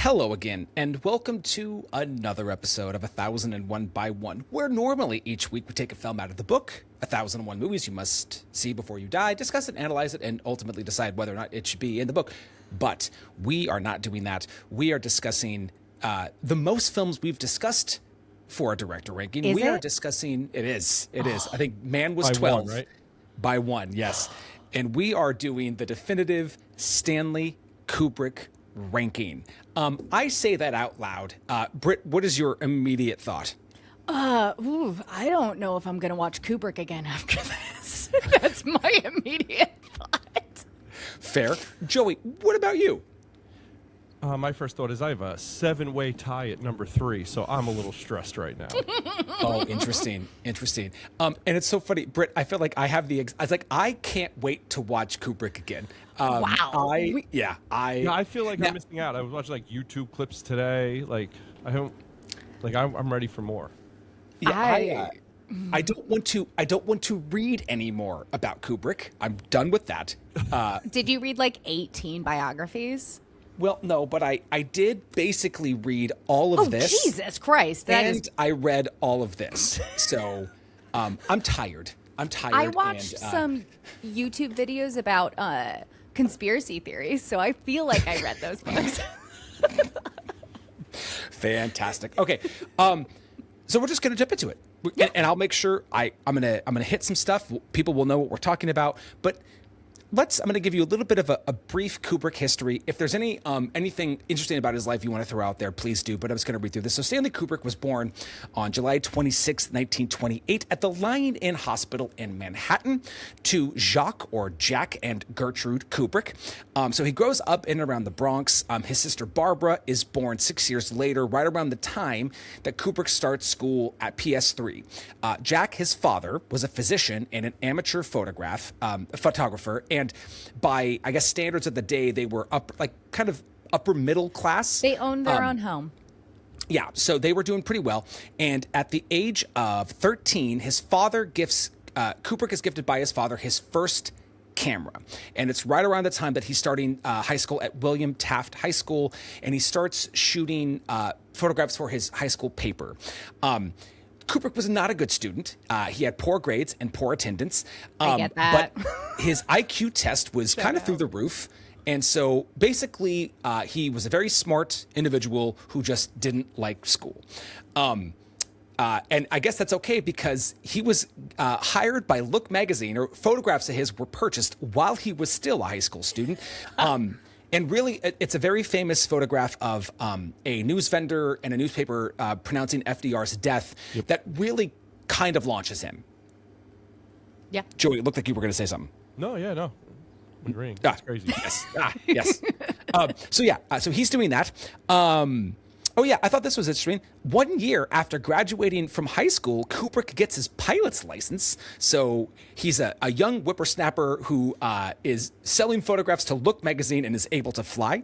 Hello again, and welcome to another episode of 1001 by 1, where normally each week we take a film out of the book, 1001 Movies You Must See Before You Die, discuss it, analyze it, and ultimately decide whether or not it should be in the book. But we are not doing that. We are discussing the most films we've discussed for a director ranking. Is we are it? discussing, it is. I think Man was By 12. one, right? By one, yes. And we are doing the definitive Stanley Kubrick ranking. I say that out loud. Britt, what is your immediate thought? I don't know if I'm going to watch Kubrick again after this. That's my immediate thought. Fair. Joey, what about you? My first thought is I have a 7-way tie at number 3, so I'm a little stressed right now. Oh, interesting. And it's so funny, Britt, I feel like I have I can't wait to watch Kubrick again. Wow. I feel like I'm missing out. I was watching YouTube clips today. I'm ready for more. I don't want to read any more about Kubrick. I'm done with that. Did you read 18 biographies? Well, no, but I did basically read all of this. Oh, Jesus Christ. I read all of this. So I'm tired. I watched some YouTube videos about conspiracy theories, so I feel like I read those books. Fantastic. Okay. So we're just going to dip into it. And I'll make sure I'm going to hit some stuff. People will know what we're talking about, but I'm going to give you a little bit of a brief Kubrick history. If there's anything interesting about his life you want to throw out there, please do. But I'm just going to read through this. So Stanley Kubrick was born on July 26, 1928 at the Lying In Hospital in Manhattan to Jacques or Jack and Gertrude Kubrick. So he grows up in and around the Bronx. His sister Barbara is born 6 years later, right around the time that Kubrick starts school at PS3. Jack, his father, was a physician and an amateur photographer. And by, I guess, standards of the day, they were upper middle class. They owned their own home. Yeah, so they were doing pretty well. And at the age of 13, Kubrick is gifted by his father his first camera. And it's right around the time that he's starting high school at William Taft High School. And he starts shooting photographs for his high school paper. Kubrick was not a good student. He had poor grades and poor attendance. I get that. But his IQ test was kind of through the roof. And so basically, he was a very smart individual who just didn't like school. And I guess that's okay because he was hired by Look magazine, or photographs of his were purchased while he was still a high school student. And really, it's a very famous photograph of a news vendor and a newspaper pronouncing FDR's death that really kind of launches him. Yeah. Joey, it looked like you were going to say something. No. I'm agreeing. That's crazy. Yes. So he's doing that. I thought this was interesting. 1 year after graduating from high school, Kubrick gets his pilot's license. So he's a young whippersnapper who is selling photographs to Look magazine and is able to fly.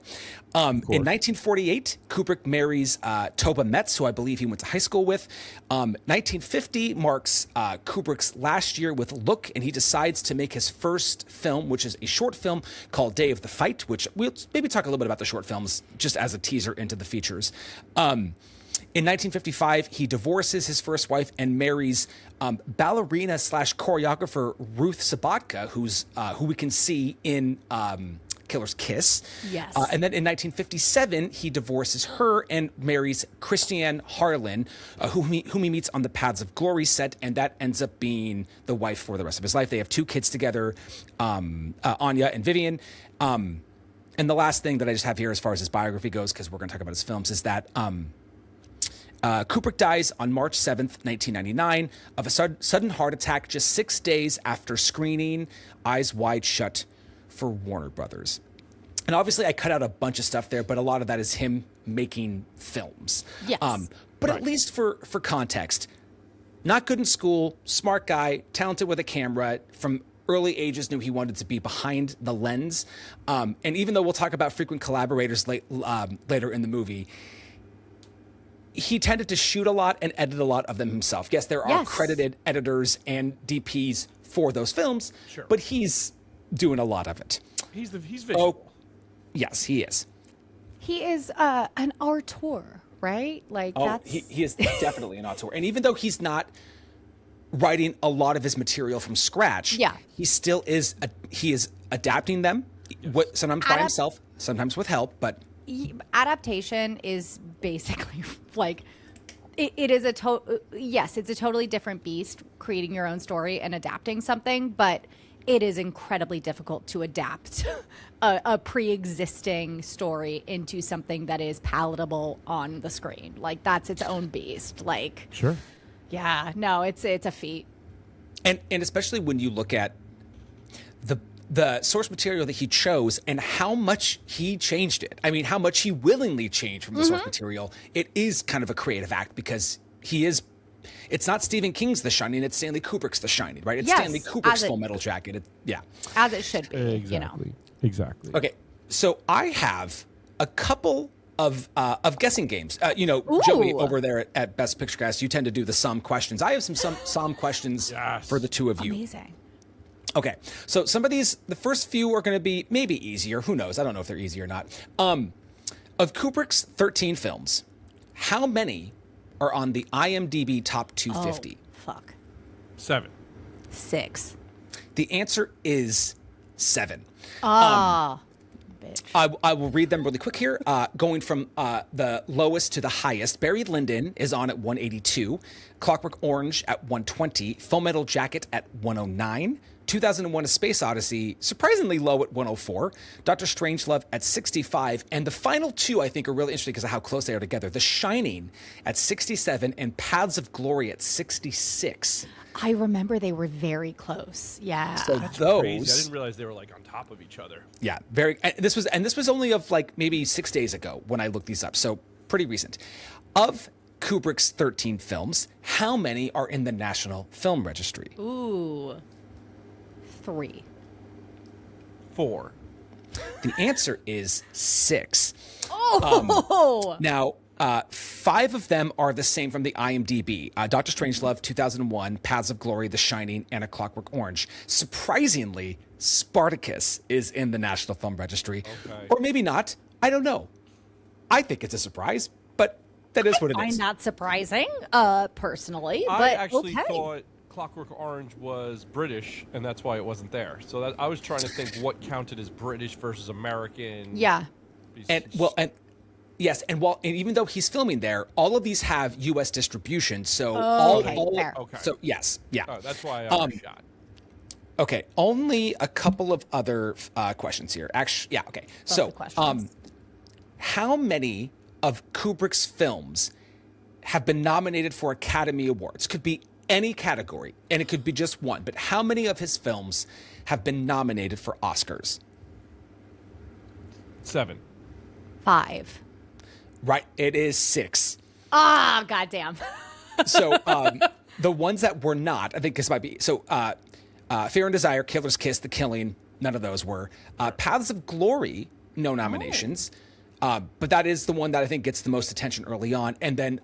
In 1948, Kubrick marries Toba Metz, who I believe he went to high school with. 1950 marks Kubrick's last year with Look, and he decides to make his first film, which is a short film called Day of the Fight, which we'll maybe talk a little bit about the short films just as a teaser into the features. In 1955, he divorces his first wife and marries ballerina / choreographer Ruth Sabatka, who we can see in Killer's Kiss. Yes. And then in 1957, he divorces her and marries Christiane Harlan, whom he meets on the Paths of Glory set, and that ends up being the wife for the rest of his life. They have 2 kids together, Anya and Vivian. And the last thing that I just have here as far as his biography goes, because we're going to talk about his films, is that Kubrick dies on March 7th, 1999, of a sudden heart attack just 6 days after screening Eyes Wide Shut for Warner Brothers. And obviously I cut out a bunch of stuff there, but a lot of that is him making films. Yes. But at least for context, not good in school, smart guy, talented with a camera, from early ages knew he wanted to be behind the lens. And even though we'll talk about frequent collaborators later in the movie, he tended to shoot a lot and edit a lot of them himself. Yes, there are credited editors and DPs for those films, but he's doing a lot of it. He's visual. Yes, he is. He is an auteur, right? Like Oh, that's he is definitely an auteur. And even though he's not writing a lot of his material from scratch, Yeah. he still is. He is adapting them, sometimes by himself, sometimes with help. But adaptation is basically like it is yes, it's a totally different beast creating your own story and adapting something, but it is incredibly difficult to adapt a pre-existing story into something that is palatable on the screen. Like that's its own beast. Like Sure. yeah, no, it's a feat. and especially when you look at the source material that he chose and how much he changed it. I mean, how much he willingly changed from the source material. It is kind of a creative act because it's not Stephen King's The Shining, it's Stanley Kubrick's The Shining, right? It's Yes, Stanley Kubrick's as Full Metal Jacket. Yeah. As it should be, Exactly. you know. Exactly. Okay, so I have a couple of guessing games. Ooh. Joey over there at Best Picture Cast, you tend to do the Psalm questions. I have some Psalm questions Yes. for the two of you. Amazing. Okay, so some of these, the first few are going to be maybe easier. Who knows? I don't know if they're easy or not. Of Kubrick's 13 films, how many are on the IMDb Top 250? Oh, fuck. 7. 6. The answer is 7. Ah, bitch. I will read them really quick here. Going from the lowest to the highest, Barry Lyndon is on at 182, Clockwork Orange at 120, Full Metal Jacket at 109, 2001: A Space Odyssey surprisingly low at 104, Doctor Strangelove at 65, and the final two I think are really interesting because of how close they are together. The Shining at 67 and Paths of Glory at 66. I remember they were very close. Yeah. So Crazy. I those, didn't realize they were like on top of each other. yeah, very. And this was only of like maybe 6 days ago when I looked these up, so pretty recent. Of Kubrick's 13 films, how many are in the National Film Registry? Ooh. 3. 4. The answer is 6. Oh. Now, 5 of them are the same from the IMDb. Doctor Strangelove, 2001, Paths of Glory, The Shining, and A Clockwork Orange. Surprisingly, Spartacus is in the National Film Registry. Okay. Or maybe not. I don't know. I think it's a surprise, but that is what it I'm is. not surprising, personally, I but actually okay. thought Clockwork Orange was British, and that's why it wasn't there. So I was trying to think what counted as British versus American. Yeah. And even though he's filming there, all of these have U.S. distribution. So Okay, fair. Okay. So yes, yeah. Oh, that's why I shot. Okay, only a couple of other questions here. Actually, yeah. Okay, so of questions. how many of Kubrick's films have been nominated for Academy Awards? Could be any category, and it could be just one. But how many of his films have been nominated for Oscars? 7. 5. Right, it is 6. Ah, goddamn. So the ones that were not, I think this might be so. Fear and Desire, Killer's Kiss, The Killing, none of those were. Paths of Glory, no nominations. But that is the one that I think gets the most attention early on. And then,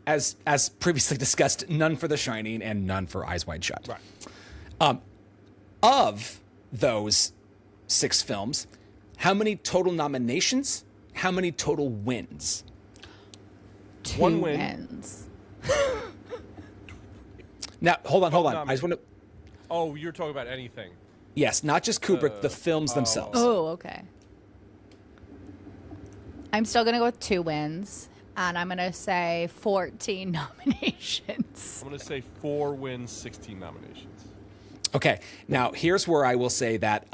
as previously discussed, none for The Shining and none for Eyes Wide Shut. Right. Of those 6 films, how many total nominations? How many total wins? 2 One win. wins. Now, hold on. I just want to. Oh, you're talking about anything. Yes, not just Kubrick, the films themselves. Oh, okay. I'm still going to go with 2 wins, and I'm going to say 14 nominations. I'm going to say 4 wins, 16 nominations. Okay, now here's where I will say that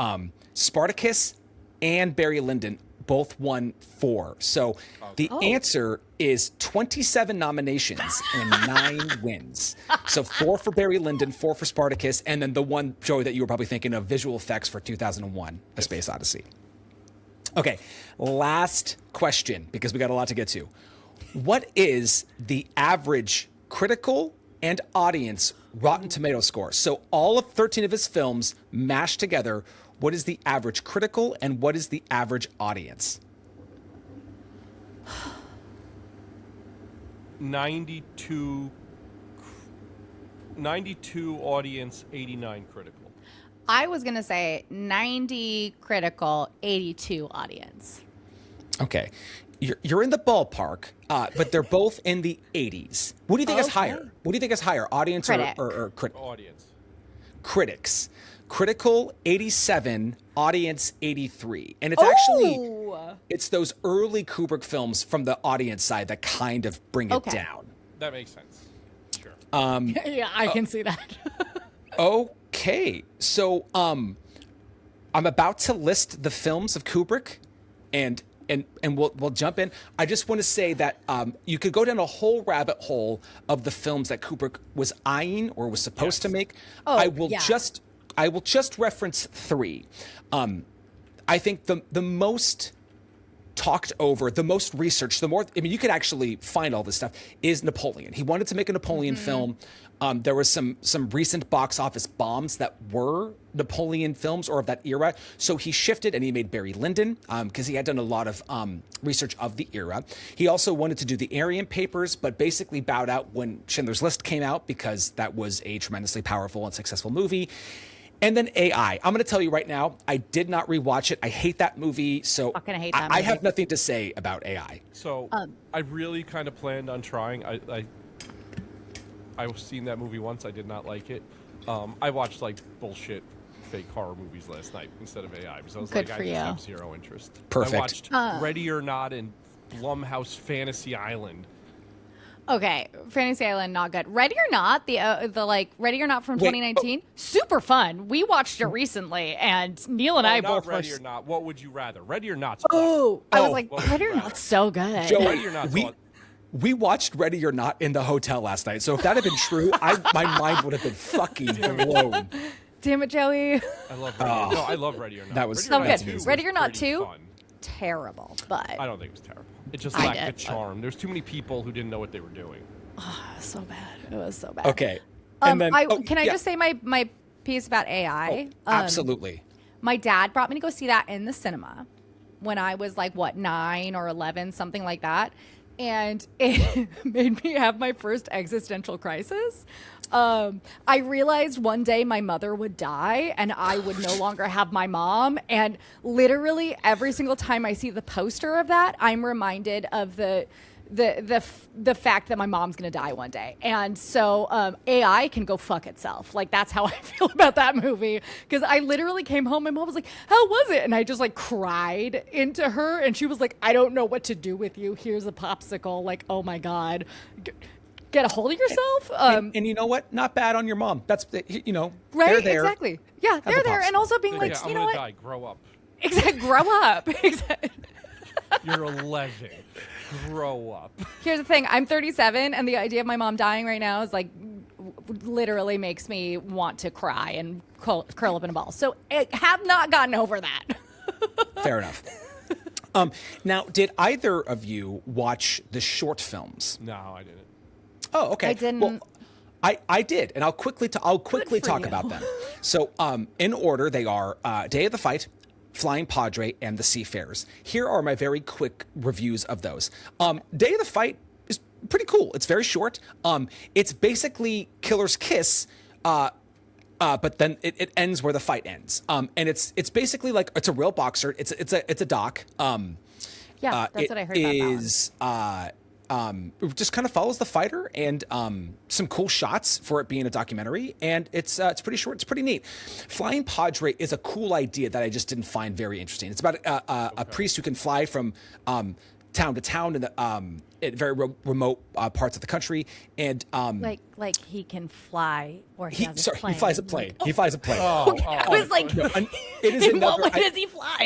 Spartacus and Barry Lyndon both won 4. So the answer is 27 nominations and 9 wins. So 4 for Barry Lyndon, 4 for Spartacus, and then the one, Joey, that you were probably thinking of, visual effects for 2001, A Space Odyssey. Okay, last question, because we got a lot to get to. What is the average critical and audience Rotten Tomato score? So all of 13 of his films mashed together, what is the average critical and what is the average audience? 92 audience, 89 critical. I was going to say 90 critical, 82 audience. Okay. You're in the ballpark, but they're both in the 80s. What do you think is higher? What do you think is higher, audience or critic? Audience. Critics. Critical 87, audience 83. And it's actually it's those early Kubrick films from the audience side that kind of bring it down. That makes sense. Sure. Yeah, I can see that. Okay. So I'm about to list the films of Kubrick and we'll jump in. I just want to say that you could go down a whole rabbit hole of the films that Kubrick was eyeing or was supposed to make. I will just reference three. I think the most talked over, the most researched, you could actually find all this stuff, is Napoleon. He wanted to make a Napoleon film. There was some recent box office bombs that were Napoleon films or of that era. So he shifted and he made Barry Lyndon because he had done a lot of research of the era. He also wanted to do the Aryan Papers, but basically bowed out when Schindler's List came out because that was a tremendously powerful and successful movie. And then AI. I'm going to tell you right now, I did not rewatch it. I hate that movie. So Fucking hate that movie. I have nothing to say about AI. So I really kind of planned on trying. I've seen that movie once. I did not like it. I watched like bullshit fake horror movies last night instead of AI because I was Good like, for I just you. have zero interest. Perfect. I watched Ready or Not and Blumhouse Fantasy Island. Okay, Fantasy Island, not good. Ready or Not, the Ready or Not from 2019, super fun. We watched it recently, and Neil and I not both Ready were. or Not. What would you rather? Ready or Not? I was like, What would Ready you or rather? Not's so good. Joe, Ready or Not? we watched Ready or Not in the hotel last night. So if that had been true, my mind would have been fucking blown. Damn it, Joey. I love Ready or Not. No, I love Ready or Not. That was Ready or so Not good. 2 was Ready or Not pretty 2? fun. Terrible, but I don't think it was terrible. It just I lacked the did. charm. There's too many people who didn't know what they were doing. so bad. It was so bad. Okay. And then, Can I just say my piece about AI? Absolutely. My dad brought me to go see that in the cinema when I was like, 9 or 11, something like that. And it made me have my first existential crisis. I realized one day my mother would die and I would no longer have my mom. And literally every single time I see the poster of that, I'm reminded of the fact that my mom's gonna die one day. And so AI can go fuck itself. Like, that's how I feel about that movie. Because I literally came home, my mom was like, how was it? And I just like cried into her, and she was like, I don't know what to do with you. Here's a popsicle. Like, oh my God. Get a hold of yourself. And you know what? Not bad on your mom. That's, right? they're there. Exactly. Yeah, they're there. And also being like, Yeah, you know I'm what? gonna die. Grow up. Exactly. Grow up. Exactly. You're 11. Grow up. Here's the thing. I'm 37, and the idea of my mom dying right now is like literally makes me want to cry and curl up in a ball. So I have not gotten over that. Fair enough. Now, did either of you watch the short films? No, I didn't. Oh, okay. I didn't. Well, I did, and I'll quickly talk you. about them. So, in order, they are Day of the Fight, Flying Padre, and The Seafarers. Here are my very quick reviews of those. Day of the Fight is pretty cool. It's very short. It's basically Killer's Kiss, but then it ends where the fight ends. And it's basically like it's a real boxer. It's a doc. Yeah, that's what I heard about that one. It just kind of follows the fighter and some cool shots for it being a documentary, and it's pretty short. It's pretty neat. Flying Padre is a cool idea that I just didn't find very interesting. It's about a priest who can fly from town to town in very remote parts of the country, and like he can fly, or he has a plane. he flies a plane. He flies a plane. I was like, No, it is in another. what way does he fly?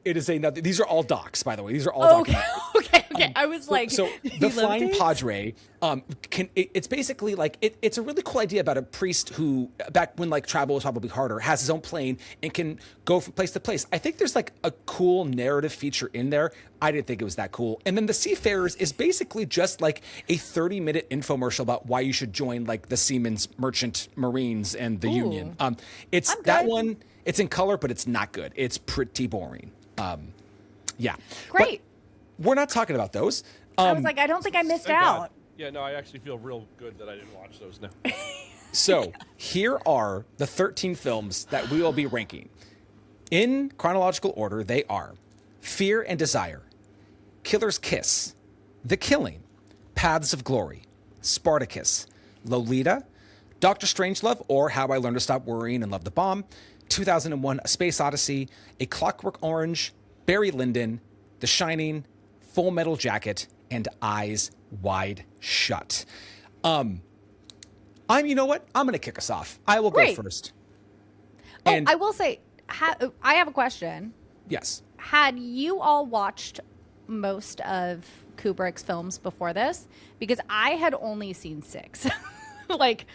It is another. These are all docs, by the way. These are all okay, documentaries. okay. I was like, So he the Flying levitates? Padre, it's basically like it's a really cool idea about a priest who, back when like travel was probably harder, has his own plane and can go from place to place. I think there's like a cool narrative feature in there. I didn't think it was that cool. And then The Seafarers is basically just like a 30-minute infomercial about why you should join like the Seamen's Merchant Marines and the Union. It's I'm that good. one. It's in color, but it's not good. It's pretty boring. Yeah. Great. But we're not talking about those. I was like, I don't think I missed Thank God. out. Yeah, no, I actually feel real good that I didn't watch those now. So here are the 13 films that we will be ranking. In chronological order, they are Fear and Desire, Killer's Kiss, The Killing, Paths of Glory, Spartacus, Lolita, Doctor Strangelove, or How I Learned to Stop Worrying and Love the Bomb, 2001: A Space Odyssey, A Clockwork Orange, Barry Lyndon, The Shining, Full Metal Jacket, and Eyes Wide Shut. You know what? I'm going to kick us off. I will Great. go first. I will say, I have a question. Yes. Had you all watched most of Kubrick's films before this? Because I had only seen 6. Like,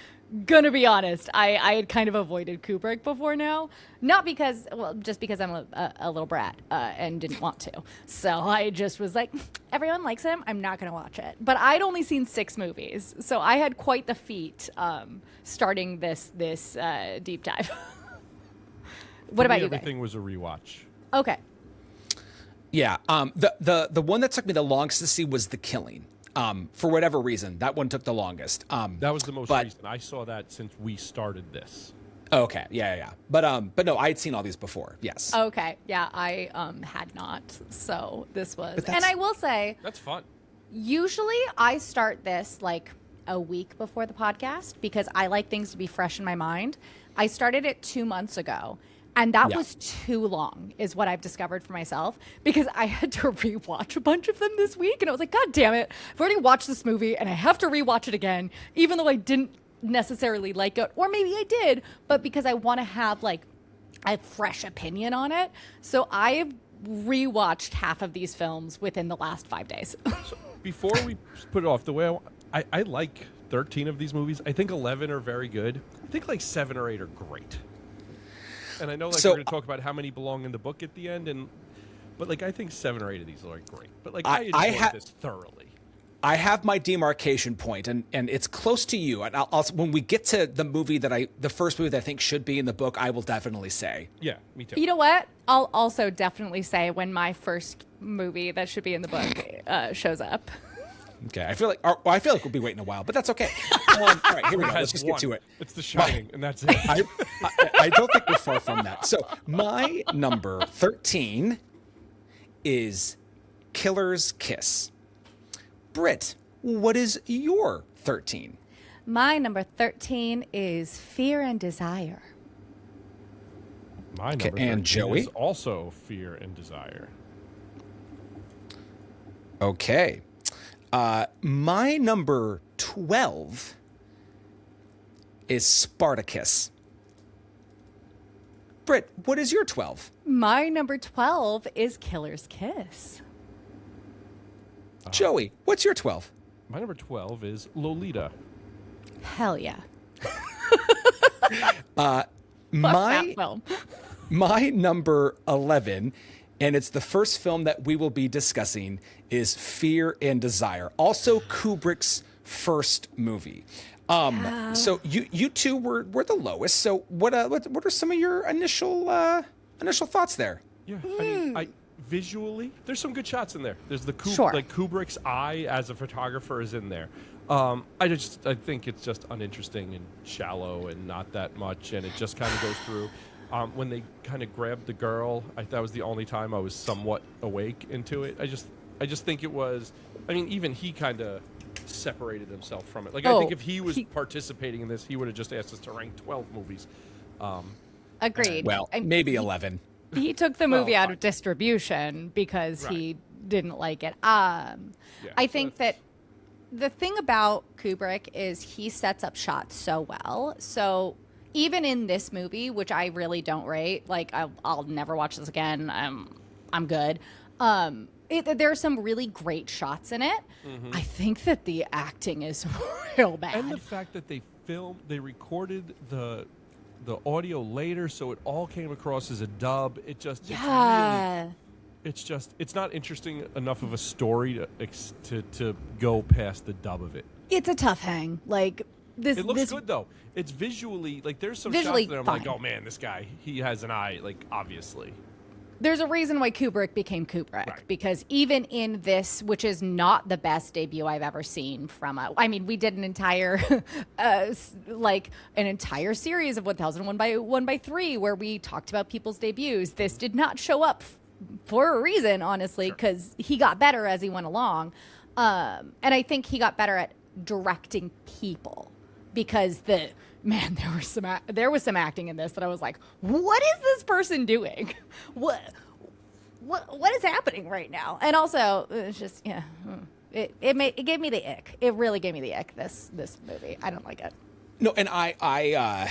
gonna be honest, I had kind of avoided Kubrick before now. Not because, well, just because I'm a little brat and didn't want to. So I just was like, everyone likes him, I'm not gonna watch it. But I'd only seen 6 movies, so I had quite the feat starting this deep dive. What about you guys? Everything was a rewatch. Okay. Yeah. The one that took me the longest to see was The Killing. For whatever reason, that one took the longest. That was the most recent. I saw that since we started this. Okay. Yeah. But no, I had seen all these before. Yes. Okay. Yeah, I had not. So this was, and I will say, That's fun. usually I start this like a week before the podcast because I like things to be fresh in my mind. I started it 2 months ago. And that was too long, is what I've discovered for myself, because I had to rewatch a bunch of them this week. And I was like, God damn it. I've already watched this movie and I have to rewatch it again, even though I didn't necessarily like it. Or maybe I did, but because I want to have like a fresh opinion on it. So I've rewatched half of these films within the last 5 days. So before we put it off, the way I like 13 of these movies. I think 11 are very good. I think like 7 or 8 are great. And I know like we're going to talk about how many belong in the book at the end, but like I think 7 or 8 of these are great. But like I enjoyed this thoroughly. I have my demarcation point, and it's close to you. And I'll when we get to the movie the first movie that I think should be in the book, I will definitely say. Yeah, me too. You know what? I'll also definitely say when my first movie that should be in the book shows up. Okay, I feel like we'll be waiting a while, but that's okay. All right, here we go. Let's just get to it. It's The Shining, and that's it. I don't think we're far from that. So my number 13 is Killer's Kiss. Britt, what is your 13? My number 13 is Fear and Desire. My number 13 and Joey? is also Fear and Desire. Okay. My number 12 is Spartacus. Britt, what is your 12? My number 12 is Killer's Kiss. Joey, what's your 12? My number 12 is Lolita. Hell yeah. My film. My number 11, and it's the first film that we will be discussing, is Fear and Desire. Also Kubrick's first movie. So you two were the lowest. So what are some of your initial thoughts there? Yeah, I mean, visually, there's some good shots in there. There's the Kubrick's eye as a photographer is in there. I think it's just uninteresting and shallow and not that much, and it just kind of goes through. When they kind of grabbed the girl, that was the only time I was somewhat awake into it. I just think it was. I mean, even he kind of separated himself from it. Like I think if he was participating in this, he would have just asked us to rank 12 movies. Agreed. Well, maybe 11. He took the movie out of distribution because he didn't like it. I think that the thing about Kubrick is he sets up shots so well. So even in this movie, which I really don't rate, like I'll never watch this again. I'm good. There are some really great shots in it. Mm-hmm. I think that the acting is real bad. And the fact that they recorded the audio later, so it all came across as a dub. It's not interesting enough of a story to go past the dub of it. It's a tough hang. Like this. It looks good though. It's visually like there's some shots that I'm like, oh man, this guy he has an eye. Like obviously. There's a reason why Kubrick became Kubrick, because even in this, which is not the best debut I've ever seen from we did an entire, an entire series of 1001 by 3 where we talked about people's debuts. This did not show up for a reason, honestly, because he got better as he went along. And I think he got better at directing people, because there was some acting in this that I was like, what is this person doing? What is happening right now? And also, it's just, it gave me the ick. It really gave me the ick, this movie. I don't like it. No, and I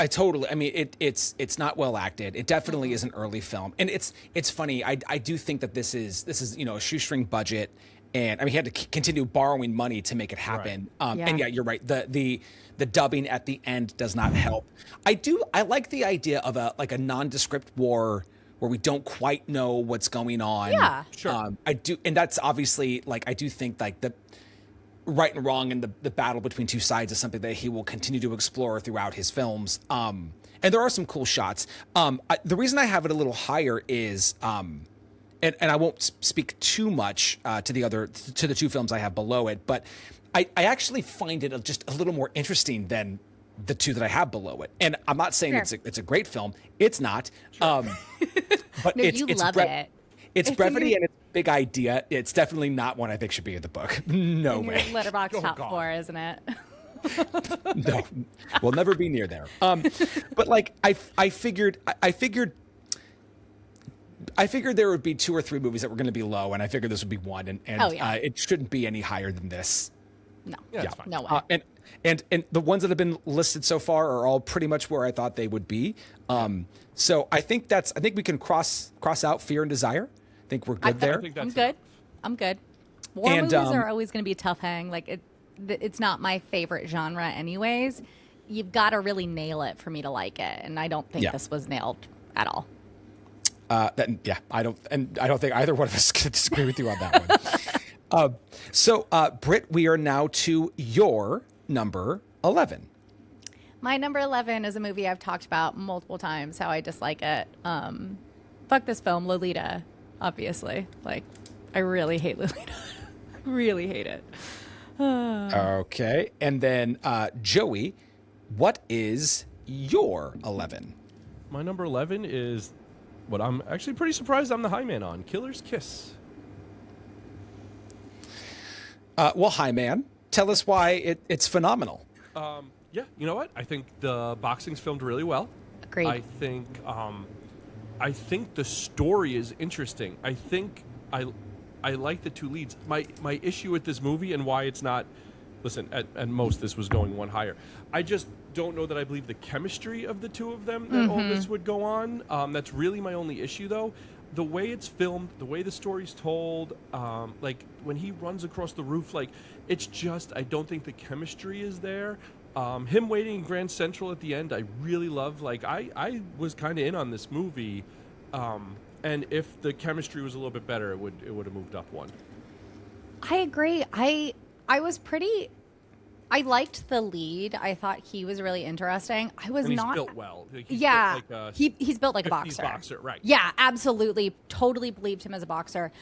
totally. I mean, it's not well acted. It definitely is an early film, and it's funny. I do think that this is a shoestring budget, and I mean he had to continue borrowing money to make it happen. Right. And yeah, you're right. The dubbing at the end does not help. I like the idea of a nondescript war where we don't quite know what's going on. Yeah, sure. I do, and that's obviously I do think the right and wrong and the battle between two sides is something that he will continue to explore throughout his films. And there are some cool shots. The reason I have it a little higher is, and I won't speak too much to the two films I have below it, but I actually find it just a little more interesting than the two that I have below it. And I'm not saying it's a great film. It's not. Sure. But no, it's love it. It's brevity and it's a big idea. It's definitely not one I think should be in the book. No way. Letterboxd top 4, isn't it? No, we'll never be near there. But I figured there would be 2 or 3 movies that were going to be low, and I figured this would be one, and it shouldn't be any higher than this. No, that's fine. No way. And the ones that have been listed so far are all pretty much where I thought they would be. So I think we can cross out Fear and Desire. I think we're good there. I'm good. War movies are always going to be a tough hang. It's not my favorite genre anyways. You've got to really nail it for me to like it, and I don't think this was nailed at all. I don't think either one of us could disagree with you on that one. So, Britt, we are now to your number 11. My number 11 is a movie I've talked about multiple times, how I dislike it. Fuck this film, Lolita, obviously. I really hate Lolita. Really hate it. Okay. And then, Joey, what is your 11? My number 11 is what I'm actually pretty surprised I'm the high man on, Killer's Kiss. Well, hi, man. Tell us why it's phenomenal. Yeah, you know what? I think the boxing's filmed really well. Agreed. I think the story is interesting. I think I like the 2 leads. My issue with this movie and why it's not, listen, at most this was going one higher. I just don't know that I believe the chemistry of the 2 of them that all this would go on. That's really my only issue, though. The way it's filmed, the way the story's told, when he runs across the roof, it's just, I don't think the chemistry is there. Him waiting in Grand Central at the end, I really love. I was kind of in on this movie, and if the chemistry was a little bit better, it would have moved up one. I agree. I liked the lead. I thought he was really interesting. He's built well. He's built like a boxer. Right. Yeah, absolutely. Totally believed him as a boxer.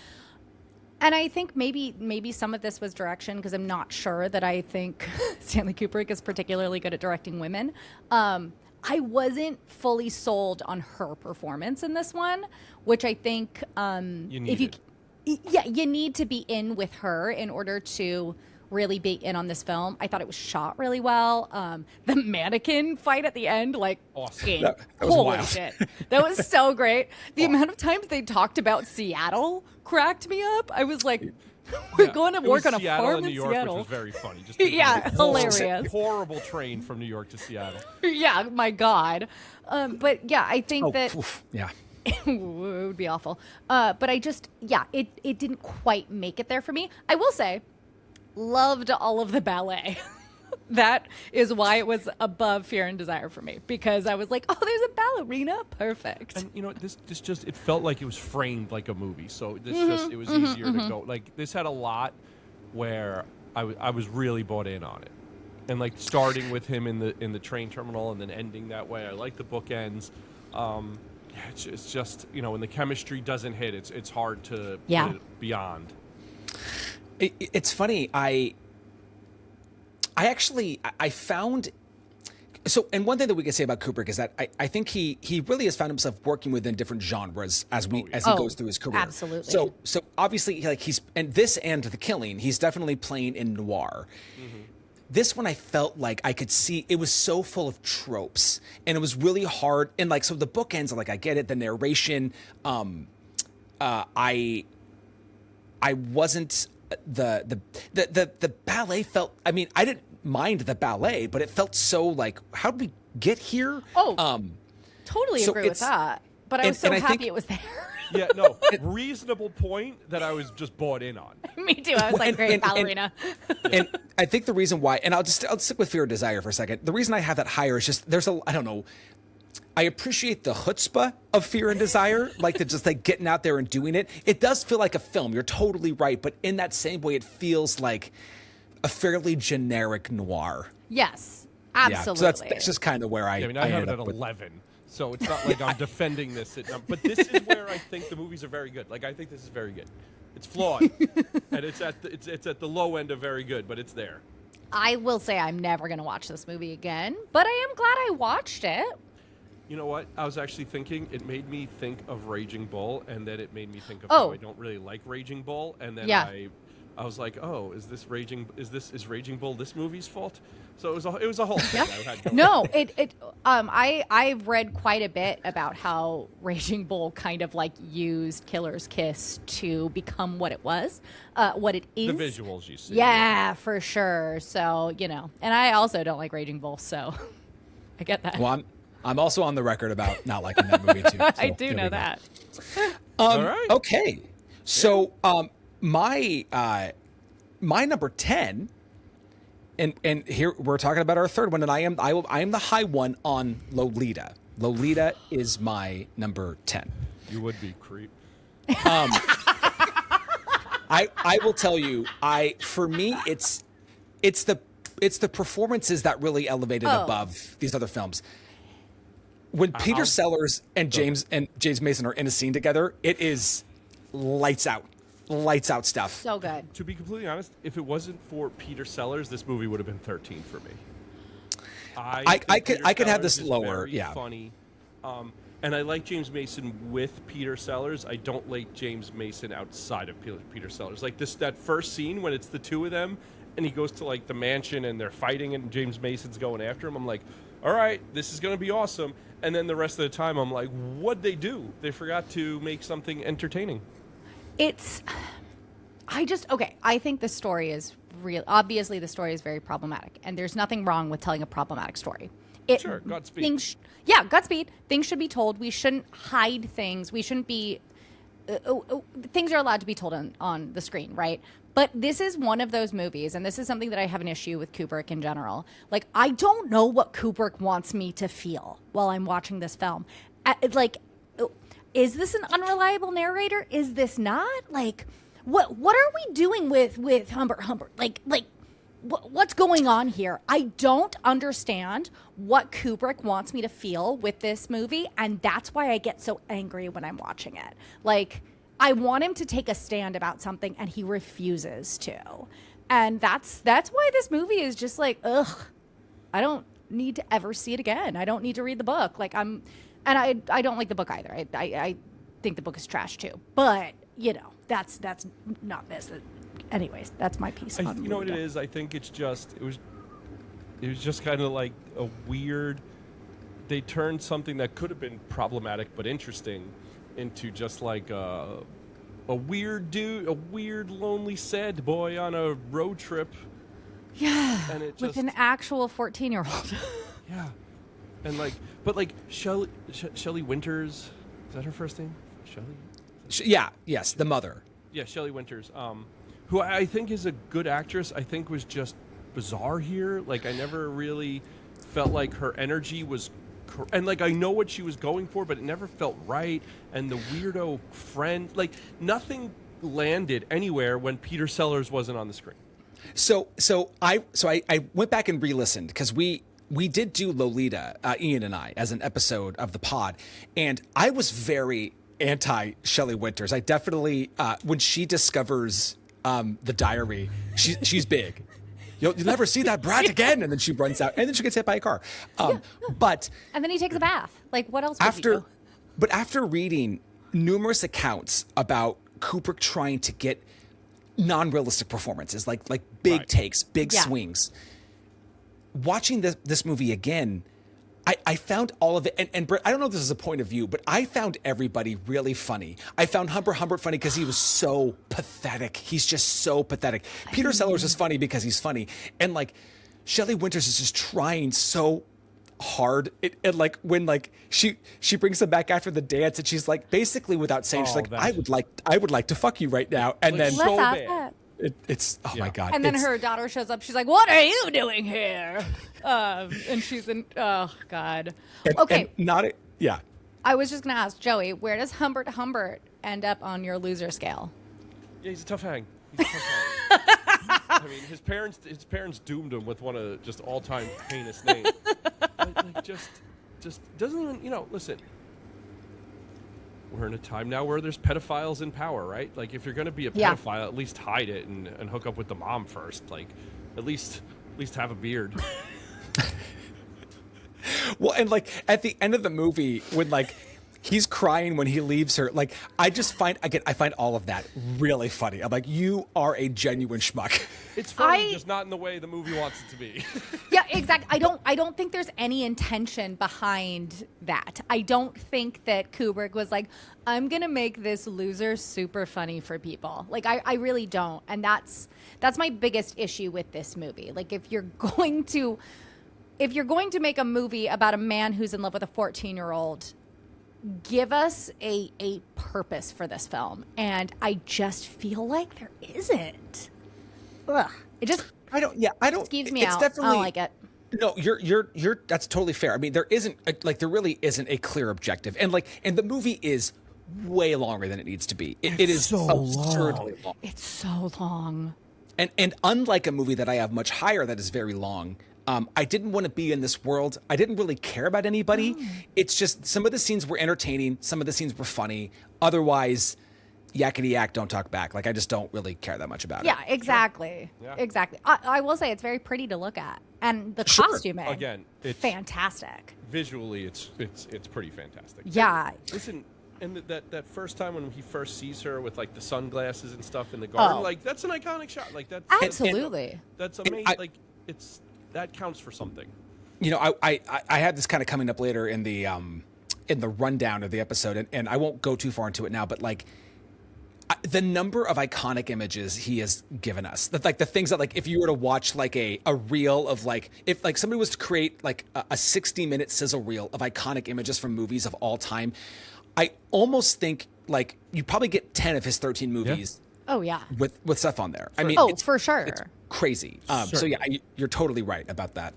And I think maybe some of this was direction, because I'm not sure that I think Stanley Kubrick is particularly good at directing women. I wasn't fully sold on her performance in this one, which I think you need to be in with her in order to really be in on this film. I thought it was shot really well. The mannequin fight at the end, awesome. That was holy wild. shit. That was so great. The amount of times they talked about Seattle cracked me up. I was like, we're going to work on a farm in Seattle. Which was very funny. Just hilarious. Horrible train from New York to Seattle. Yeah, my God. But yeah, I think that... Yeah. it would be awful. But I just, it didn't quite make it there for me. I will say, loved all of the ballet. That is why it was above Fear and Desire for me, because I was like, oh, there's a ballerina, perfect. And this just, it felt like it was framed like a movie, so it was easier to go. This had a lot where I was really bought in on it, and starting with him in the train terminal and then ending that way. I like the bookends. It's just, when the chemistry doesn't hit, it's hard to put it beyond. It's funny. I found So, and one thing that we can say about Kubrick is that I think he really has found himself working within different genres as he goes through his career. Absolutely. So obviously, like he's and this and The Killing, he's definitely playing in noir. This one, I felt like I could see it was so full of tropes, and it was really hard. And like, so the bookends, like I get it, the narration. I wasn't the ballet felt. I mean, I didn't mind the ballet, but it felt so like, how did we get here? Totally so agree with that. But I was so happy it was there. Yeah, no, reasonable point that I was just bought in on. Me too. I was like, great ballerina. And I think the reason why, and I'll stick with Fear and Desire for a second. The reason I have that higher is just I don't know. I appreciate the chutzpah of Fear and Desire, like the just like getting out there and doing it. It does feel like a film. You're totally right, but in that same way, it feels like a fairly generic noir. Yes, absolutely. Yeah, so that's just kind of where I have it at 11. So it's not like I'm defending this. But this is where I think the movies are very good. Like, I think this is very good. It's flawed. And it's at the low end of very good, but it's there. I will say I'm never going to watch this movie again, but I am glad I watched it. You know what? I was actually thinking, it made me think of Raging Bull, and then it made me think of how I don't really like Raging Bull, and then I was like, oh, is Raging Bull this movie's fault? So it was a whole thing. I had No, I've read quite a bit about how Raging Bull kind of like used Killer's Kiss to become what it was, what it is. The visuals you see. Yeah, for sure. So, and I also don't like Raging Bull, so I get that. Well, I'm also on the record about not liking that movie too. So I do know that. All right. Okay. So my number 10, and here we're talking about our third one, and I am the high one on Lolita. Lolita is my number 10. You would be creep. I will tell you, for me it's the performances that really elevated above these other films. When Peter Sellers and James Mason are in a scene together, it is lights out stuff. So good. To be completely honest, if it wasn't for Peter Sellers, this movie would have been 13 for me. I could have this lower. Yeah. Funny. And I like James Mason with Peter Sellers. I don't like James Mason outside of Peter Sellers. Like that first scene when it's the two of them, and he goes to like the mansion and they're fighting, and James Mason's going after him. I'm like, all right, this is gonna be awesome. And then the rest of the time, I'm like, what'd they do? They forgot to make something entertaining. I think the story is real. Obviously, the story is very problematic, and there's nothing wrong with telling a problematic story. Sure, Godspeed. Godspeed. Things should be told. We shouldn't hide things. We shouldn't be... things are allowed to be told on the screen, right? But this is one of those movies, and this is something that I have an issue with Kubrick in general. Like, I don't know what Kubrick wants me to feel while I'm watching this film. Is this an unreliable narrator? Is this not? Like, what are we doing with Humbert? Like, what's going on here? I don't understand what Kubrick wants me to feel with this movie, and that's why I get so angry when I'm watching it. Like, I want him to take a stand about something, and he refuses to. And that's why this movie is just like, ugh. I don't need to ever see it again. I don't need to read the book. I don't like the book either. I think the book is trash too. But that's not this. Anyways, that's my piece. You know what it is? I think it was just kind of like a weird. They turned something that could have been problematic but interesting into just like a weird dude, a weird, lonely, sad boy on a road trip. Yeah, and it with an actual 14-year-old. Yeah, and Shelley Winters, is that her first name? Shelley? Yes, the mother. Yeah, Shelley Winters, who I think is a good actress. I think was just bizarre here. Like, I never really felt like her energy was. And like, I know what she was going for, but it never felt right. And the weirdo friend, like, nothing landed anywhere when Peter Sellers wasn't on the screen. So I went back and re-listened because we did do Lolita, Ian and I, as an episode of the pod, and I was very anti Shelley Winters. I definitely when she discovers the diary, she's big. you'll never see that brat again. And then she runs out, and then she gets hit by a car. But and then he takes a bath. Like, what else would he do? But after reading numerous accounts about Kubrick trying to get non-realistic performances, like big takes, big swings, watching this movie again, I found all of it, and Britt, I don't know if this is a point of view, but I found everybody really funny. I found Humbert funny because he was so pathetic. He's just so pathetic. Peter Sellers is funny because he's funny, and like Shelley Winters is just trying so hard. And like when like she brings him back after the dance, and she's like basically without saying, she's like, I would like to fuck you right now, and like, then so bad. It's my God. And then her daughter shows up. She's like, "What are you doing here?" And she's in. Oh God. Okay. I was just gonna ask Joey, where does Humbert end up on your loser scale? Yeah, he's a tough hang. I mean, his parents doomed him with one of just all-time heinous names. Like, just doesn't even. Listen. We're in a time now where there's pedophiles in power, right? Like, if you're going to be a pedophile, at least hide it and hook up with the mom first. Like, at least have a beard. Well, and like at the end of the movie, when like he's crying when he leaves her, like I find all of that really funny. I'm like, you are a genuine schmuck. It's funny, just not in the way the movie wants it to be. Yeah, exactly. I don't think there's any intention behind that. I don't think that Kubrick was like, I'm gonna make this loser super funny for people. Like I really don't. And that's my biggest issue with this movie. Like if you're going to make a movie about a man who's in love with a 14-year-old, give us a purpose for this film. And I just feel like there isn't. Ugh. It just skeeves me out. I don't like it. No, you're that's totally fair. I mean, there really isn't a clear objective. And the movie is way longer than it needs to be. It is so absurdly long. It's so long. And unlike a movie that I have much higher that is very long, I didn't want to be in this world. I didn't really care about anybody. It's just some of the scenes were entertaining. Some of the scenes were funny. Otherwise, yakety yak, don't talk back. Like, I just don't really care that much about it. Yeah, exactly. Yeah. Exactly. I will say it's very pretty to look at. And the costuming, again, it's fantastic. Visually, it's pretty fantastic. Yeah. Listen, and that first time when he first sees her with like the sunglasses and stuff in the garden, like that's an iconic shot. Like that's absolutely. That's amazing. That counts for something. I had this kind of coming up later in the rundown of the episode, and I won't go too far into it now, but like the number of iconic images he has given us, that like the things that like if you were to watch like a reel of like if like somebody was to create like a 60-minute sizzle reel of iconic images from movies of all time, I almost think like you'd probably get 10 of his 13 movies. Yeah. Oh yeah, with stuff on there. I mean, for sure. It's crazy. So yeah, you're totally right about that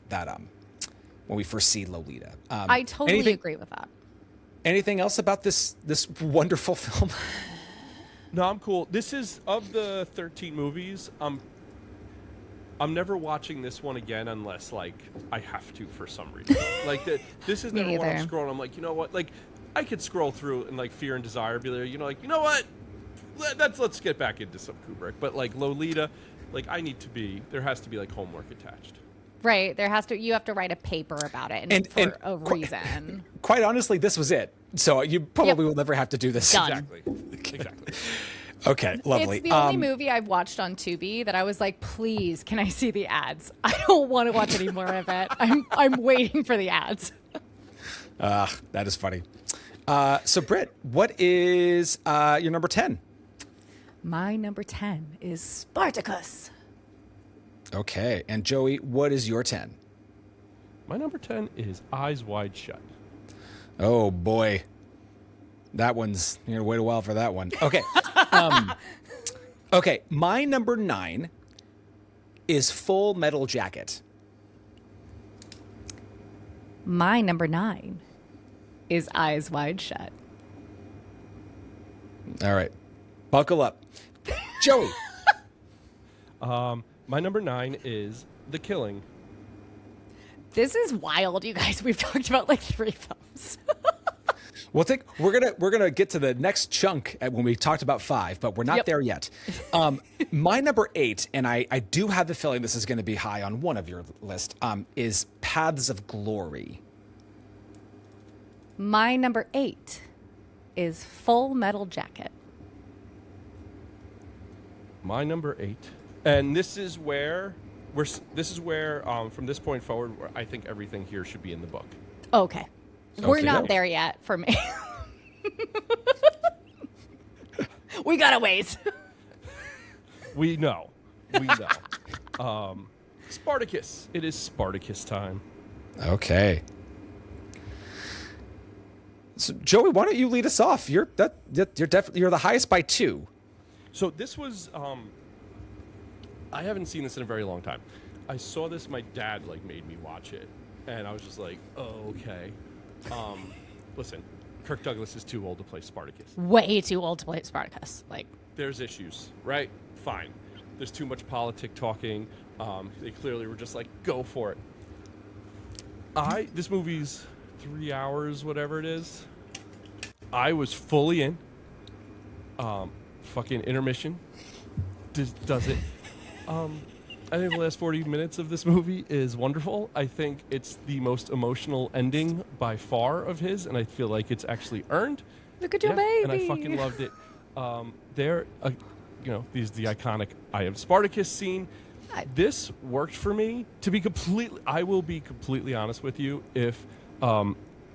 when we first see Lolita. I totally agree with that. Anything else about this wonderful film? No, I'm cool. This is, of the 13 movies, I'm never watching this one again unless like I have to for some reason. Like this is never one I'm scrolling. I'm like, you know what? Like I could scroll through and like Fear and Desire, be there, like, you know what? Let's get back into some Kubrick. But like Lolita, like there has to be like homework attached. Right. You have to write a paper about it and for a reason. Quite honestly, this was it. So you probably will never have to do this. Done. Exactly. Okay, lovely. It's the only movie I've watched on Tubi that I was like, please, can I see the ads? I don't want to watch any more of it. I'm waiting for the ads. That is funny. So Britt, what is your number 10? My number 10 is Spartacus. Okay. And Joey, what is your 10? My number 10 is Eyes Wide Shut. Oh, boy. That one's, you're going to wait a while for that one. Okay. Okay. My number 9 is Full Metal Jacket. My number 9 is Eyes Wide Shut. All right. Buckle up. Joey. My number 9 is The Killing. This is wild, you guys. We've talked about like 3 films. We're gonna get to the next chunk when we talked about 5, but we're not there yet. My number 8, and I do have the feeling this is going to be high on one of your list, is Paths of Glory. My number 8 is Full Metal Jacket. My number 8, and this is where from this point forward, where I think everything here should be in the book. Okay. We're not there yet for me. We got a ways. We know. Spartacus. It is Spartacus time. Okay. So Joey, why don't you lead us off? You're the highest by 2. So this was I haven't seen this in a very long time. I saw this. My dad made me watch it, and I was just like, oh, okay. Listen, Kirk Douglas is too old to play Spartacus. Way too old to play Spartacus. There's issues, right? Fine. There's too much politic talking. They clearly were just like, go for it. This movie's 3 hours, whatever it is. I was fully in. Fucking intermission does it. I think the last 40 minutes of this movie is wonderful. I think it's the most emotional ending by far of his, and I feel like it's actually earned. Look at your baby. And I fucking loved it. The iconic "I Am Spartacus" scene. This worked for me. I will be completely honest with you. If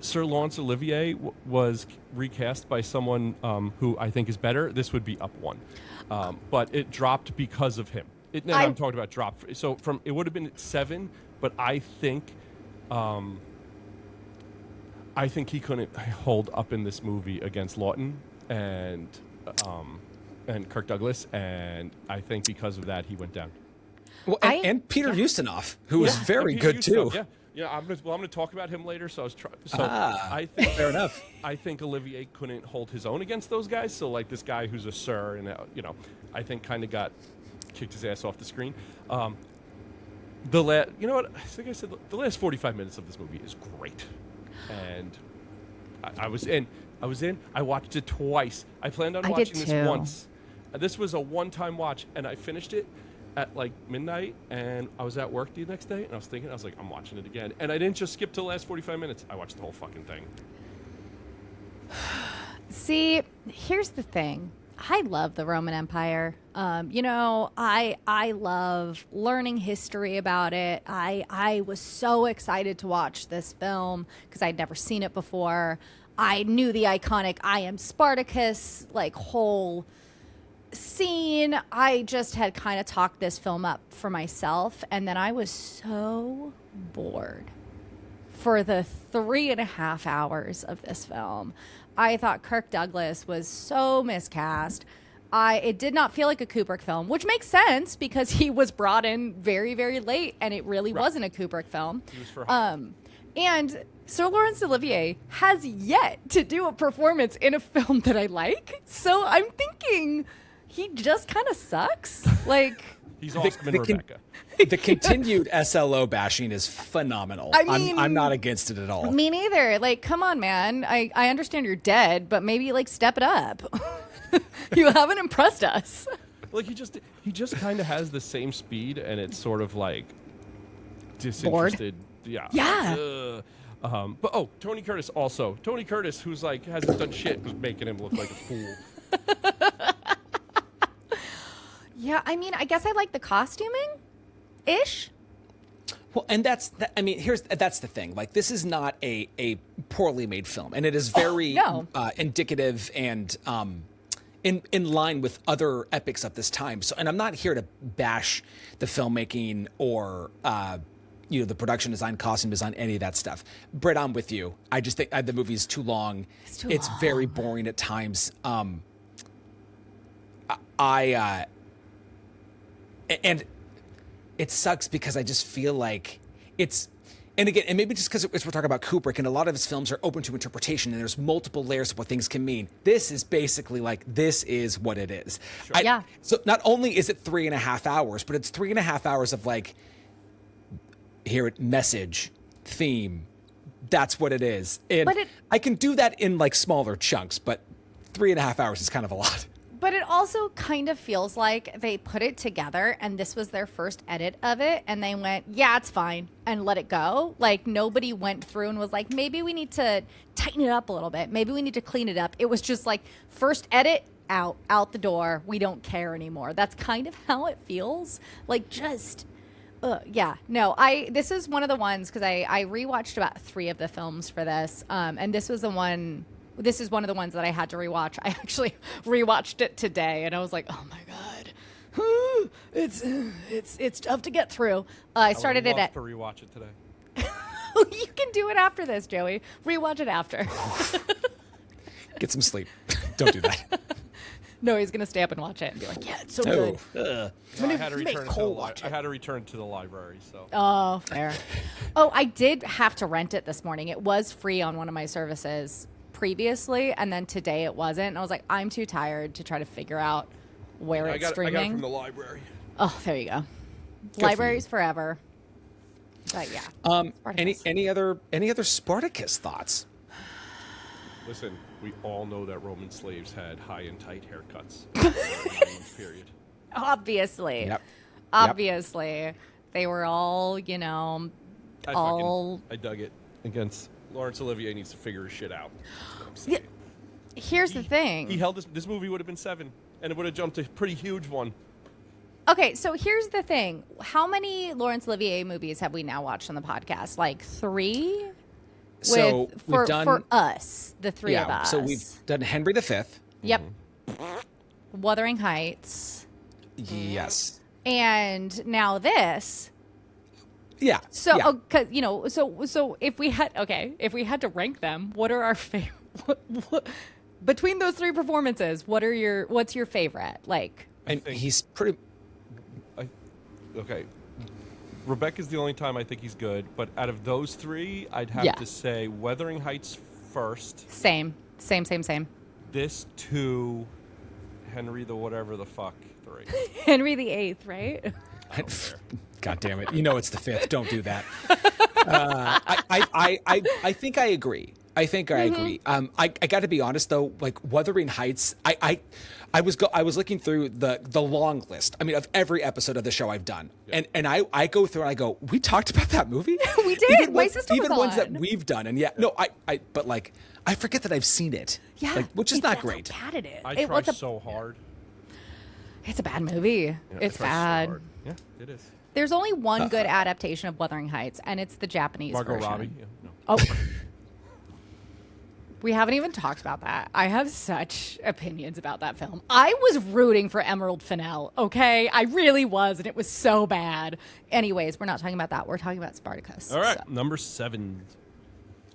Sir Laurence Olivier was recast by someone who I think is better, this would be up 1. But it dropped because of him. I'm talking about drop. So it would have been at 7, but I think he couldn't hold up in this movie against Lawton and Kirk Douglas, and I think because of that he went down. Well, and Peter Ustinov, who was very good too. Yeah. I'm going to talk about him later. So I was trying. I think fair enough. I think Olivier couldn't hold his own against those guys. So this guy who's a sir, and I think kind of kicked his ass off the screen. I think I said the last 45 minutes of this movie is great, and I was in. I watched it twice. I planned on watching this once. This was a one-time watch, and I finished it at midnight, and I was at work the next day, and I was like, I'm watching it again. And I didn't just skip to the last 45 minutes. I watched the whole fucking thing. See, here's the thing. I love the Roman Empire. I love learning history about it. I was so excited to watch this film because I'd never seen it before. I knew the iconic "I Am Spartacus" whole scene. I just had kind of talked this film up for myself, and then I was so bored for the 3.5 hours of this film. I thought Kirk Douglas was so miscast. It did not feel like a Kubrick film, which makes sense because he was brought in very, very late, and it really wasn't a Kubrick film. He was for and Sir Laurence Olivier has yet to do a performance in a film that I like. So I'm thinking he just kind of sucks. He's awesome in Rebecca. The continued SLO bashing is phenomenal. I mean, I'm not against it at all. Me neither. Come on, man. I understand you're dead, but maybe step it up. You haven't impressed us. He just kind of has the same speed, and it's sort of disinterested. Bored? Yeah. But Tony Curtis also. Tony Curtis, who's hasn't done shit, was making him look like a fool. Yeah, I guess I like the costuming-ish. Well, and that's the thing. This is not a poorly made film, and it is very indicative and in line with other epics of this time. So, and I'm not here to bash the filmmaking or the production design, costume design, any of that stuff. Britt, I'm with you. I just think the movie is too long. It's very boring at times. And it sucks because I just feel like and maybe just because we're talking about Kubrick, and a lot of his films are open to interpretation, and there's multiple layers of what things can mean. This is basically this is what it is. Sure. So not only is it 3.5 hours, but it's 3.5 hours of message, theme, That's what it is. And I can do that in like smaller chunks, but 3.5 hours is kind of a lot. But it also kind of feels like they put it together and this was their first edit of it and they went, yeah, it's fine, and let it go. Like nobody went through and was like, maybe we need to tighten it up a little bit. Maybe we need to clean it up. It was just like first edit, out the door. We don't care anymore. That's kind of how it feels. Like just, yeah, no, this is one of the ones because I rewatched about 3 of the films for this. And this is one of the ones that I had to rewatch. I actually rewatched it today, and I was like, "Oh my god, it's tough to get through." I started it at. To rewatch it today. You can do it after this, Joey. Rewatch it after. Get some sleep. Don't do that. No, he's gonna stay up and watch it and be like, "Yeah, it's so good." No, I had to return to the library. So. Oh, fair. Oh, I did have to rent it this morning. It was free on one of my services previously, and then today it wasn't. And I was like, I'm too tired to try to figure out where it's streaming. I got it from the library. Oh, there you go. Libraries forever. But yeah. Any other Spartacus thoughts? Listen, we all know that Roman slaves had high and tight haircuts. Period. Obviously. Yep. Obviously. They were all, I dug it. Against Laurence Olivier needs to figure his shit out. Yeah. Here's the thing. He held this movie would have been 7, and it would have jumped a pretty huge one. Okay, so here's the thing. How many Laurence Olivier movies have we now watched on the podcast? Like 3? So we've done for us, the 3 of us. So we've done Henry V. Yep. Wuthering Heights. Yes. And now this. Yeah. So, yeah. so if we had to rank them, what are our favorite? Between those 3 performances, what's your favorite? Like, and he's pretty. Okay. Rebecca's the only time I think he's good, but out of those 3, I'd have to say Wuthering Heights first. Same. This 2, Henry the whatever the fuck 3. Henry the Eighth, right? God damn it! You know it's the 5th. Don't do that. I think I agree. I agree. I got to be honest though. Like Wuthering Heights, I was looking through the long list. I mean, of every episode of the show I've done, and I go through and I go, we talked about that movie. We did. My sister was even on. Ones that we've done, and but like I forget that I've seen it. Yeah, like, which is not great. Bad it is. I tried so hard. It's a bad movie. Yeah, it's bad. So yeah, it is. There's only one good adaptation of Wuthering Heights, and it's the Japanese Margot version. Robbie. Yeah, no. Oh. We haven't even talked about that. I have such opinions about that film. I was rooting for Emerald Fennell, okay? I really was, and it was so bad. Anyways, we're not talking about that. We're talking about Spartacus. All right, number 7.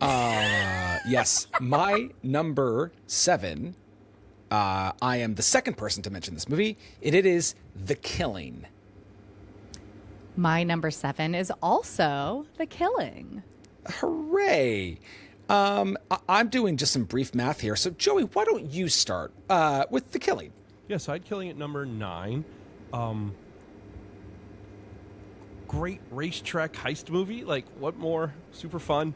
Yes, my number 7. I am the second person to mention this movie, and it is The Killing. My number 7 is also The Killing. Hooray! I'm doing just some brief math here. So, Joey, why don't you start with The Killing? Yes, I'd Killing at number 9. Great racetrack heist movie. Like, what more? Super fun.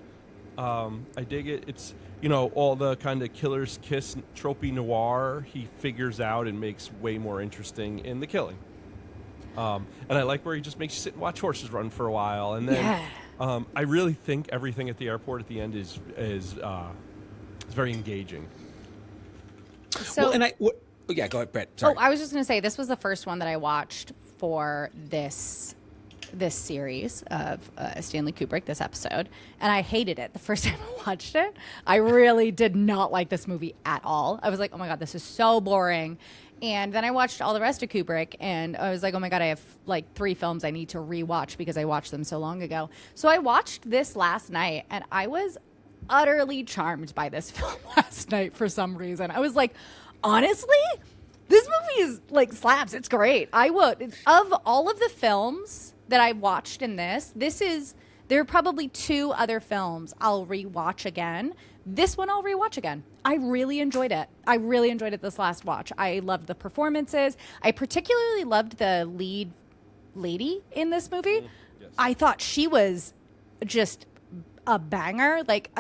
I dig it. It's, all the kind of killer's kiss tropey noir he figures out and makes way more interesting in The Killing. And I like where he just makes you sit and watch horses run for a while. And then I really think everything at the airport at the end is very engaging. So, go ahead, Brett. Sorry. I was just going to say, this was the first one that I watched for this series of Stanley Kubrick, this episode, and I hated it the first time I watched it. I really did not like this movie at all. I was like, oh my God, this is so boring. And then I watched all the rest of Kubrick, and I was like, oh my God, I have like 3 films I need to rewatch because I watched them so long ago. So I watched this last night, and I was utterly charmed by this film last night for some reason. I was like, honestly, this movie is like slaps. It's great. Of all of the films that I watched in there are probably 2 other films I'll rewatch again. This one I'll rewatch again. I really enjoyed it. This last watch. I loved the performances. I particularly loved the lead lady in this movie. Yes. I thought she was just a banger, like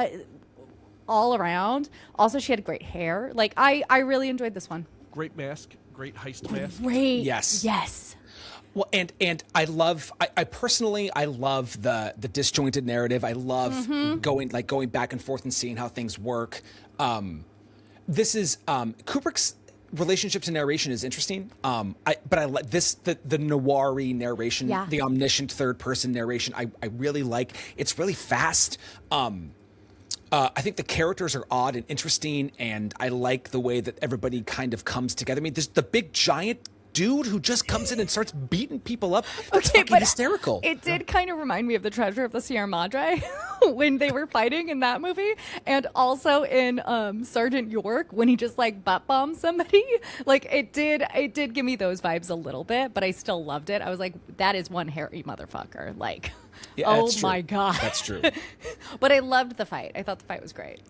all around. Also, she had great hair. Like I really enjoyed this one. Great mask, great heist mask. Great. Yes. Well, and I love, I personally, I love the disjointed narrative. I love going back and forth and seeing how things work. This is Kubrick's relationship to narration is interesting. But I like this, the noir-y narration, the omniscient third person narration. I really like. It's really fast. I think the characters are odd and interesting, and I like the way that everybody kind of comes together. I mean, there's the big giant dude who just comes in and starts beating people up. It's fucking hysterical. It did kind of remind me of the Treasure of the Sierra Madre when they were fighting in that movie, and also in Sergeant York when he just like butt bombs somebody. Like it did give me those vibes a little bit, but I still loved it. I was like, that is one hairy motherfucker. Like, oh my God. That's true. But I loved the fight. I thought the fight was great.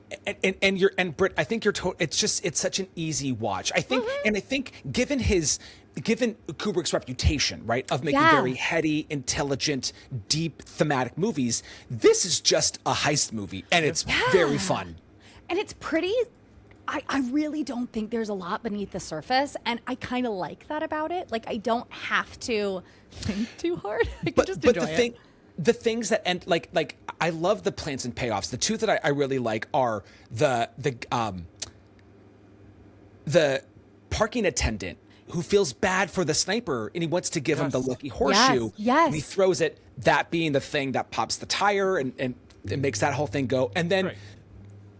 And Britt, I think it's such an easy watch. I think, and I think given Kubrick's reputation, right, of making very heady, intelligent, deep thematic movies, this is just a heist movie, and it's very fun. And it's pretty. I really don't think there's a lot beneath the surface, and I kind of like that about it. Like, I don't have to think too hard. I can just enjoy it. The things that end, like I love the plans and payoffs. The two that I really like are the parking attendant who feels bad for the sniper and he wants to give him the lucky horseshoe. Yes. And he throws it, that being the thing that pops the tire and it makes that whole thing go. And then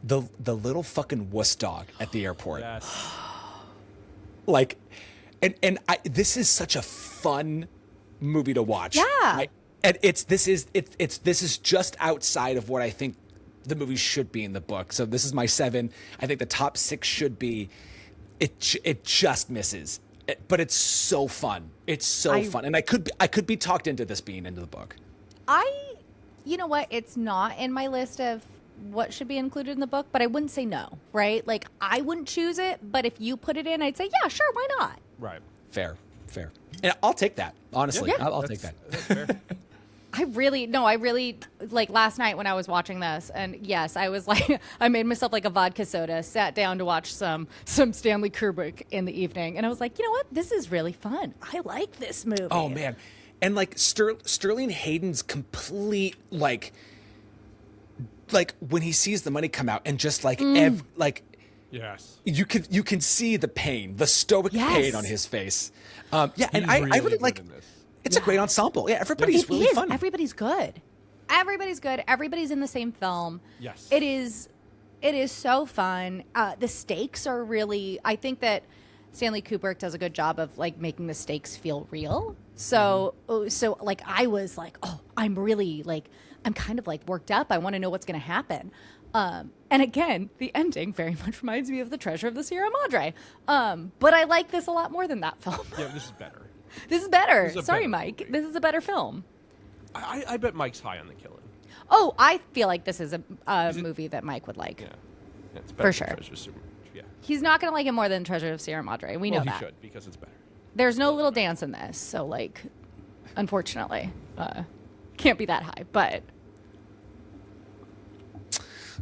the little fucking wuss dog at the airport. Yes. Like, and this is such a fun movie to watch. Yeah. Right? And this is just outside of what I think the movie should be in the book. So this is my 7. I think the top 6 should be. It just misses, but it's so fun. It's so fun, and I could be talked into this being into the book. You know what? It's not in my list of what should be included in the book, but I wouldn't say no. Right? Like I wouldn't choose it, but if you put it in, I'd say yeah, sure, why not? Right. Fair, and I'll take that. Honestly, I'll take that. That's fair. I really like last night when I was watching this, and yes, I was like, I made myself like a vodka soda, sat down to watch some Stanley Kubrick in the evening, and I was like, you know what, this is really fun. I like this movie. Oh man, and like Sterling Hayden's complete like when he sees the money come out and just like yes, you can see the pain, the stoic pain on his face. And I really like. It's a great ensemble. Yeah, everybody's really fun. Everybody's good. Everybody's in the same film. Yes. It is so fun. The stakes are really, I think that Stanley Kubrick does a good job of like making the stakes feel real. So like I was like, oh, I'm kind of like worked up. I want to know what's going to happen. And again, the ending very much reminds me of The Treasure of the Sierra Madre. But I like this a lot more than that film. Yeah, this is better. This is better. Sorry, Mike. This is a better film. I bet Mike's high on The Killing. Oh, I feel like this is a movie that Mike would like. Yeah, it's better for than sure. Yeah. He's not going to like it more than Treasure of Sierra Madre. We know He that. should, because it's better. There's no little dance in this, so like, unfortunately, can't be that high. But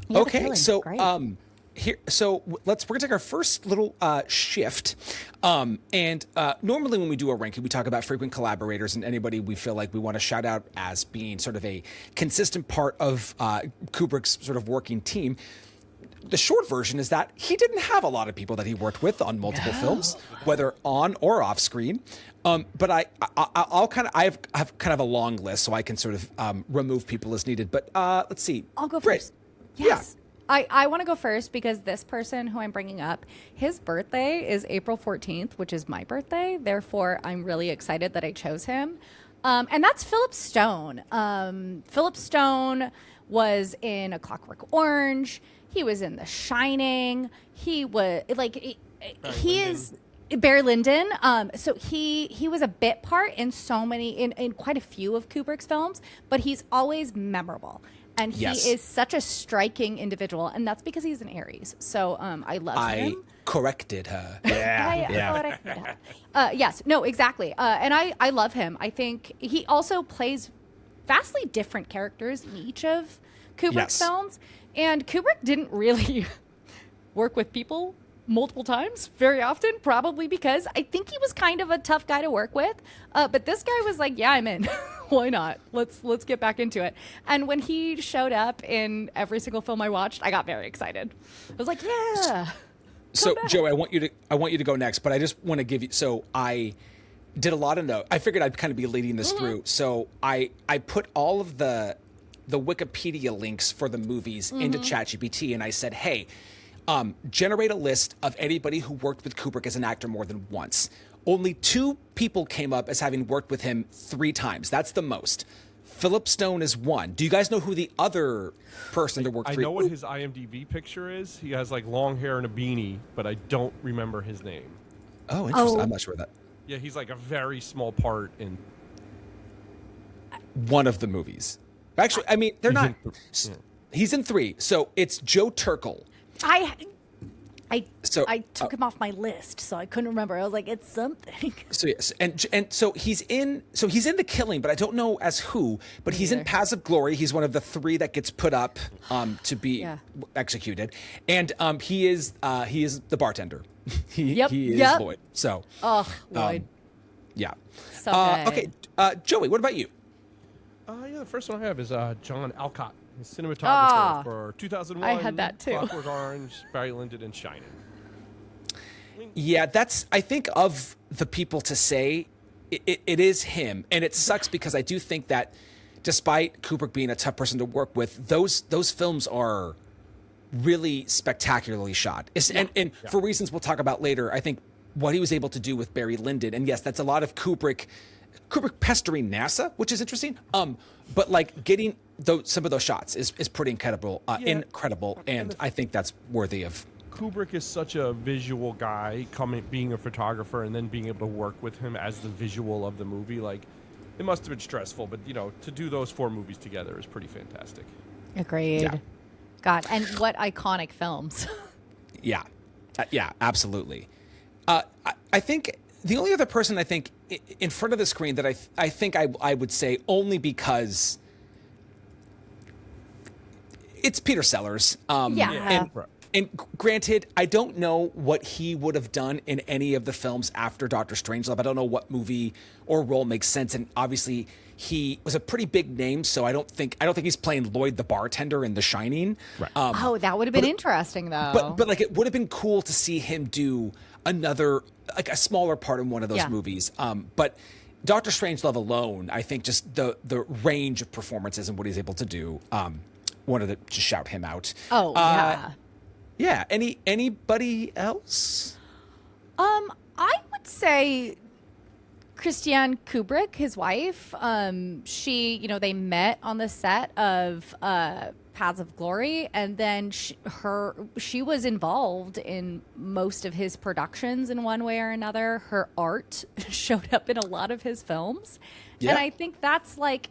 yeah, okay, so we're gonna take our first little shift, and normally when we do a ranking, we talk about frequent collaborators and anybody we feel like we want to shout out as being sort of a consistent part of Kubrick's sort of working team. The short version is that he didn't have a lot of people that he worked with on multiple films, whether on or off screen. But I have kind of a long list, so I can sort of remove people as needed. But let's see. I'll go first. Yes. Yeah. I want to go first because this person who I'm bringing up, his birthday is April 14th, which is my birthday. Therefore, I'm really excited that I chose him. And that's Philip Stone. Philip Stone was in A Clockwork Orange. He was in The Shining. He was like, he is Barry Lyndon. So he was a bit part in in quite a few of Kubrick's films, but he's always memorable. And he is such a striking individual, and that's because he's an Aries. So I love him. I corrected her. Yeah. Yes, no, exactly. And I love him. I think he also plays vastly different characters in each of Kubrick's films, and Kubrick didn't really work with people multiple times very often, probably because I think he was kind of a tough guy to work with. But this guy was like, yeah, I'm in. Why not? Let's get back into it. And when he showed up in every single film I watched, I got very excited. I was like, yeah. So Joey, I want you to go next, but I just want to give you, so I did a lot of notes. I figured I'd kind of be leading this through. So I put all of the Wikipedia links for the movies into ChatGPT, and I said, hey, generate a list of anybody who worked with Kubrick as an actor more than once. Only 2 people came up as having worked with him 3 times. That's the most. Philip Stone is 1. Do you guys know who the other person that worked? I know what his IMDb picture is. He has like long hair and a beanie, but I don't remember his name. Oh, interesting. I'm not sure of that. Yeah, he's like a very small part in one of the movies. Actually, I mean, they're not. He's in 3. So it's Joe Turkel. I took him off my list, so I couldn't remember. I was like, it's something. So yes, and so he's in The Killing, but I don't know as who. But he's in Paths of Glory. He's one of the 3 that gets put up to be executed, and he is the bartender. He is Lloyd. So Lloyd. Yeah. So good. Okay, Joey, what about you? The first one I have is John Alcott. His cinematographer for 2001. I had that too. Clockwork Orange, Barry Lyndon, and Shining. Yeah, that's, I think, of the people to say, it is him. And it sucks because I do think that despite Kubrick being a tough person to work with, those films are really spectacularly shot. And for reasons we'll talk about later, I think what he was able to do with Barry Lyndon, and yes, that's a lot of Kubrick pestering NASA, which is interesting. But like getting some of those shots is pretty incredible, and I think that's worthy of. Kubrick is such a visual guy, being a photographer, and then being able to work with him as the visual of the movie. Like, it must have been stressful, but to do those 4 movies together is pretty fantastic. Agreed. Yeah. God, and what iconic films. Yeah, absolutely. I think the only other person I think in front of the screen that I think I would say, only because it's Peter Sellers. And granted, I don't know what he would have done in any of the films after Doctor Strangelove. I don't know what movie or role makes sense. And obviously, he was a pretty big name, so I don't think he's playing Lloyd the bartender in The Shining. Right. That would have been interesting, though. But like, it would have been cool to see him do another, like a smaller part in one of those movies. But Doctor Strangelove alone, I think just the range of performances and what he's able to do, wanted to just shout him out. Oh, yeah. Yeah. Anybody else? I would say Christiane Kubrick, his wife. She, they met on the set of Paths of Glory, and then she was involved in most of his productions in one way or another. Her art showed up in a lot of his films, and I think that's like.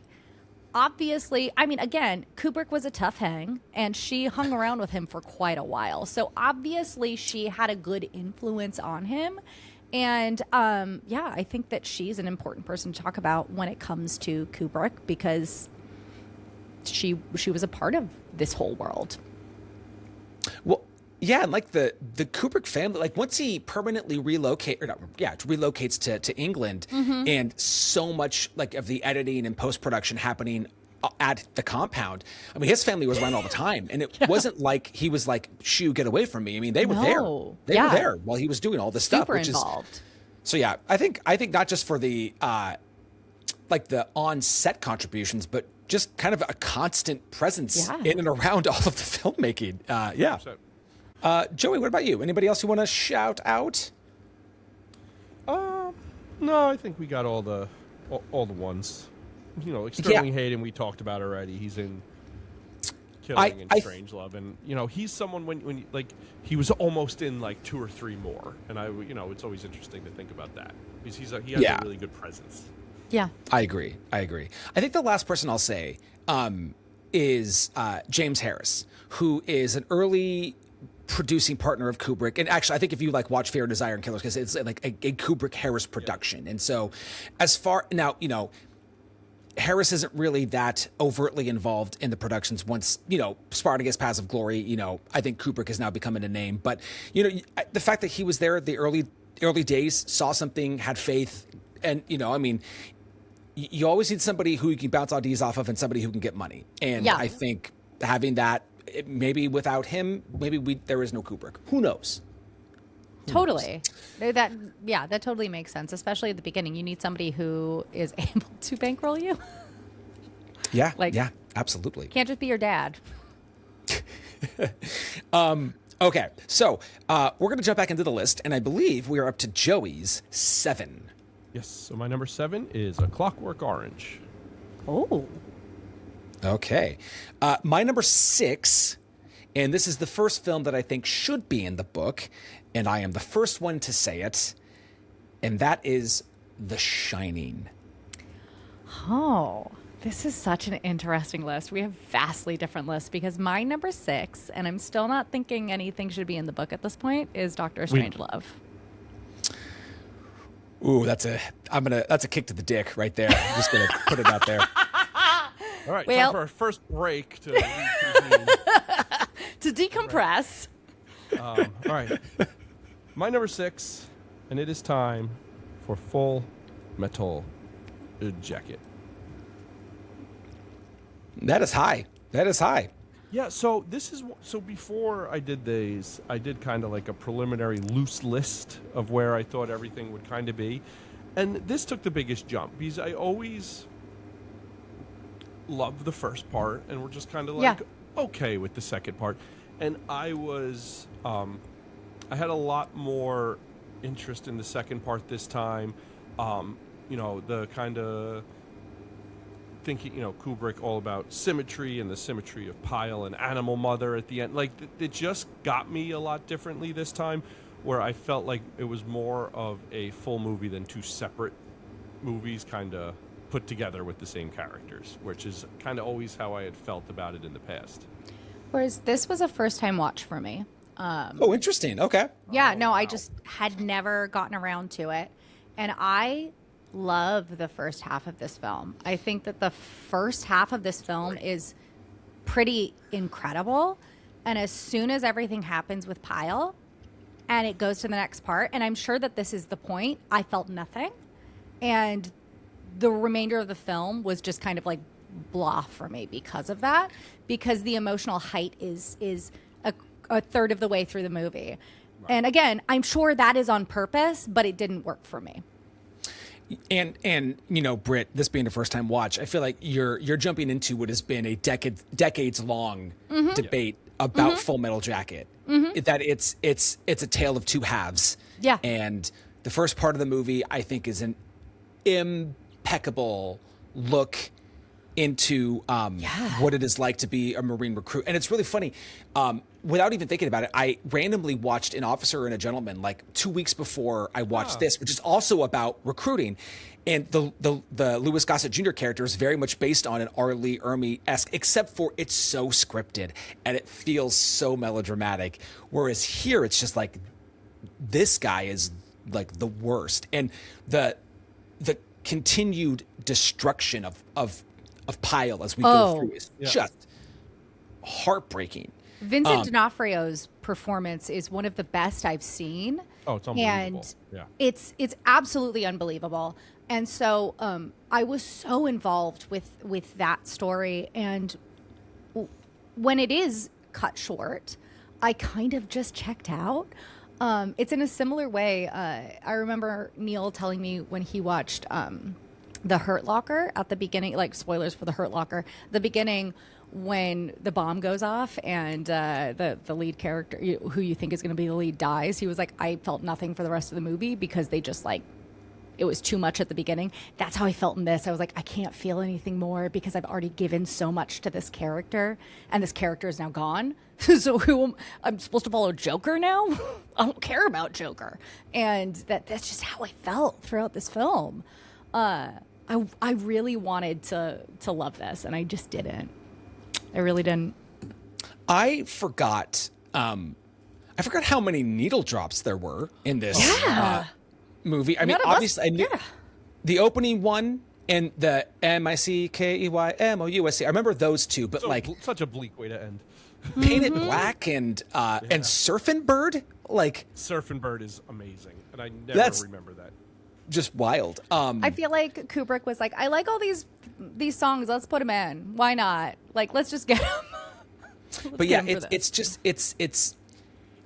Obviously, I mean, again, Kubrick was a tough hang, and she hung around with him for quite a while. So obviously, she had a good influence on him. And I think that she's an important person to talk about when it comes to Kubrick, because she was a part of this whole world. Well, yeah, and like the Kubrick family, like once he permanently relocates to England, and so much like of the editing and post-production happening at the compound. I mean, his family was around all the time, and it wasn't like he was like, "Shoo, get away from me." I mean, they were there. They were there while he was doing all this stuff, which involved. Is so. Yeah, I think not just for the like the on-set contributions, but just kind of a constant presence in and around all of the filmmaking. Joey, what about you? Anybody else you want to shout out? No, I think we got all the ones. Like Sterling Hayden, we talked about already. He's in Killing and Strangelove, and he's someone when like he was almost in like 2 or 3 more, and it's always interesting to think about that because he has a really good presence. Yeah, I agree. I think the last person I'll say is James Harris, who is an early producing partner of Kubrick. And actually, I think if you like watch Fear and Desire and Killers, because it's like a Kubrick Harris production. And so as far now, Harris isn't really that overtly involved in the productions. Once, Spartacus, Paths of Glory, I think Kubrick is now becoming a name. But, the fact that he was there at the early days, saw something, had faith, and, you always need somebody who you can bounce ideas off of and somebody who can get money. And I think having that, maybe without him, there is no Kubrick. Who knows? Totally. That totally makes sense. Especially at the beginning, you need somebody who is able to bankroll you. Yeah, yeah, absolutely. Can't just be your dad. Okay, so we're going to jump back into the list, and I believe we are up to Joey's 7. Yes, so my number 7 is A Clockwork Orange. Oh. Okay. My number 6, and this is the first film that I think should be in the book, and I am the first one to say it, and that is The Shining. Oh, this is such an interesting list. We have vastly different lists because my number 6, and I'm still not thinking anything should be in the book at this point, is Dr. Strangelove. Ooh, that's a kick to the dick right there. I'm just gonna put it out there. All right, time for our first break to reconvene. To decompress. All right, my number 6, and it is time for Full Metal Jacket. That is high. Yeah, so before I did these, I did kind of like a preliminary loose list of where I thought everything would kind of be. And this took the biggest jump because I always loved the first part and we're just kind of like okay with the second part. And I was I had a lot more interest in the second part this time. The kind of thinking, Kubrick all about symmetry and the symmetry of Pyle and Animal Mother at the end. Like, it just got me a lot differently this time, where I felt like it was more of a full movie than two separate movies kind of put together with the same characters, which is kind of always how I had felt about it in the past. Whereas this was a first-time watch for me. Interesting. Okay. Yeah, no, wow. I just had never gotten around to it. And I love the first half of this film. I think that the first half of this film is pretty incredible. And as soon as everything happens with Pyle and it goes to the next part, and I'm sure that this is the point, I felt nothing. And the remainder of the film was just kind of like blah for me because of that, because the emotional height is a third of the way through the movie. Right. And again, I'm sure that is on purpose, but it didn't work for me. And Britt, this being a first time watch, I feel like you're jumping into what has been a decades long debate about Full Metal Jacket. That it's a tale of two halves. Yeah. And the first part of the movie, I think, is an impeccable look into what it is like to be a Marine recruit. And it's really funny. Without even thinking about it, I randomly watched An Officer and a Gentleman like 2 weeks before I watched this, which is also about recruiting. And the Louis Gossett Jr. character is very much based on an R. Lee Ermey-esque, except for it's so scripted and it feels so melodramatic. Whereas here, it's just like, this guy is like the worst. And the continued destruction of Pyle as we go through is just heartbreaking. Vincent D'Onofrio's performance is one of the best I've seen. Oh, it's unbelievable. And it's absolutely unbelievable. And so I was so involved with that story. And when it is cut short, I kind of just checked out. It's in a similar way. I remember Neil telling me when he watched The Hurt Locker at the beginning, like spoilers for The Hurt Locker, the beginning when the bomb goes off and the lead character, who you think is going to be the lead, dies. He was like, I felt nothing for the rest of the movie because they just like, it was too much at the beginning. That's how I felt in this. I was like, I can't feel anything more because I've already given so much to this character and this character is now gone. So I'm supposed to follow Joker now? I don't care about Joker. And that's just how I felt throughout this film. I really wanted to love this, and I just didn't. I really didn't. I forgot how many needle drops there were in this movie. I mean, obviously, I knew the opening one and the MICKEYMOUSC. I remember those two, but So like such a bleak way to end. Painted Black and Surfing Bird, like Surfing Bird is amazing, and I never remember that. Just wild. I feel like Kubrick was like, I like all these songs. Let's put them in. Why not? Like, let's just get them. But yeah, it's just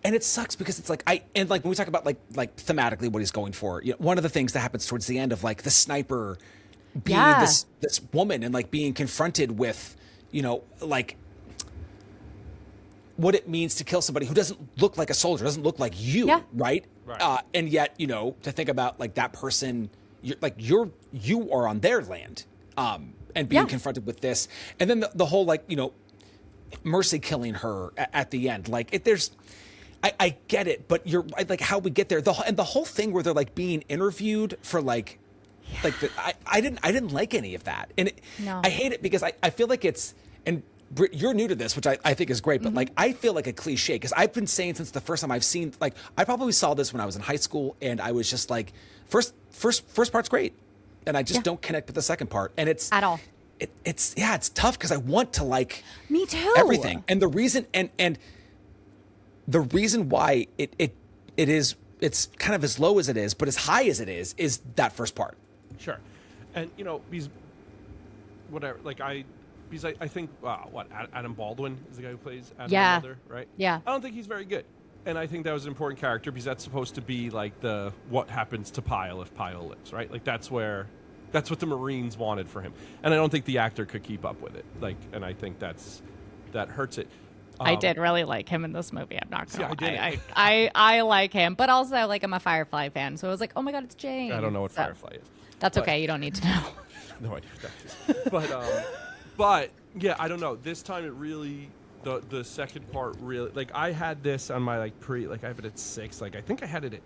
and it sucks because it's like when we talk about like thematically what he's going for, you know, one of the things that happens towards the end of like the sniper being this woman and like being confronted with, you know, like what it means to kill somebody who doesn't look like a soldier, doesn't look like you, right? And yet, you know, to think about like that person, you are on their land, and being confronted with this, and then the whole like, you know, Mercy killing her at the end, like I get it, but you're like how we get there, the whole thing where they're like being interviewed for like I didn't like any of that, and I hate it because I feel like it's, and Britt, you're new to this, which I think is great, but like I feel like a cliche because I've been saying since the first time I've seen, like I probably saw this when I was in high school, and I was just like, first part's great, and I just don't connect with the second part, and it's at all. It's tough because I want to like me too everything, and the reason and the reason why it's kind of as low as it is, but as high as it is that first part. Sure, and you know because whatever, like because I think Adam Baldwin is the guy who plays Adam's mother, right? Yeah. I don't think he's very good, and I think that was an important character because that's supposed to be like the what happens to Pyle if Pyle lives, right? Like that's what the Marines wanted for him, and I don't think the actor could keep up with it. Like, and I think that hurts it. I did really like him in this movie. I'm not gonna lie. I like him, but also like I'm a Firefly fan, so I was like, oh my god, it's Jane. I don't know what Firefly is. That's okay. You don't need to know. No idea what that is. But yeah, I don't know. This time it really, the second part really, like I had this on my like I have it at 6. Like I think I had it at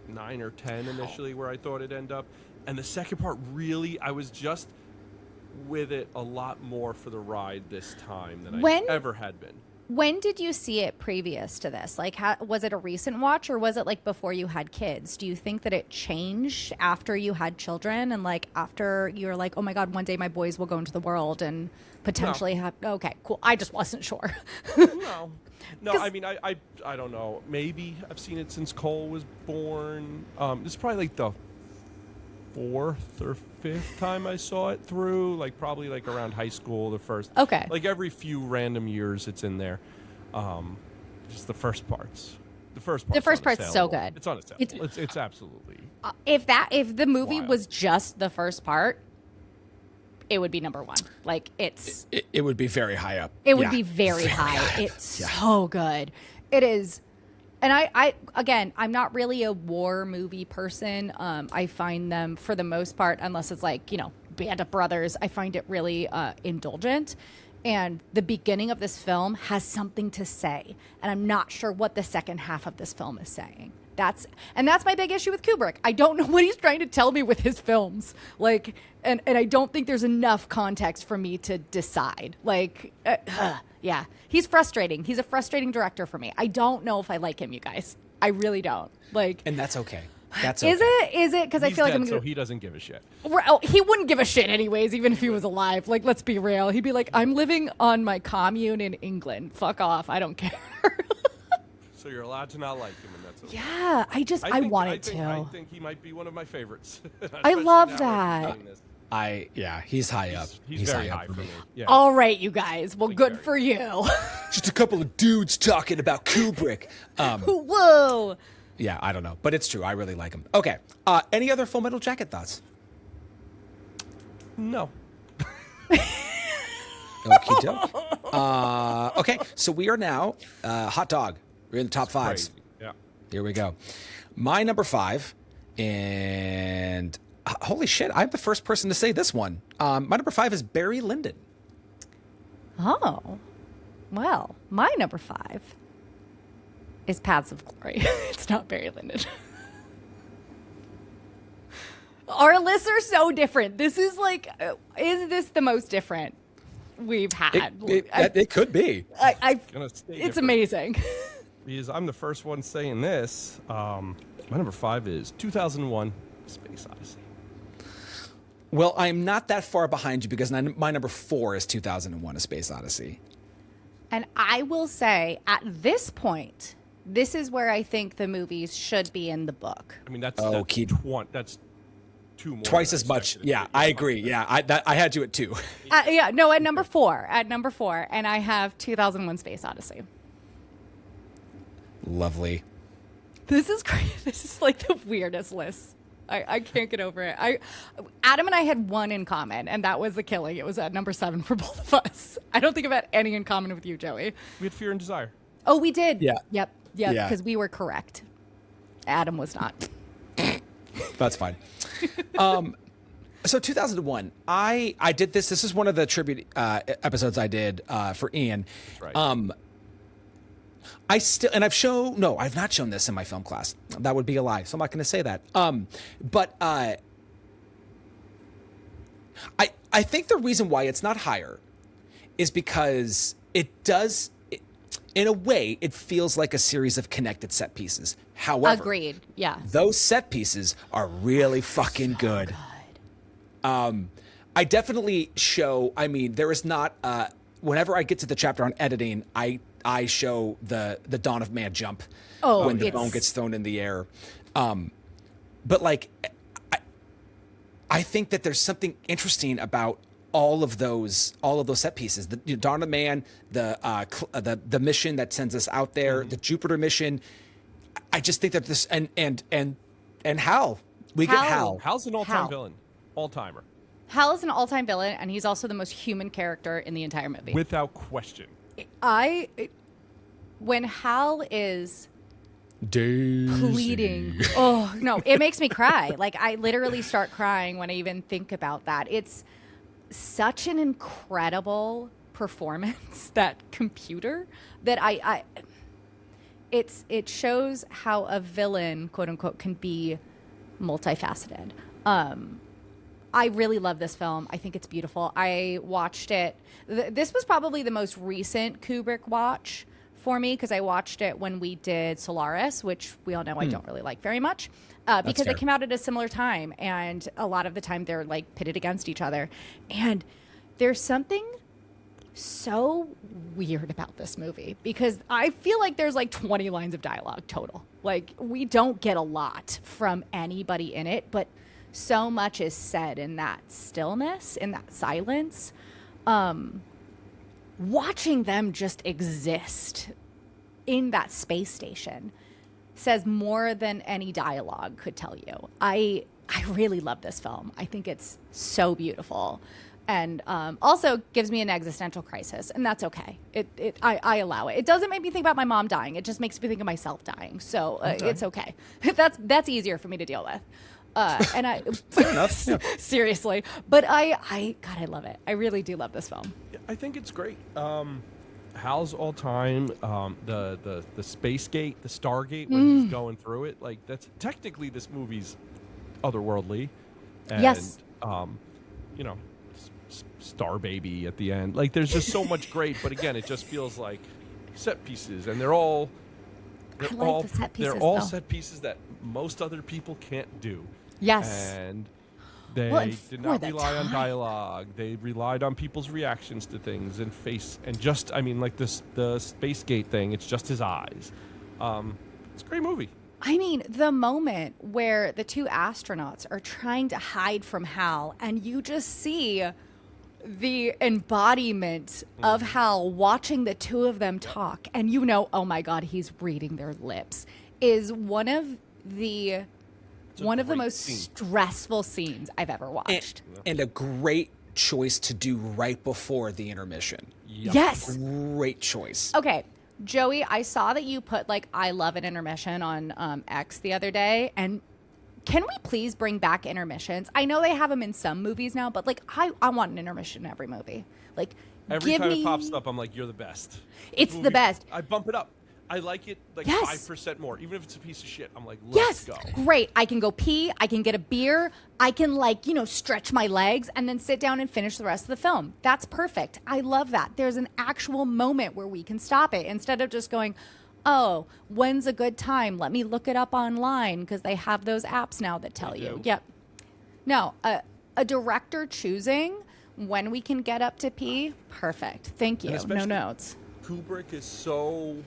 9 or 10 initially where I thought it'd end up. And the second part really, I was just with it a lot more for the ride this time than I ever had been. When did you see it previous to this? Like, was it a recent watch or was it like before you had kids? Do you think that it changed after you had children and like after you're like, oh my God, one day my boys will go into the world and potentially have, okay, cool. I just wasn't sure. No, I mean, I don't know. Maybe I've seen it since Cole was born. It's probably like the 4th or 5th time I saw it through, like probably like around high school, the first. Okay. Like every few random years it's in there. Just the first parts. The first part's so good. It's on sale. It's absolutely. If the movie wild. was just the first part, it would be number 1. Like it would be very high up. It would be very high. It's so good. It is. And again, I'm not really a war movie person. I find them, for the most part, unless it's like, you know, Band of Brothers, I find it really indulgent. And the beginning of this film has something to say. And I'm not sure what the second half of this film is saying. That's my big issue with Kubrick. I don't know what he's trying to tell me with his films. Like, and I don't think there's enough context for me to decide. Like, yeah, he's frustrating. He's a frustrating director for me. I don't know if I like him, you guys. I really don't. Like, and that's okay. That's okay. Is it? Because I feel like I'm so he doesn't give a shit. He wouldn't give a shit anyways, even if he was alive. Like, let's be real. He'd be like, I'm living on my commune in England. Fuck off. I don't care. So you're allowed to not like him, and that's okay. Yeah, I wanted to. I think he might be one of my favorites. I love that. He's high up. He's very high for me. Yeah. All right, you guys. Well, good for you. Just a couple of dudes talking about Kubrick. Whoa. Yeah, I don't know, but it's true. I really like him. Okay. Any other Full Metal Jacket thoughts? No. Okie doke. Okay, so we are now hot dog. We're in the top 5s. Crazy. Yeah. Here we go. My number 5, and holy shit, I'm the first person to say this one. My number 5 is Barry Lyndon. Oh, well, my number 5 is Paths of Glory. It's not Barry Lyndon. Our lists are so different. This is like, is this the most different we've had? It could be. It's amazing. Because I'm the first one saying this. My number 5 is 2001: Space Odyssey. Well, I'm not that far behind you because my number 4 is 2001: A Space Odyssey. And I will say, at this point, this is where I think the movies should be in the book. I mean, that's 2 more. Twice as much. Yeah, I agree. Yeah, I had you at 2. At number 4. And I have 2001: Space Odyssey. Lovely. This is great. This is like the weirdest list. I can't get over it. Adam and I had one in common, and that was The Killing. It was at number 7 for both of us. I don't think I've had any in common with you, Joey. We had Fear and Desire. Oh, we did. Yeah. Yep. Because we were correct. Adam was not. That's fine. So 2001, I did this. This is one of the tribute episodes I did for Ian. That's right. I've not shown this in my film class. That would be a lie. So I'm not going to say that. But I think the reason why it's not higher is because in a way, it feels like a series of connected set pieces. However, agreed. Yeah. Those set pieces are really fucking good. I definitely show, there is not, whenever I get to the chapter on editing, I show the Dawn of Man jump when the bone gets thrown in the air. But like, I think that there's something interesting about all of those set pieces. The Dawn of Man, the mission that sends us out there, the Jupiter mission. I just think that this and Hal. Get Hal. Hal's an all-time villain. All-timer. Hal is an all-time villain, and he's also the most human character in the entire movie. Without question. When Hal is Daisy. pleading, oh no, it makes me cry. Like, I literally start crying when I even think about that. It's such an incredible performance, that computer, that it shows how a villain, quote unquote, can be multifaceted. I really love this film. I think it's beautiful. I watched it. This was probably the most recent Kubrick watch for me, because I watched it when we did Solaris, which we all know I don't really like very much, because it came out at a similar time, and a lot of the time they're like pitted against each other. And there's something so weird about this movie, because I feel like there's like 20 lines of dialogue total. Like, we don't get a lot from anybody in it, but so much is said in that stillness, in that silence. Watching them just exist in that space station says more than any dialogue could tell you. I really love this film. I think it's so beautiful, and also gives me an existential crisis, and that's okay. I allow it. It doesn't make me think about my mom dying. It just makes me think of myself dying. So it's okay. That's easier for me to deal with. And I fair enough. Yeah. Seriously, but I love it. I really do love this film. I think it's great. Hal's all time. The space gate, the Stargate, when he's going through it, like, that's technically, this movie's otherworldly. And, yes. Star Baby at the end. Like, there's just so much great, but again, it just feels like set pieces, and they're all set pieces that most other people can't do. Yes. And they did not rely on dialogue. They relied on people's reactions to things and face, and just, the space gate thing, it's just his eyes. It's a great movie. The moment where the two astronauts are trying to hide from Hal, and you just see the embodiment of Hal watching the two of them talk, and oh my God, he's reading their lips, is one of the most stressful scenes I've ever watched. And a great choice to do right before the intermission. Yep. Yes. Great choice. Okay, Joey, I saw that you put I love an intermission on X the other day, and can we please bring back intermissions? I know they have them in some movies now, but I want an intermission in every movie. Every time it pops up, I'm like, you're the best. It's the best. I bump it up. I like it 5% more. Even if it's a piece of shit, I'm like, yes, let's go. Great. I can go pee. I can get a beer. I can stretch my legs and then sit down and finish the rest of the film. That's perfect. I love that. There's an actual moment where we can stop it instead of just going, oh, when's a good time? Let me look it up online, because they have those apps now that tell you. Yep. No, a director choosing when we can get up to pee, perfect. Thank you. No notes. Kubrick is so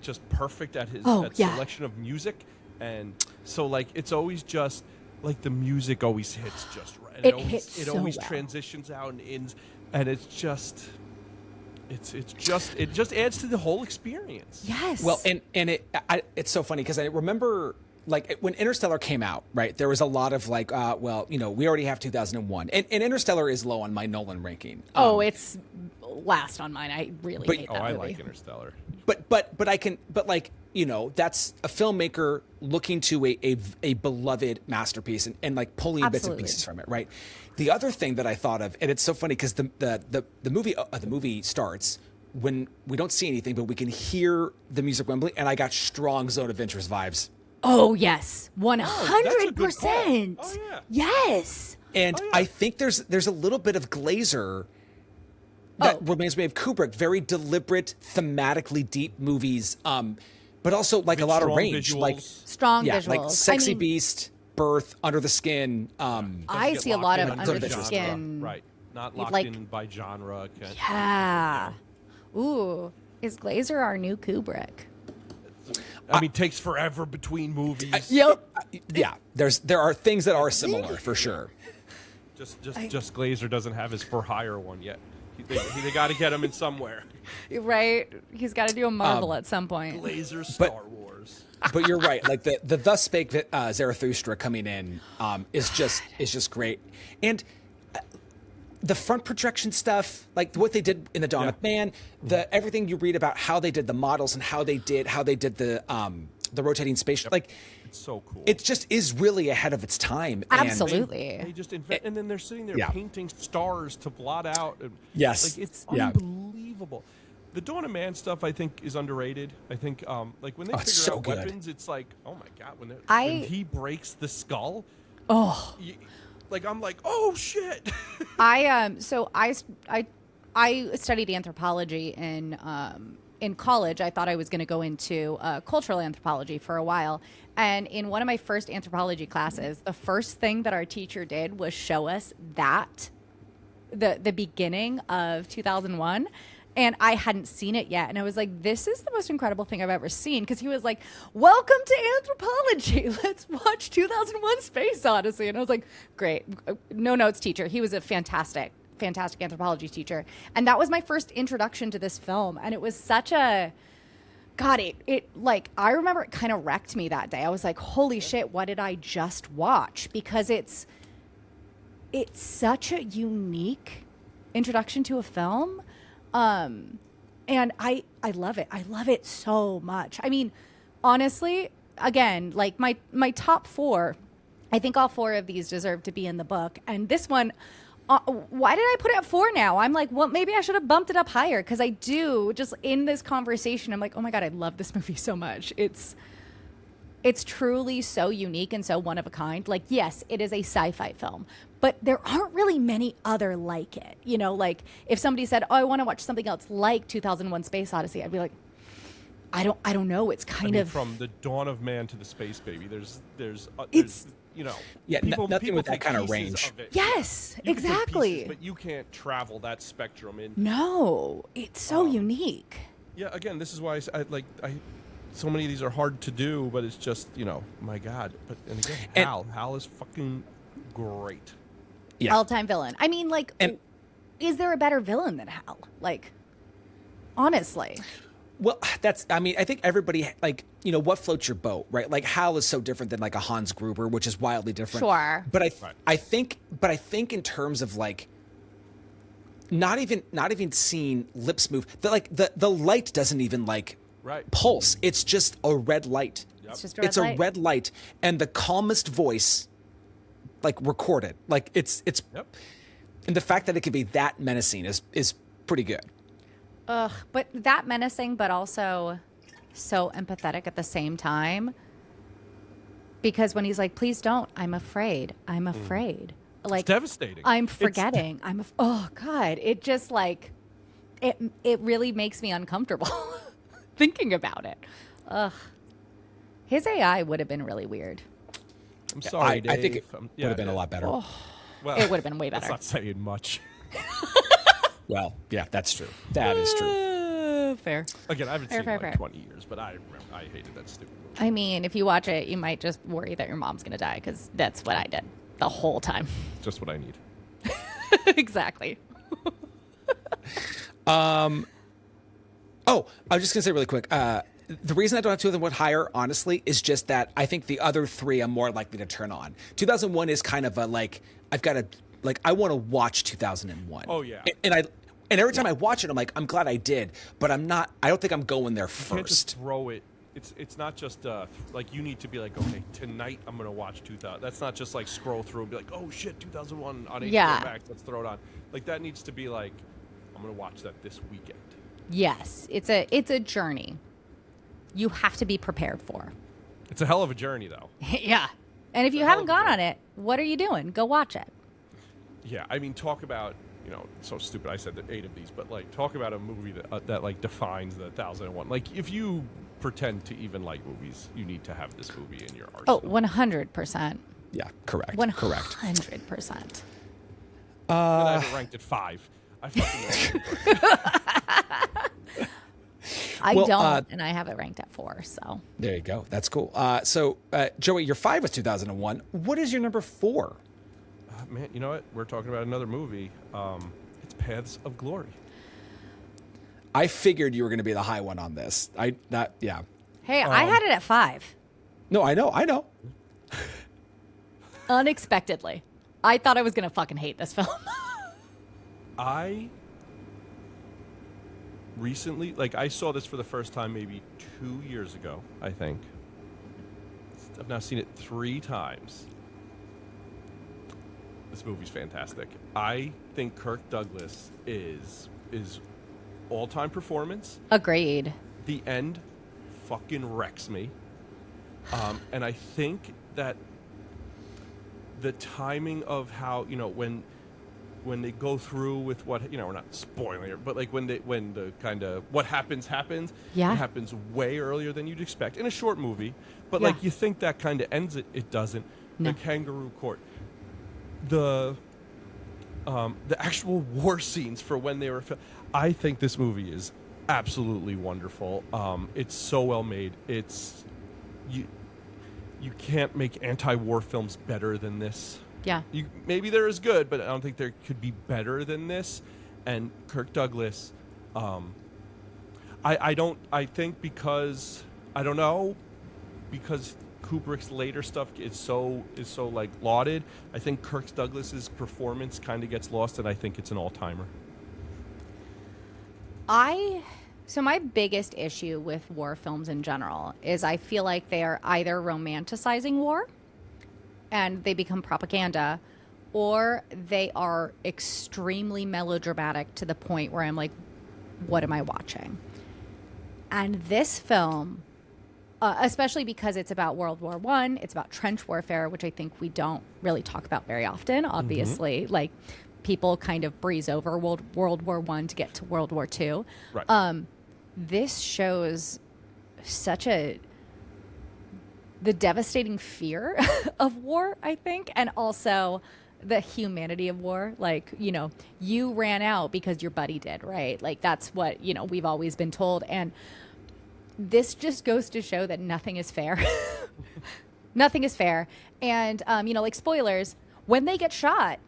just perfect at his selection of music, and so like it's always just like the music always hits just right. And it always transitions out and ends, and it just adds to the whole experience. Yes. Well, and it's so funny because I remember like when Interstellar came out, right? There was a lot of like, well, you know, we already have 2001, and Interstellar is low on my Nolan ranking. It's last on mine. I really hate that movie. I like Interstellar. But like, you know, that's a filmmaker looking to a beloved masterpiece and like pulling bits and pieces from it, right? The other thing that I thought of, and it's so funny because the movie starts when we don't see anything, but we can hear the music Wembley, and I got strong Zone of Interest vibes. Oh yes, 100%. Oh yeah. Yes. And I think there's a little bit of Glazer that reminds me of Kubrick. Very deliberate, thematically deep movies, but also like a lot of range, visuals. like strong visuals, like Sexy Beast, Birth, Under the Skin. I see a lot of Under the Skin, right? Not locked in by genre. Yeah. Ooh, is Glazer our new Kubrick? I mean, takes forever between movies. Yep. Yeah, there are things that are similar for sure. Just Glazer doesn't have his for hire one yet. They got to get him in somewhere. Right, he's got to do a Marvel at some point. Glazer Star Wars. But you're right. Like the Thus Spake Zarathustra coming in is just great, and the front projection stuff, like what they did in the Dawn of Man, everything you read about how they did the models and how they did the rotating space, like it's so cool. It just is really ahead of its time. Absolutely. And they just invent, and then they're sitting there painting stars to blot out. Yes, like it's unbelievable. The Dawn of Man stuff, I think, is underrated. I think, like when they figure out weapons, it's like, oh my god, when he breaks the skull. Like I'm like, oh shit. I studied anthropology in college. I thought I was going to go into cultural anthropology for a while. And in one of my first anthropology classes, the first thing that our teacher did was show us that the beginning of 2001. And I hadn't seen it yet. And I was like, this is the most incredible thing I've ever seen. Because he was like, welcome to anthropology. Let's watch 2001 Space Odyssey. And I was like, great. No notes teacher. He was a fantastic anthropology teacher. And that was my first introduction to this film. And it was such a... God, it like, I remember it kind of wrecked me that day. I was like, holy shit, what did I just watch? Because it's such a unique introduction to a film. And I love it. I love it so much. I mean, honestly, again, like my top 4, I think all 4 of these deserve to be in the book. And this one, why did I put it at 4 now? I'm like, well, maybe I should have bumped it up higher. Cause I do just in this conversation, I'm like, oh my God, I love this movie so much. It's truly so unique and so one of a kind. Like, yes, it is a sci-fi film, but there aren't really many other like it. You know, like if somebody said, oh, I want to watch something else like 2001 Space Odyssey, I'd be like, I don't know. It's kind of from the Dawn of Man to the Space Baby. There's you know, nothing with that kind of range. Yes, exactly. Pieces, but you can't travel that spectrum in. No, it's so unique. Yeah, again, this is why I so many of these are hard to do, but it's just, you know, my God. But and again, Hal is fucking great. Yeah. All-time villain. I mean, like, is there a better villain than Hal? Like, honestly. Well, I think everybody, like, you know, what floats your boat, right? Like Hal is so different than like a Hans Gruber, which is wildly different. Sure. But I think in terms of like, not even seeing lips move, the light doesn't even like pulse. It's just a red light. Yep. It's just a red light, and the calmest voice, like recorded, like it's, and the fact that it can be that menacing is pretty good. But that menacing, but also so empathetic at the same time. Because when he's like, please don't, I'm afraid. Like, it's devastating. I'm forgetting. Oh God. It just like, it really makes me uncomfortable thinking about it. His AI would have been really weird. I'm sorry, Dave. I think it would have been a lot better. Oh, Well, it would have been way better. That's not saying much. Well, yeah, that's true. That is true. Fair. Again, I haven't seen it in fair. like 20 years, but I remember I hated that stupid movie. I mean, if you watch it, you might just worry that your mom's going to die because that's what I did the whole time. Just what I need. Exactly. Oh, I was just going to say really quick. The reason I don't have 2001 higher, honestly, is just that I think the other three I'm more likely to turn on. 2001 is kind of a like, I've got to, like, I want to watch 2001. Oh, yeah. And every time I watch it, I'm like, I'm glad I did, but I don't think I'm going there first. You can't just throw it. It's not just like you need to be like, okay, tonight I'm gonna watch 2000. That's not just like scroll through and be like, oh shit, 2001 on HBO Max, let's throw it on. Like that needs to be like, I'm gonna watch that this weekend. Yes, it's a journey. You have to be prepared for. It's a hell of a journey, though. Yeah, and if you haven't gone on it, what are you doing? Go watch it. Yeah, I mean, talk about. So stupid. I said that 8 of these, but like, talk about a movie that like defines the 1001. Like, if you pretend to even like movies, you need to have this movie in your arsenal. Oh, 100%. Yeah, correct. 100%. And I have it ranked at 5. I fucking I don't, and I have it ranked at 4. So there you go. That's cool. So Joey, your 5 was 2001. What is your number 4? Man, you know what? We're talking about another movie. It's Paths of Glory. I figured you were going to be the high one on this. Hey, I had it at 5. No, I know. Unexpectedly. I thought I was going to fucking hate this film. I recently, like, I saw this for the first time maybe 2 years ago, I think. I've now seen it 3 times. This movie's fantastic. I think Kirk Douglas is all-time performance. Agreed. The end fucking wrecks me. And I think that the timing of how, when they go through with what, we're not spoiling it, but like when the kind of what happens, yeah. It happens way earlier than you'd expect in a short movie. But yeah. like you think that kind of ends it, it doesn't. No. The kangaroo court. The actual war scenes for when they were I think this movie is absolutely wonderful. It's so well made. It's you can't make anti-war films better than this. Yeah. Maybe they're as good, but I don't think there could be better than this. And Kirk Douglas, I think because Kubrick's later stuff is so like lauded. I think Kirk Douglas's performance kind of gets lost, and I think it's an all-timer. So my biggest issue with war films in general is I feel like they are either romanticizing war and they become propaganda, or they are extremely melodramatic to the point where I'm like, what am I watching? And this film, especially because it's about World War I, it's about trench warfare, which I think we don't really talk about very often, obviously. Mm-hmm. Like, people kind of breeze over World War I to get to World War II. Right. This shows the devastating fear of war, I think, and also the humanity of war. Like, you ran out because your buddy did, right? Like, that's what, we've always been told. And this just goes to show that nothing is fair. Nothing is fair. And, like, spoilers, when they get shot,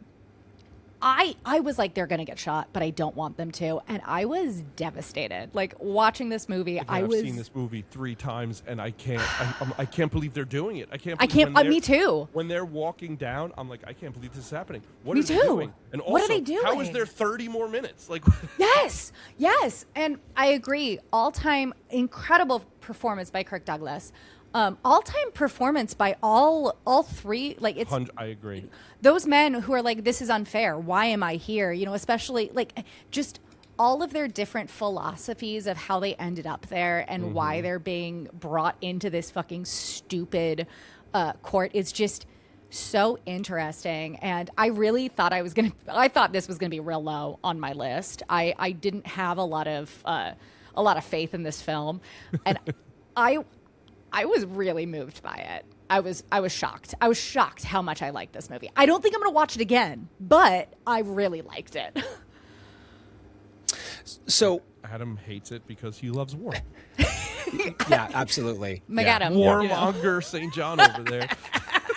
I was like, they're going to get shot, but I don't want them to. And I was devastated. Like, watching this movie, I've seen this movie 3 times, and I can't believe they're doing it. Me too. When they're walking down, I'm like, I can't believe this is happening. What Me are they too. doing? And also, what are they doing? How is there 30 more minutes? Like, yes. And I agree. All-time incredible performance by Kirk Douglas. All-time performance by all 3. Like, it's. I agree. Those men who are like, this is unfair. Why am I here? Especially like just all of their different philosophies of how they ended up there and why they're being brought into this fucking stupid court is just so interesting. And I really thought I thought this was gonna be real low on my list. I didn't have a lot of faith in this film, and I was really moved by it. I was shocked. I was shocked how much I liked this movie. I don't think I'm going to watch it again, but I really liked it. So Adam hates it because he loves war. yeah, absolutely. McAdam. Warmonger St. John over there.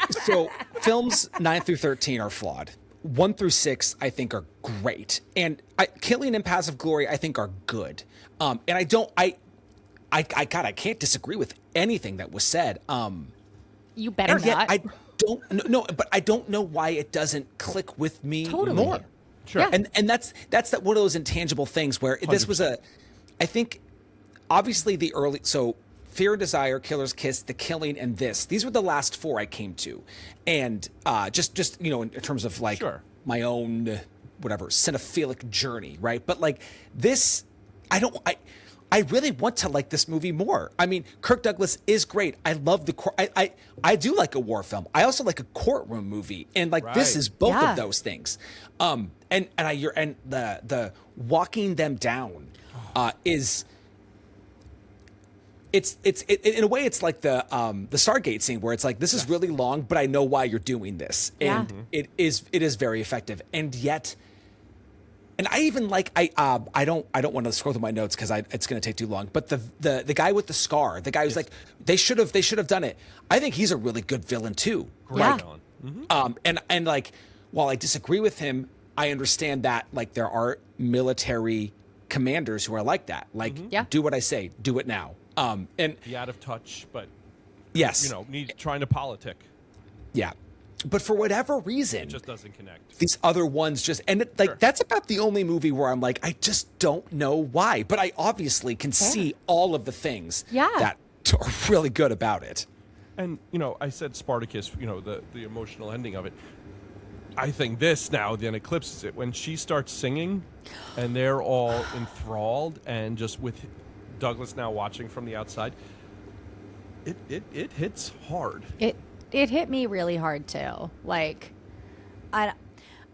So films 9 through 13 are flawed. 1 through 6, I think, are great, and Killing and Paths of Glory, I think, are good. And I can't disagree with anything that was said. You better and yet not. I don't no, but I don't know why it doesn't click with me more. Sure. Yeah. And that's one of those intangible things where this was I think, obviously the early, so Fear and Desire, Killer's Kiss, The Killing, and these were the last 4 I came to. And just in terms of like my own, whatever, cinephilic journey, right? But like this, I really want to like this movie more. I mean, Kirk Douglas is great. I love I do like a war film. I also like a courtroom movie, and like this is both of those things. And the walking them down is. It's in a way it's like the Stargate scene where it's like, this is really long, but I know why you're doing this, and it is very effective, and yet. And I even like I don't want to scroll through my notes because it's going to take too long. But the guy with the scar, the guy who's like, they should have done it. I think he's a really good villain too. Great. And like, while I disagree with him, I understand that like there are military commanders who are like that. Like, do what I say, do it now. And be out of touch, but yes, trying to politic. Yeah. But for whatever reason, it just doesn't connect. These other ones just, and that's about the only movie where I'm like, I just don't know why. But I obviously can see all of the things that are really good about it. And, I said Spartacus, the emotional ending of it. I think this now then eclipses it. When she starts singing and they're all enthralled, and just with Douglas now watching from the outside, it hits hard. It hit me really hard too. Like, I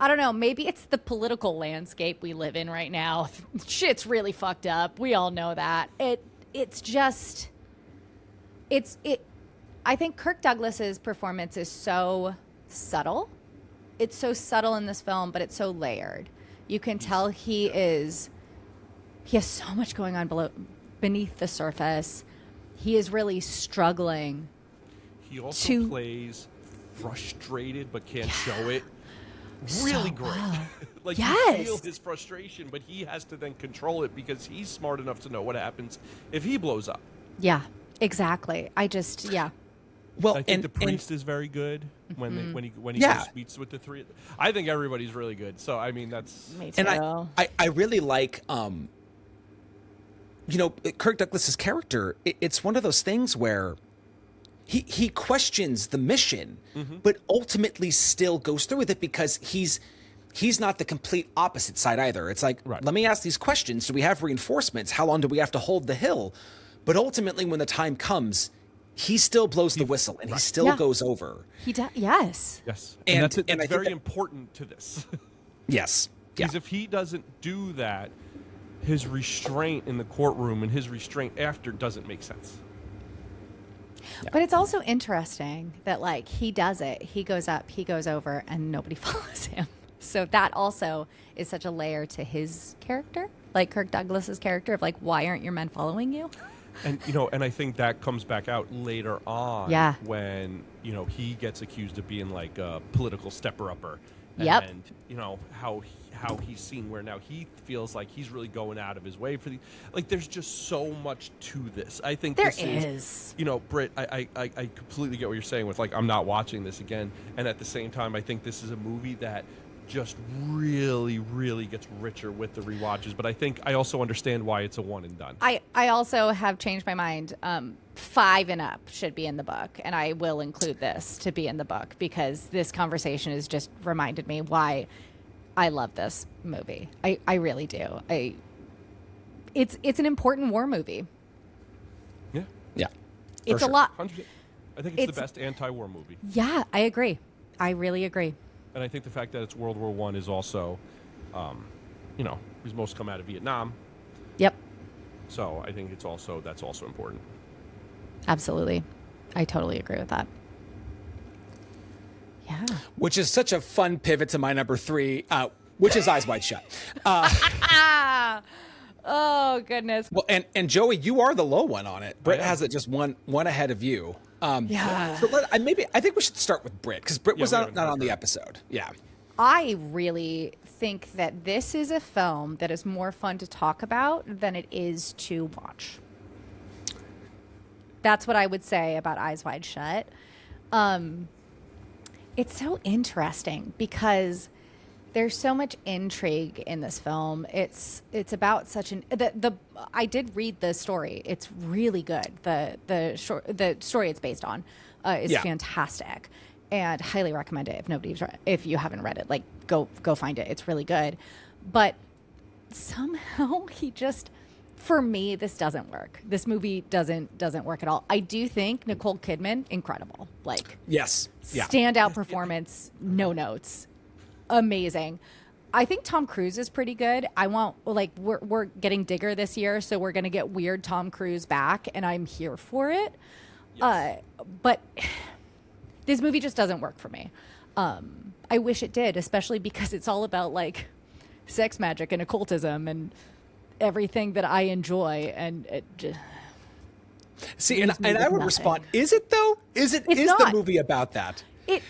don't know. Maybe it's the political landscape we live in right now. Shit's really fucked up. We all know that. I think Kirk Douglas's performance is so subtle. It's so subtle in this film, but it's so layered. You can tell he has so much going on beneath the surface. He is really struggling. He also plays frustrated but can't show it. Really great. Like, you feel his frustration, but he has to then control it because he's smart enough to know what happens if he blows up. Yeah, exactly. Well, I think the priest is very good when he first meets with the three. I think everybody's really good. So I mean, that's me too. And I really like Kirk Douglas's character. It's one of those things where he questions the mission, but ultimately still goes through with it because he's not the complete opposite side either. It's like, let me ask these questions. Do we have reinforcements? How long do we have to hold the hill? But ultimately, when the time comes, he still blows the whistle and he still goes over. He does. Yes. And that's very important to this. Yes. Because if he doesn't do that, his restraint in the courtroom and his restraint after doesn't make sense. Yeah. But it's also interesting that, like, he does it. He goes up, he goes over, and nobody follows him. So that also is such a layer to his character, like Kirk Douglas's character of, like, why aren't your men following you? And, and I think that comes back out later on when, he gets accused of being, like, a political stepper-upper. Yep. And, how he's seen where now he feels like he's really going out of his way for there's just so much to this. I think there is. Britt, I completely get what you're saying with, like, I'm not watching this again. And at the same time, I think this is a movie that just really, really gets richer with the rewatches. But I think I also understand why it's a one and done. I also have changed my mind. 5 and up should be in the book, and I will include this to be in the book because this conversation has just reminded me why I love this movie. I really do. It's an important war movie. Yeah. Yeah. It's a lot. 100%. I think it's the best anti-war movie. Yeah, I agree. I really agree. And I think the fact that it's World War I is also, because most come out of Vietnam. Yep. So I think that's also important. Absolutely. I totally agree with that. Yeah. Which is such a fun pivot to my number 3, which is Eyes Wide Shut. Oh, goodness. Well, and Joey, you are the low one on it. Britt has it just one ahead of you. Yeah. So I think we should start with Britt, because Britt was not on the episode. Yeah. I really think that this is a film that is more fun to talk about than it is to watch. That's what I would say about Eyes Wide Shut. It's so interesting because there's so much intrigue in this film. It's about such an I did read the story. It's really good. The story it's based on is fantastic, and highly recommend it if you haven't read it. Like go find it. It's really good. But somehow for me, this doesn't work. This movie doesn't work at all. I do think Nicole Kidman, incredible. Like, yes, yeah, standout performance, no notes, amazing. I think Tom Cruise is pretty good. We're getting Digger this year, so we're gonna get weird Tom Cruise back, and I'm here for it. Yes. But this movie just doesn't work for me. I wish it did, especially because it's all about like sex magic and occultism and everything that I enjoy, and it just see. And I would respond: is it though? Is the movie about that? And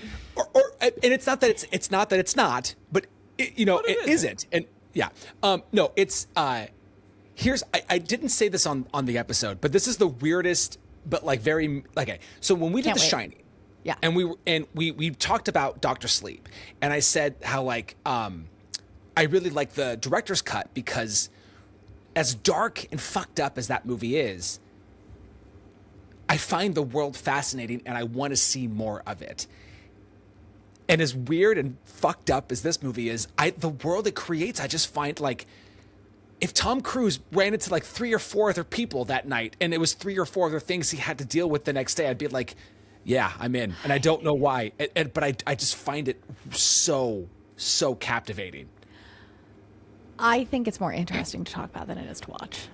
it's not that it's not, but it isn't. And yeah, no, it's here's I didn't say this on the episode, but this is the weirdest, but like very okay. So when we did The Shining, yeah, and we talked about Dr. Sleep, and I said how like I really like the director's cut because as dark and fucked up as that movie is, I find the world fascinating and I want to see more of it. And as weird and fucked up as this movie is, the world it creates, I just find like if Tom Cruise ran into like 3 or 4 other people that night and it was 3 or 4 other things he had to deal with the next day, I'd be like, yeah, I'm in. And I don't know why, but I just find it so captivating. I think it's more interesting to talk about than it is to watch.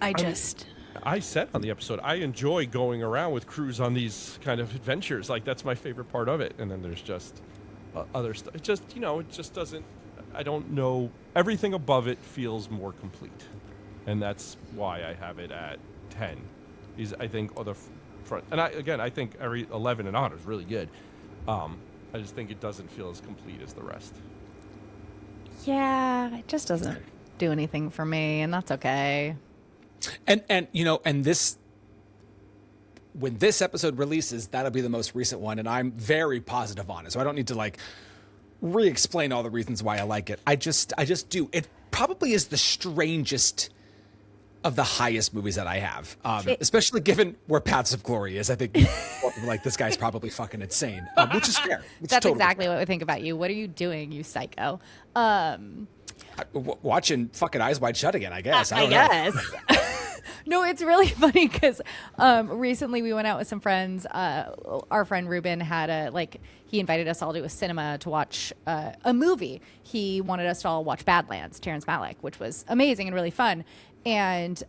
I said on the episode, I enjoy going around with Cruise on these kind of adventures. Like, that's my favorite part of it. And then there's just other stuff. It just, it just doesn't, I don't know. Everything above it feels more complete. And that's why I have it at 10. I think, other front. And I think every 11 and on is really good. I just think it doesn't feel as complete as the rest. Yeah, it just doesn't do anything for me, and that's okay. And this, when this episode releases, that'll be the most recent one, and I'm very positive on it. So I don't need to like re-explain all the reasons why I like it. I just do. It probably is the strangest of the highest movies that I have, especially given where Paths of Glory is. I think like this guy's probably fucking insane, which is fair. That's totally exactly fair. What we think about you. What are you doing, you psycho? Watching fucking Eyes Wide Shut again, I guess. I guess. No, it's really funny because recently we went out with some friends. Our friend Ruben had he invited us all to a cinema to watch a movie. He wanted us to all watch Badlands, Terrence Malick, which was amazing and really fun. And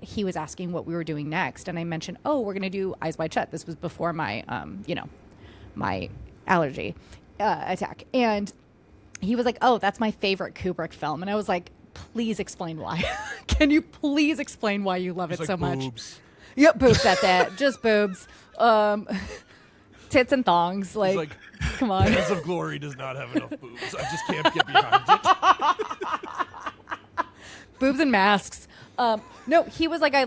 he was asking what we were doing next. And I mentioned, we're going to do Eyes Wide Shut. This was before my, my allergy attack. And he was like, that's my favorite Kubrick film. And I was like, please explain why. Can you please explain why you love it so much? Boobs. Yep, boobs at that. Just boobs. Tits and thongs. Like come on. Paths of Glory does not have enough boobs. I just can't get behind it. Boobs and masks. No, he was like, I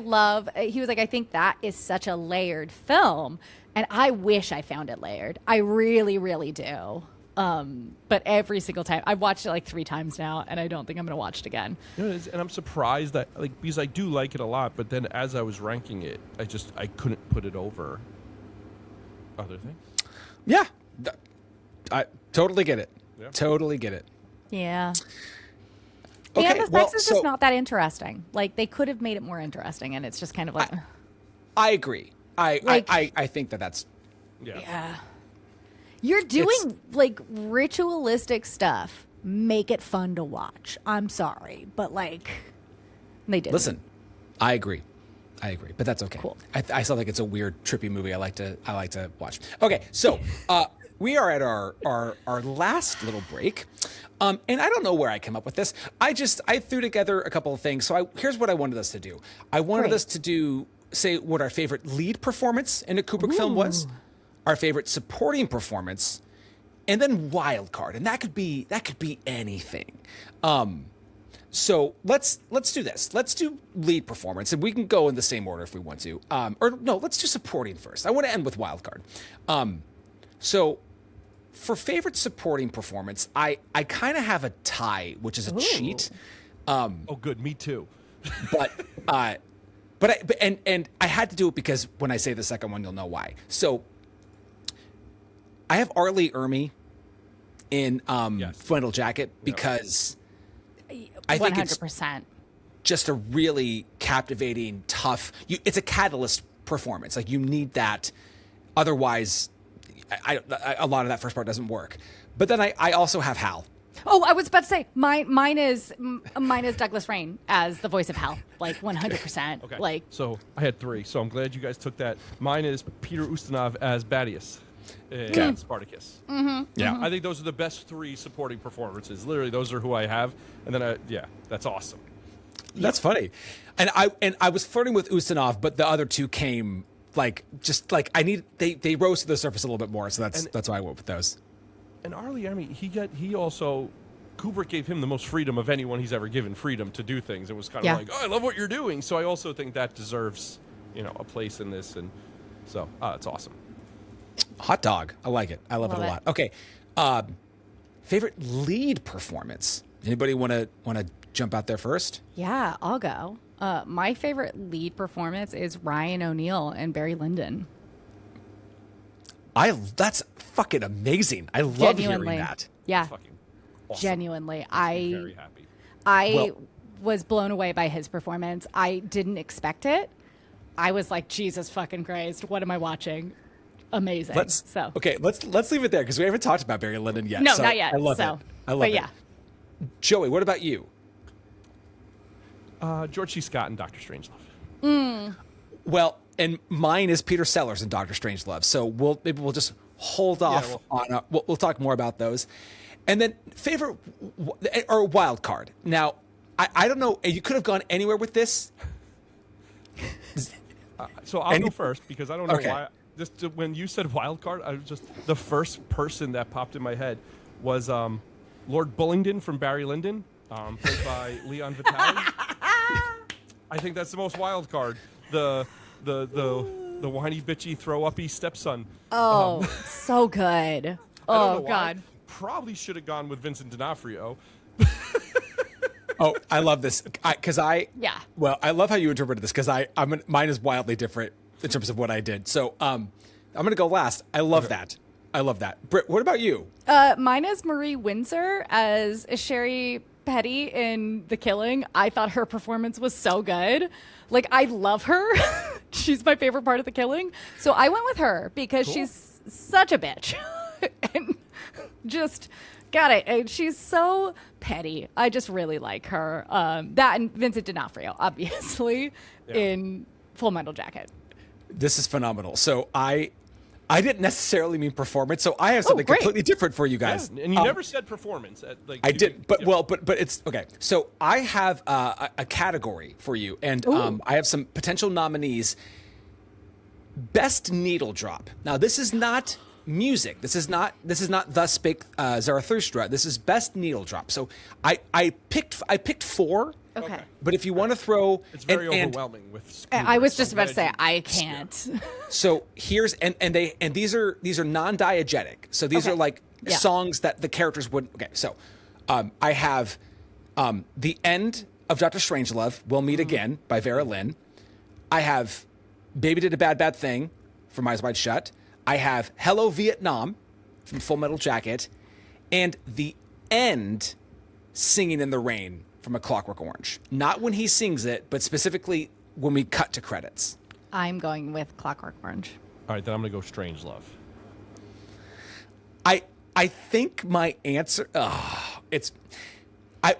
think that is such a layered film. And I wish I found it layered. I really, really do. But every single time, I've watched it like 3 times now, and I don't think I'm going to watch it again. And I'm surprised that, because I do like it a lot, but then as I was ranking it, I couldn't put it over other things. Yeah. I totally get it. Yeah. Totally get it. Yeah. Okay, and the sex is just not that interesting. Like, they could have made it more interesting, and it's just kind of like... I agree. I think that's... Yeah. You're doing, ritualistic stuff. Make it fun to watch. I'm sorry, but, they didn't. Listen, I agree, but that's okay. Cool. I still think it's a weird, trippy movie I like to watch. Okay, so we are at our last little break. And I don't know where I came up with this. I threw together a couple of things. So here's what I wanted us to do. I wanted us to say what our favorite lead performance in a Kubrick film was, our favorite supporting performance, and then wild card. And that could be anything. So let's do this. Let's do lead performance, and we can go in the same order if we want to. Or no, let's do supporting first. I want to end with wild card. So for favorite supporting performance, I kind of have a tie, which is a cheat. Oh, good. Me too. But I had to do it because when I say the second one, you'll know why. So I have Arlie Ermy in Flannel Jacket because I think 100%. It's just a really captivating, tough. It's a catalyst performance. Like you need that, otherwise, a lot of that first part doesn't work. But then I also have Hal. Oh, I was about to say mine is Douglas Rain as the voice of Hal, like 100%. Okay. Like, so I had 3, so I'm glad you guys took that. Mine is Peter Ustinov as Badius in Spartacus. Yeah, I think those are the best 3 supporting performances. Literally, those are who I have, and then that's awesome. That's funny. And I was flirting with Ustinov, but the other 2 came they rose to the surface a little bit more, so that's why I went with those. And Arlie Ermy, Kubrick gave him the most freedom of anyone he's ever given freedom to do things. It was kind of like, oh, I love what you're doing. So I also think that deserves, a place in this, and so it's awesome. Hot dog, I like it. I love it a lot. Okay, favorite lead performance. Anybody want to jump out there first? Yeah, I'll go. My favorite lead performance is Ryan O'Neal and Barry Lyndon. That's fucking amazing. I love hearing that. Yeah, Awesome. Genuinely, I'm very happy. I was blown away by his performance. I didn't expect it. I was like, Jesus fucking Christ, what am I watching? Amazing. Let's leave it there because we haven't talked about Barry Lyndon yet. No, not yet. I love it. I love it. Joey, what about you? George C. Scott and Dr. Strangelove. Well, and mine is Peter Sellers and Dr. Strangelove. So maybe we'll just hold off on. We'll talk more about those, and then favorite or wild card. Now, I don't know. You could have gone anywhere with this. So I'll go first because I don't know why. Just when you said wild card, the first person that popped in my head was Lord Bullingdon from Barry Lyndon, played by Leon Vitali. I think that's the most wild card. The whiny bitchy throw uppy stepson. Oh, so good. Oh God. Probably should have gone with Vincent D'Onofrio. Oh, I love this because yeah. Well, I love how you interpreted this because mine is wildly different in terms of what I did. So I'm going to go last. I love that. I love that. Britt, what about you? Mine is Marie Windsor as Sherry Petty in The Killing. I thought her performance was so good. Like, I love her. She's my favorite part of The Killing. So I went with her because she's such a bitch. And just got it. And she's so petty. I just really like her. That and Vincent D'Onofrio, obviously, in Full Metal Jacket. This is phenomenal. So I didn't necessarily mean performance, so I have something completely different for you guys. Yeah, and you never said performance. I did, but it's okay. So I have a category for you, and I have some potential nominees. Best needle drop. Now, this is not music. This is not Thus Spake Zarathustra. This is best needle drop. So I picked 4. Okay. But if you want to throw, it's very overwhelming with. I was just about to say I can't. So here's and these are non-diegetic. So these are like songs that the characters would. Okay, so I have the end of Dr. Strangelove, We'll Meet Again by Vera Lynn. I have Baby Did a Bad Bad Thing from Eyes Wide Shut. I have Hello Vietnam from Full Metal Jacket, and the end Singing in the Rain from A Clockwork Orange. Not when he sings it, but specifically when we cut to credits. I'm going with Clockwork Orange. All right, then I'm going to go Strangelove. I think my answer,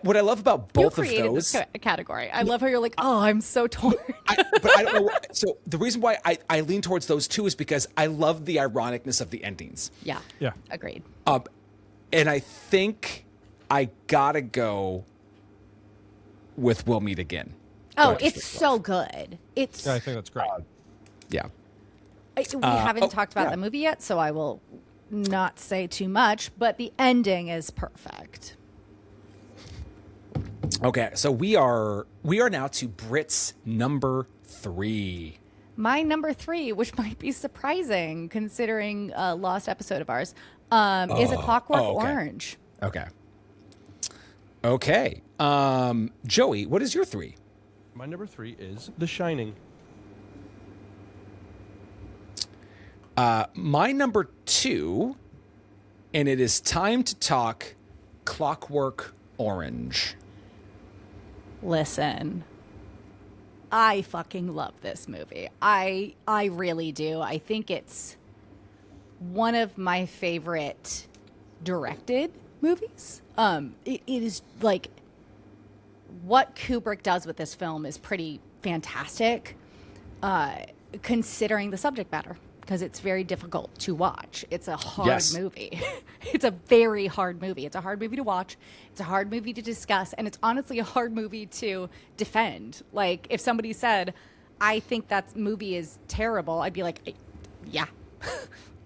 What I love about You both of created those, this category. I love how you're like, oh, I'm so torn. but I don't know. So the reason why I lean towards those two is because I love the ironicness of the endings. Yeah. Yeah. Agreed. And I think I gotta go with We'll Meet Again. Oh, it's so good. It's. Yeah, I think that's great. Yeah. We haven't talked about the movie yet, so I will not say too much, but the ending is perfect. Okay, so we are now to Brit's number 3. My number 3, which might be surprising considering a lost episode of ours, is A Clockwork Orange. Okay. Okay. Joey, what is your 3? My number 3 is The Shining. My number 2, and it is time to talk Clockwork Orange. Listen, I fucking love this movie. I really do. I think it's one of my favorite directed movies. It is like what Kubrick does with this film is pretty fantastic, considering the subject matter, because it's very difficult to watch. It's a hard movie. It's a very hard movie. It's a hard movie to watch. It's a hard movie to discuss. And it's honestly a hard movie to defend. Like, if somebody said, I think that movie is terrible, I'd be like, yeah,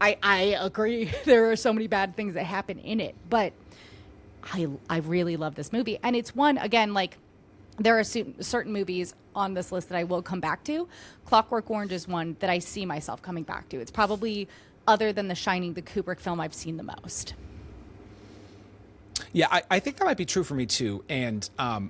I agree. There are so many bad things that happen in it. But I really love this movie. And it's one, again, like, there are certain movies on this list that I will come back to. Clockwork Orange is one that I see myself coming back to. It's probably, other than The Shining, the Kubrick film I've seen the most. Yeah, I think that might be true for me too. And I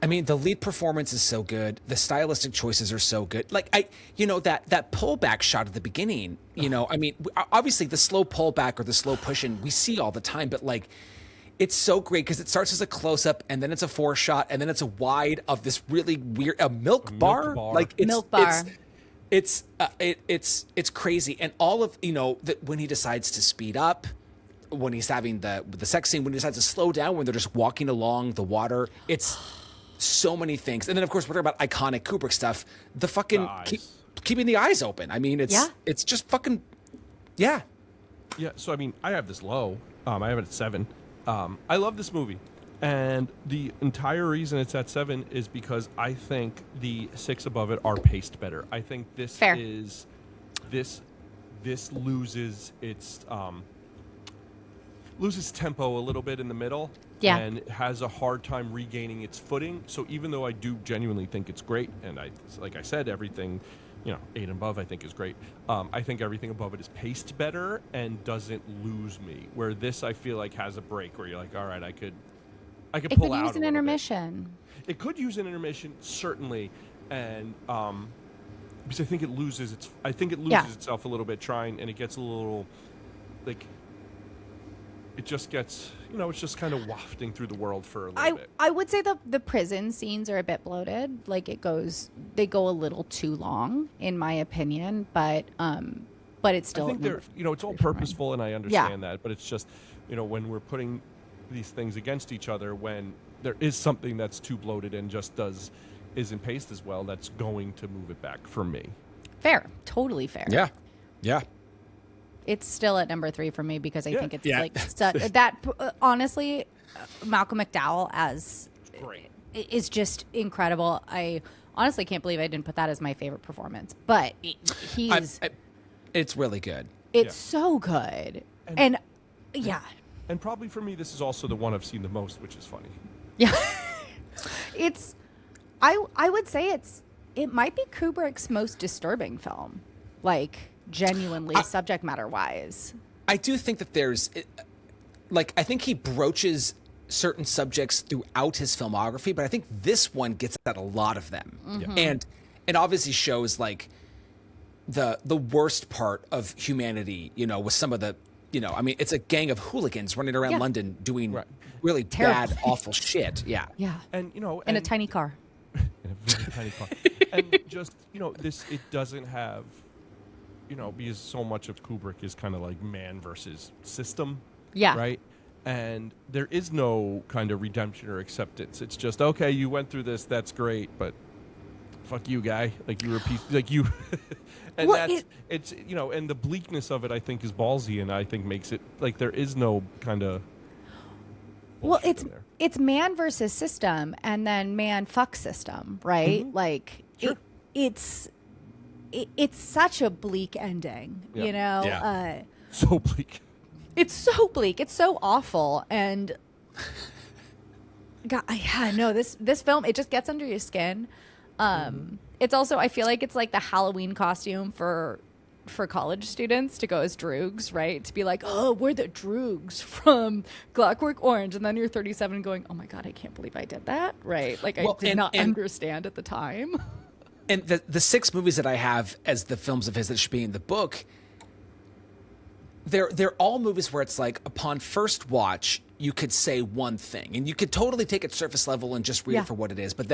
mean, the lead performance is so good. The stylistic choices are so good. Like that pullback shot at the beginning, I mean, obviously the slow pullback or the slow push in we see all the time, but like, it's so great because it starts as a close-up and then it's a 4 shot and then it's a wide of this really weird milk bar. Like it's, milk bar. It's crazy. And all of when he decides to speed up, when he's having the sex scene, when he decides to slow down, when they're just walking along the water, it's so many things. And then of course we're talking about iconic Kubrick stuff. The fucking keeping the eyes open. I mean, it's just fucking yeah. So I mean, I have this low. I have it at 7. I love this movie, and the entire reason it's at 7 is because I think the 6 above it are paced better. I think this is this loses its loses tempo a little bit in the middle, and has a hard time regaining its footing. So even though I do genuinely think it's great, and like I said, everything 8 and above I think is great. I think everything above it is paced better and doesn't lose me. Where this I feel like has a break where you're like, all right, I could pull out. It could use an intermission. It could use an intermission, certainly, and because I think it loses itself a little bit trying, and it gets a little like it just gets it's just kind of wafting through the world for a little bit. I would say the prison scenes are a bit bloated. Like they go a little too long, in my opinion. But it's still. I think they're it's all purposeful, and I understand that. But it's just when we're putting these things against each other, when there is something that's too bloated and just isn't paced as well, that's going to move it back for me. Fair, totally fair. Yeah. It's still at number 3 for me because I think it's like that. Honestly, Malcolm McDowell is just incredible. I honestly can't believe I didn't put that as my favorite performance, but it's really good. It's so good, and probably for me, this is also the one I've seen the most, which is funny. Yeah, it's. I would say it might be Kubrick's most disturbing film, like. Genuinely, subject matter wise, I do think that there's I think he broaches certain subjects throughout his filmography, but I think this one gets at a lot of them. And obviously shows like the worst part of humanity, with some of the I mean, it's a gang of hooligans running around London doing really bad, awful shit. Yeah. And in a tiny car. In a very tiny car. And just this, it doesn't have because so much of Kubrick is kind of like man versus system, right? and there is no kind of redemption or acceptance. It's just, okay, you went through this, that's great, but fuck you, guy. Like, you were a piece, like, you. And well, it's you know, and the bleakness of it, I think, is ballsy, and I think makes it like there is no kind of. Well, it's man versus system, and then man fuck system, right? Mm-hmm. Like sure. it's such a bleak ending, Yeah. you know. Yeah. So bleak. It's so bleak. It's so awful, and God, yeah, no, this film, it just gets under your skin. It's also, I feel like it's like the Halloween costume for college students to go as droogs, right? To be like, oh, we're the droogs from Clockwork Orange, and then you're 37 going, oh my God, I can't believe I did that, right? Like, I did not understand at the time. And the 6 movies that I have as the films of his that should be in the book, they're all movies where it's like, upon first watch, you could say one thing, and you could totally take it surface level and just read it for what it is. But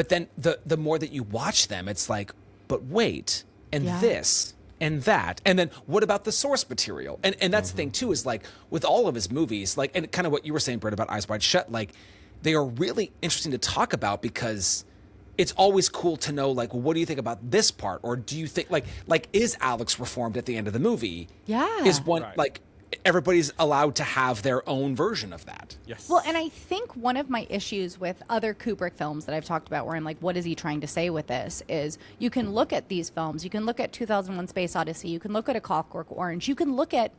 then, the more that you watch them, it's like, but wait, and this and that, and then what about the source material? And that's the thing too, is like with all of his movies, like, and kind of what you were saying, Brett, about Eyes Wide Shut, like they are really interesting to talk about because it's always cool to know, like, well, what do you think about this part? Or do you think, like is Alex reformed at the end of the movie? Yeah. Is one, like, everybody's allowed to have their own version of that. Yes. Well, and I think one of my issues with other Kubrick films that I've talked about where I'm like, what is he trying to say with this, is you can look at these films, you can look at 2001 Space Odyssey, you can look at A Clockwork Orange, you can look at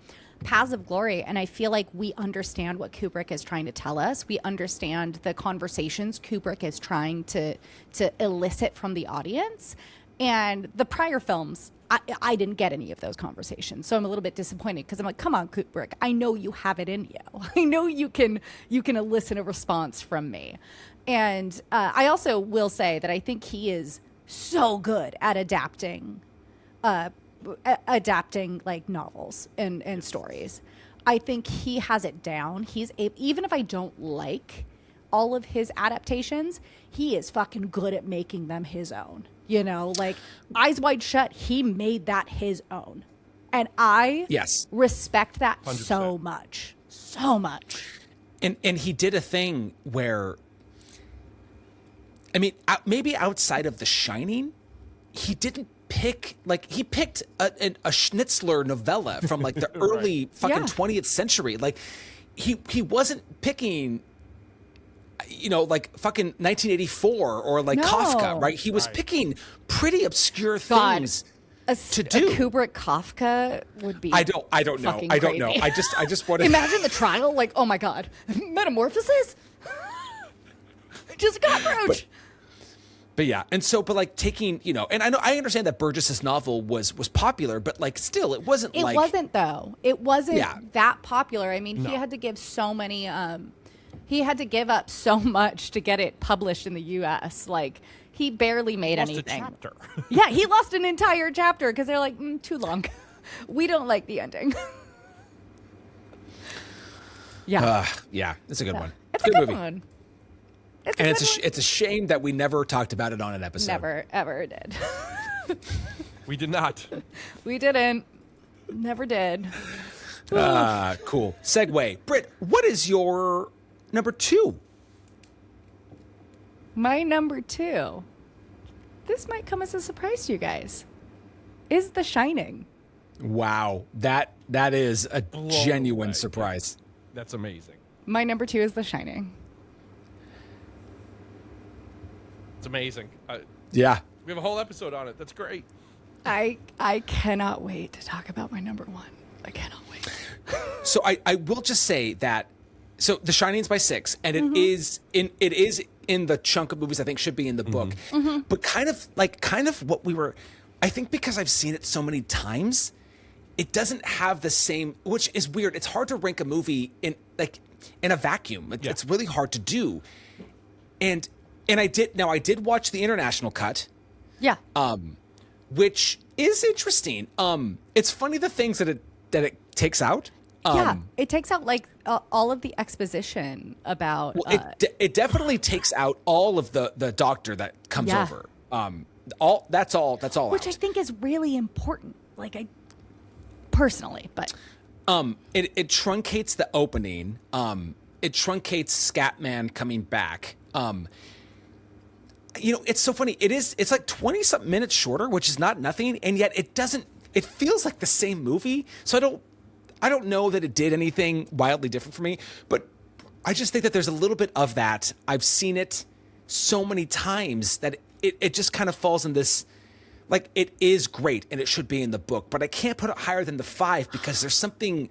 Paths of Glory, and I feel like we understand what Kubrick is trying to tell us. We understand the conversations Kubrick is trying to elicit from the audience. And the prior films, I didn't get any of those conversations. So I'm a little bit disappointed because I'm like, come on, Kubrick, I know you have it in you. I know you can elicit a response from me. And I also will say that I think he is so good at adapting like novels and stories. I think he has it down. Even if I don't like all of his adaptations, he is fucking good at making them his own. You know, like Eyes Wide Shut, he made that his own. And I respect that 100%. so much. So much. And he did a thing where, I mean, maybe outside of The Shining, he didn't pick, like, he picked a Schnitzler novella from like the early fucking 20th century. Like, he wasn't picking, you know, like fucking 1984 or like Kafka, right? He was picking pretty obscure things to do. A Kubrick Kafka would be. I don't know. I don't know. I just want to imagine the trial. Like, oh my God, metamorphosis. Just a cockroach. But yeah, and so, but like taking, you know, and I understand that Burgess's novel was popular, but like still, it wasn't. It wasn't though. It wasn't that popular. I mean, he had to give so many. He had to give up so much to get it published in the U.S. Like, he barely made anything. A chapter. Yeah, he lost an entire chapter because they're like, too long. We don't like the ending. Yeah, it's a good one. It's a good movie. It's a shame that we never talked about it on an episode. Never, ever did. We did not. We didn't. Never did. Cool. Segue. Britt, what is your number 2? My number 2. This might come as a surprise to you guys. Is The Shining. Wow. That is a genuine surprise. That's amazing. My number 2 is The Shining. It's amazing. Yeah. We have a whole episode on it. That's great. I cannot wait to talk about my number 1. I cannot wait. So I will just say that, so The Shining's by 6, and it is in the chunk of movies I think should be in the book. But kind of what we were, I think because I've seen it so many times, it doesn't have the same, which is weird. It's hard to rank a movie in a vacuum. It's really hard to do. And I did watch the international cut. Yeah. Which is interesting. It's funny the things that it takes out. It takes out like all of the exposition about. Well, it definitely takes out all of the doctor that comes over. That's all. Which out. I think is really important. Like, I personally, but It truncates the opening. It truncates Scatman coming back. It's so funny. It's like 20 something minutes shorter, which is not nothing, and yet it feels like the same movie. So I don't know that it did anything wildly different for me, but I just think that there's a little bit of that. I've seen it so many times that it just kind of falls in this, like, it is great and it should be in the book, but I can't put it higher than the 5 because there's something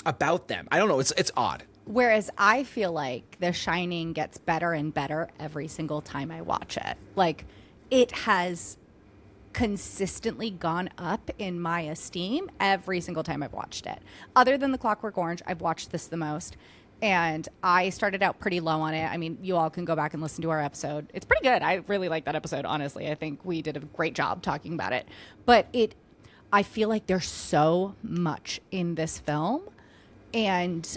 about them. I don't know. It's odd. Whereas I feel like The Shining gets better and better every single time I watch it. Like, it has consistently gone up in my esteem every single time I've watched it. Other than The Clockwork Orange, I've watched this the most. And I started out pretty low on it. I mean, you all can go back and listen to our episode. It's pretty good. I really like that episode, honestly. I think we did a great job talking about it. But I feel like there's so much in this film. And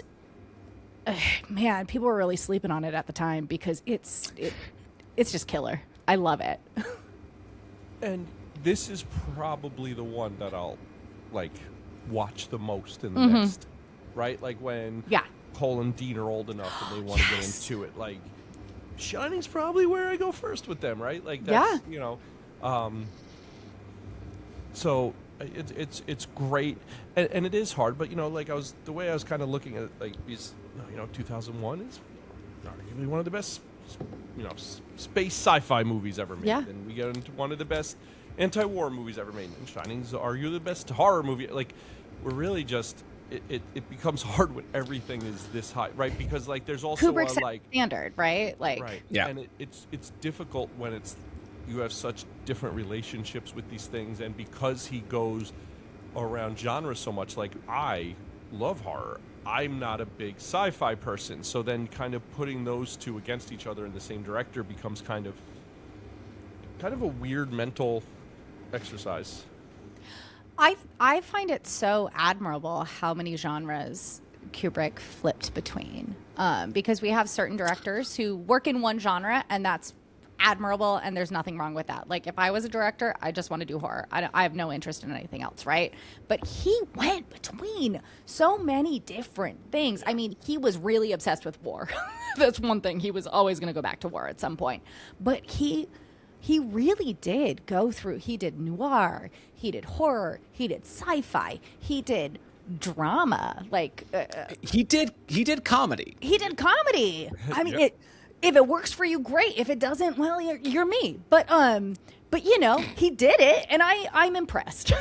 man, people were really sleeping on it at the time because it's just killer. I love it. And this is probably the one that I'll like watch the most in the next, right? Like when Cole and Dean are old enough and they want to get into it. Like Shining's probably where I go first with them, right? Like that's so it's great, and it is hard, but like the way I was kind of looking at it, like these, 2001 is arguably one of the best, space sci-fi movies ever made, and we get into one of the best anti-war movies ever made, and Shining's arguably the best horror movie. Like, we're really just it becomes hard when everything is this high, right? Because like there's also Kubrick's like standard, right? Like, right, and it's difficult when you have such different relationships with these things, and because he goes around genres so much, like I love horror, I'm not a big sci-fi person, so then kind of putting those two against each other in the same director becomes kind of a weird mental exercise. I find it so admirable how many genres Kubrick flipped between, because we have certain directors who work in one genre, and that's admirable, and there's nothing wrong with that. Like, if I was a director, I just want to do horror. I have no interest in anything else, right? But he went between so many different things. I mean, he was really obsessed with war. That's one thing. He was always going to go back to war at some point. But he really did go through. He did noir. He did horror. He did sci-fi. He did drama. Like he did comedy. He did comedy. I mean, if it works for you, great. If it doesn't, well, you're me. But he did it, and I'm impressed.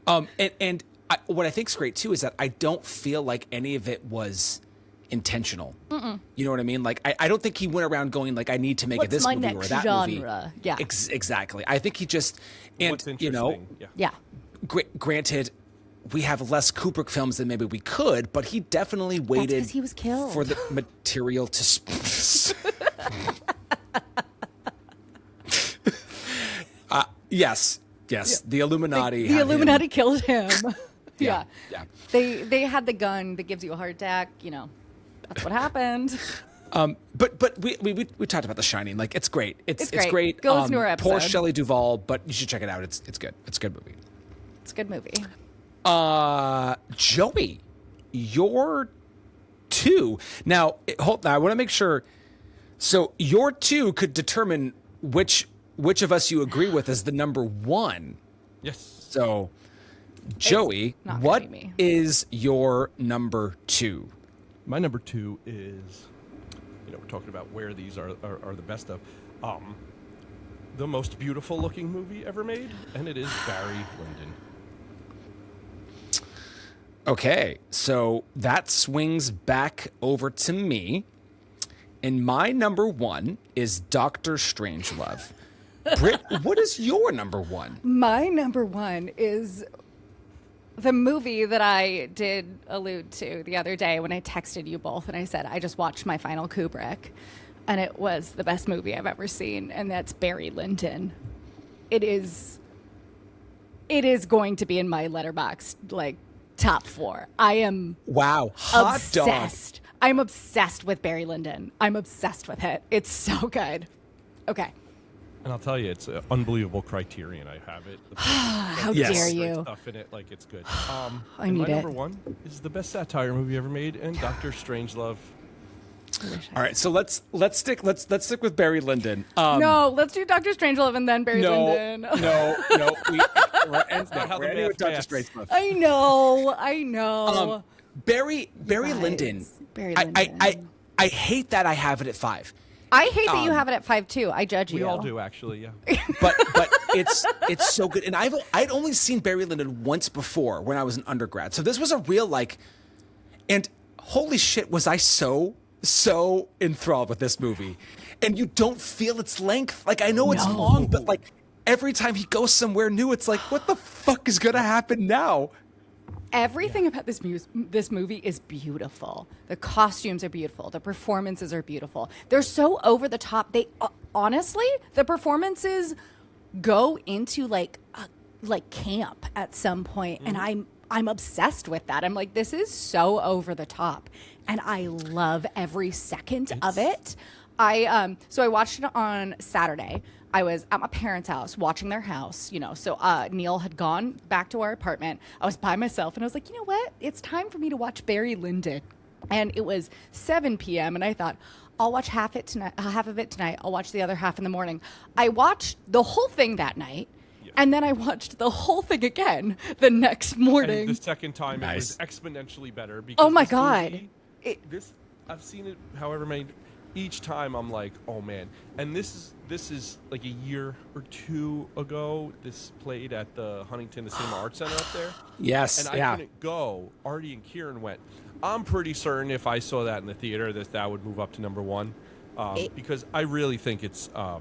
What I think's great too is that I don't feel like any of it was intentional. You know what I mean? Like, I don't think he went around going like, I need to make it this movie or that genre? movie. Yeah, exactly. I think he just, What's interesting? Granted, we have less Kubrick films than maybe we could, but he definitely waited. That's 'cause he was killed. For the material to. Yes. Yeah. The Illuminati. The Illuminati killed him. Yeah. They had the gun that gives you a heart attack. That's what happened. But we talked about The Shining. Like, it's great. It's great. Go listen to our episode. Poor Shelley Duvall, but you should check it out. It's good. It's a good movie. It's a good movie. Joey, your 2. Now, hold on. I want to make sure. So your 2 could determine which of us you agree with as the number 1. Yes. So, Joey, what is your number 2? My number 2 is, we're talking about where these are the best of. The most beautiful looking movie ever made, and it is Barry Lyndon. Okay, so that swings back over to me. And my number 1 is Dr. Strangelove. Britt, what is your number 1? My number 1 is the movie that I did allude to the other day when I texted you both and I said, I just watched my final Kubrick, and it was the best movie I've ever seen, and that's Barry Lyndon. It is going to be in my Letterboxd, like, top 4. I am hot obsessed. Dog. I'm obsessed with Barry Lyndon. I'm obsessed with it. It's so good. Okay. And I'll tell you, it's an unbelievable Criterion. I have it. How Yes. dare Great you? stuff in it, like it's good. I and my need it. number one is the best satire movie ever made, and Doctor Strangelove. All right, so let's stick with Barry Lyndon. No, let's do Doctor Strangelove and then Barry No, Lyndon. no, we're ending with Dr. Strangelove. I know. Barry Guys, Lyndon. Barry I Lyndon. hate that I have it at 5. I hate that you have it at 5 too. I judge you. We all do, actually, yeah. But it's so good. And I'd only seen Barry Lyndon once before when I was an undergrad. So this was a real and holy shit, was I so enthralled with this movie. And you don't feel its length. Like I know it's long, but like every time he goes somewhere new, it's like, what the fuck is gonna happen now? Everything about this movie is beautiful. The costumes are beautiful. The performances are beautiful. They're so over the top. They honestly, the performances go into like camp at some point, and I'm obsessed with that. I'm like, this is so over the top, and I love every second of it. So I watched it on Saturday. I was at my parents' house watching their house, so Neil had gone back to our apartment. I was by myself and I was like, you know what? It's time for me to watch Barry Lyndon. And it was 7 p.m. and I thought, I'll watch half of it tonight. I'll watch the other half in the morning. I watched the whole thing that night. And then I watched the whole thing again the next morning. And the second time it was exponentially better. Because oh my God. I've seen it however many. Each time I'm like, oh man. And this is like a year or two ago. This played at the Huntington, the Cinema Arts Center up there. Yes, and I couldn't go. Artie and Kieran went. I'm pretty certain if I saw that in the theater that would move up to number one. Because I really think it's a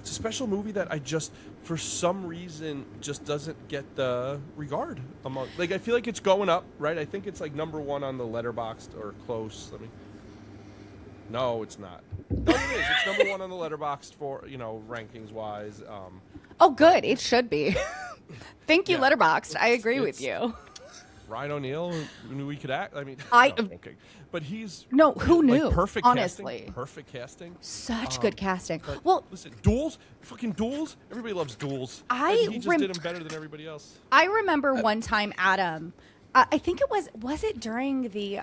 special movie that I just, for some reason, just doesn't get the regard among. Like I feel like it's going up, right? I think it's like number one on the Letterboxd or close. No, it's not. No, it is. It's number one on the Letterboxd for rankings wise. Oh, good. It should be. Thank you, Letterboxd. I agree with you. Ryan O'Neal knew he could act. I mean, okay, but he's who knew? Perfect honestly, casting, perfect casting. Such good casting. Well, listen, fucking duels. Everybody loves duels. He just did them better than everybody else. I remember one time, Adam. I think it was it during the.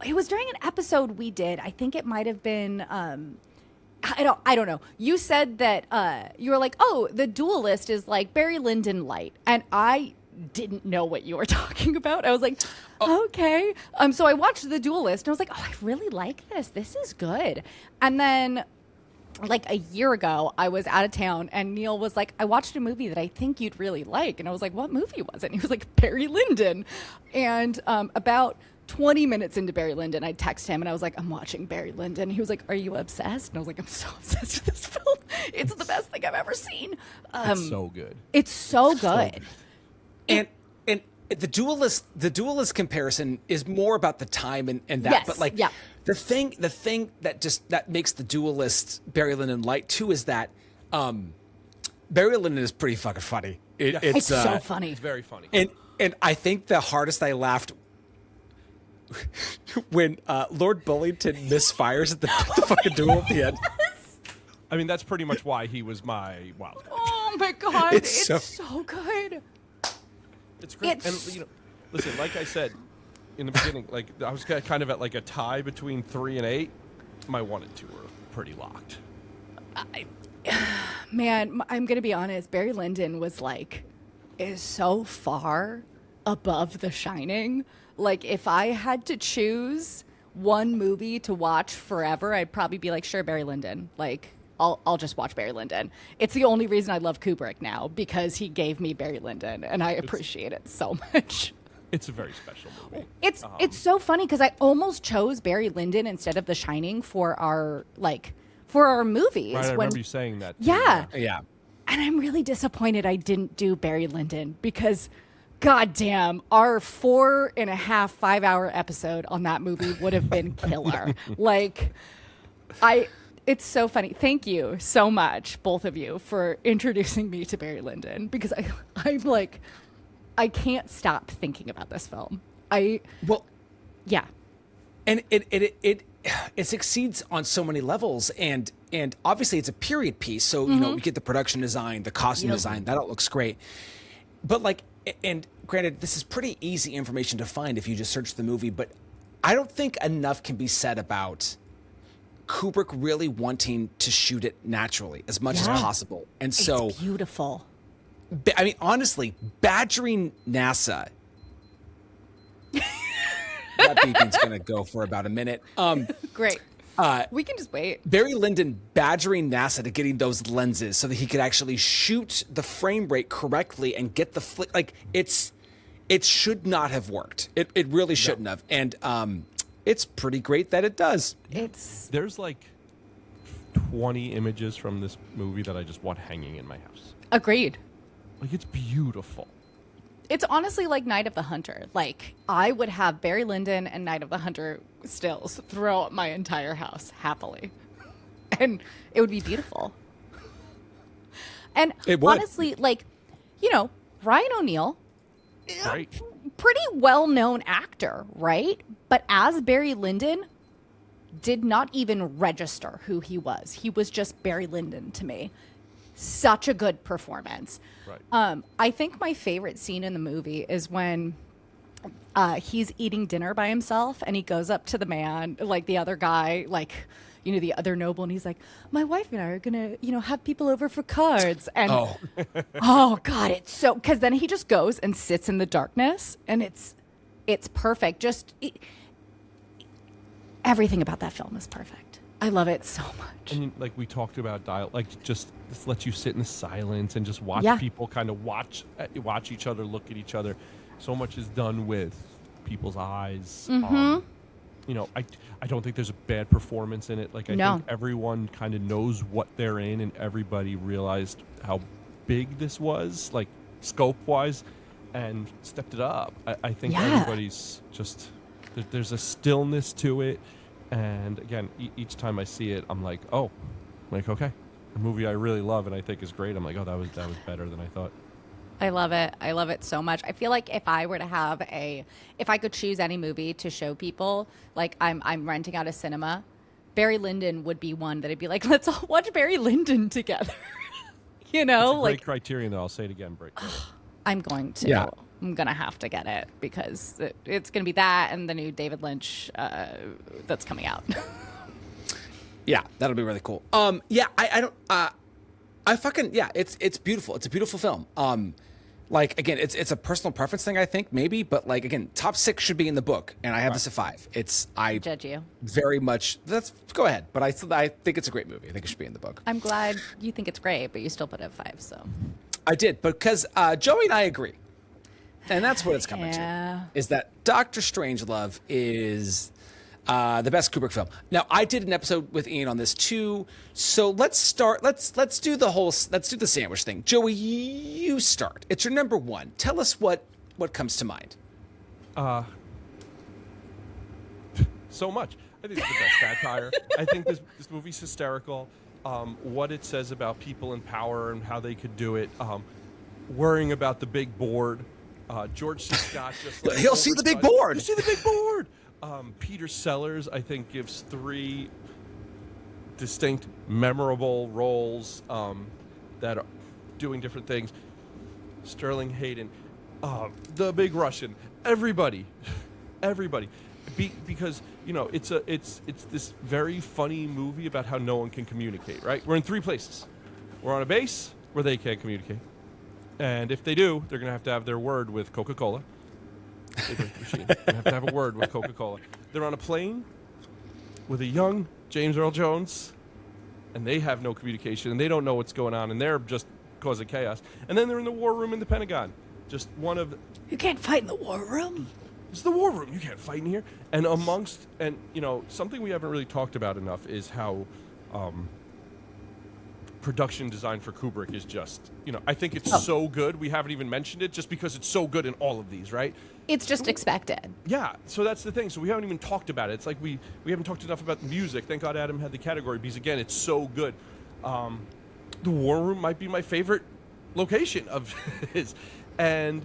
It was during an episode we did. I think it might have been. I don't know. You said that you were like, oh, The Duelist is like Barry Lyndon light, and I didn't know what you were talking about. I was like, okay. So I watched The Duelist, and I was like, oh, I really like this. This is good. And then, like a year ago, I was out of town, and Neil was like, I watched a movie that I think you'd really like, and I was like, what movie was it? And he was like, Barry Lyndon, and about 20 minutes into Barry Lyndon, I text him and I was like, I'm watching Barry Lyndon. He was like, are you obsessed? And I was like, I'm so obsessed with this film. It's the best thing I've ever seen. It's so good. It's so good. And the duelist comparison is more about the time and that, yes, but like the thing that makes the Duelist Barry Lyndon light too is that Barry Lyndon is pretty fucking funny. It's so funny. It's very funny. And I think the hardest I laughed when Lord Bullington misfires at the fucking duel at the end. I mean, that's pretty much why he was my wild card. Oh my God, it's so good. It's great. And listen, like I said in the beginning, like I was kind of at like a tie between 3 and 8. My 1 and 2 were pretty locked. Man, I'm gonna be honest. Barry Lyndon is so far above The Shining. Like, if I had to choose one movie to watch forever, I'd probably be like, sure, Barry Lyndon. Like, I'll just watch Barry Lyndon. It's the only reason I love Kubrick now, because he gave me Barry Lyndon, and I appreciate it so much. It's a very special movie. It's so funny because I almost chose Barry Lyndon instead of The Shining for our movies. Right, I remember you saying that. Yeah. Yeah. And I'm really disappointed I didn't do Barry Lyndon because, goddamn, our 4.5, 5-hour episode on that movie would have been killer. It's so funny. Thank you so much, both of you, for introducing me to Barry Lyndon, because I'm like, I can't stop thinking about this film. Yeah. And it succeeds on so many levels, and obviously it's a period piece, so you know, you get the production design, the costume design, that all looks great. But like, and granted, this is pretty easy information to find if you just search the movie, but I don't think enough can be said about Kubrick really wanting to shoot it naturally as much as possible. And so it's beautiful. I mean, honestly, badgering NASA. That beeping's going to go for about a minute. Great. We can just wait. Barry Lyndon badgering NASA to getting those lenses so that he could actually shoot the frame rate correctly and get the flick. Like, it should not have worked. It really shouldn't have. And it's pretty great that it does. There's like 20 images from this movie that I just want hanging in my house. Agreed. Like, it's beautiful. It's honestly like Night of the Hunter. Like, I would have Barry Lyndon and Night of the Hunter stills throughout my entire house happily. And it would be beautiful. And honestly, like, you know, Ryan O'Neal, Right. pretty well-known actor, right? But as Barry Lyndon, did not even register who he was. He was just Barry Lyndon to me. Such a good performance. Right. I think my favorite scene in the movie is when he's eating dinner by himself and he goes up to the man, like the other guy, like, you know, the other noble, and he's like, my wife and I are going to, you know, have people over for cards. And oh God, it's so, because then he just goes and sits in the darkness and it's perfect. Just everything about that film is perfect. I love it so much. And like we talked about, like just let you sit in the silence and just watch people kind of watch each other, look at each other. So much is done with people's eyes. You know, I don't think there's a bad performance in it. Like, I think everyone kind of knows what they're in, and everybody realized how big this was, like scope-wise, and stepped it up. I think everybody's just there's a stillness to it. And again, each time I see it, I'm like, okay, a movie I really love and I think is great. I'm like, oh, that was better than I thought. I love it. I love it so much. I feel like if I were to have if I could choose any movie to show people, like I'm renting out a cinema, Barry Lyndon would be one that I'd be like, let's all watch Barry Lyndon together. You know, it's a great criterion, though. I'll say it again, break. I'm going to. Yeah. I'm going to have to get it because it's going to be that and the new David Lynch that's coming out. Yeah, that'll be really cool. Yeah, I don't, I fucking, yeah, it's beautiful. It's a beautiful film. Like, again, it's a personal preference thing, I think, maybe, but like, again, top 6 should be in the book, and I have this at 5. I judge you. Very much, go ahead, but I think it's a great movie. I think it should be in the book. I'm glad you think it's great, but you still put it at 5, so. I did, because Joey and I agree. And that's what it's coming to, is that Doctor Strangelove is the best Kubrick film. Now, I did an episode with Ian on this too, so let's start. Let's do the sandwich thing. Joey, you start. It's your number 1. Tell us what comes to mind. So much. I think it's the best satire. I think this movie's hysterical. What it says about people in power and how they could do it. Worrying about the big board. George C. Scott just like he'll see the big board. You see the big board. Peter Sellers, I think, gives 3 distinct, memorable roles that are doing different things. Sterling Hayden, the Big Russian, everybody, because you know it's this very funny movie about how no one can communicate. Right? We're in 3 places. We're on a base where they can't communicate. And if they do, they're going to have their word with Coca-Cola. They have to have a word with Coca-Cola. They're on a plane with a young James Earl Jones, and they have no communication, and they don't know what's going on, and they're just causing chaos. And then they're in the war room in the Pentagon. Just one of... You can't fight in the war room. It's the war room. You can't fight in here. And you know, something we haven't really talked about enough is how... production design for Kubrick is just, you know, I think it's so good. We haven't even mentioned it just because it's so good in all of these, right? It's just expected. Yeah, so that's the thing. So we haven't even talked about it. It's like we haven't talked enough about the music. Thank God Adam had the category because, again, it's so good. The War Room might be my favorite location of his. And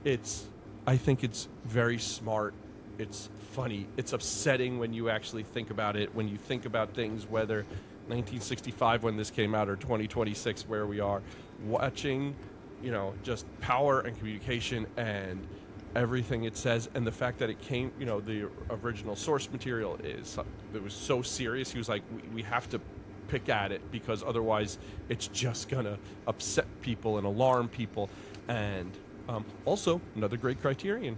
I think it's very smart. It's funny. It's upsetting when you actually think about it. When you think about things, whether 1965 when this came out or 2026 where we are, watching, just power and communication and everything it says, and the fact that it came, the original source material it was so serious. He was like, we have to pick at it because otherwise it's just gonna upset people and alarm people. And also another great criterion,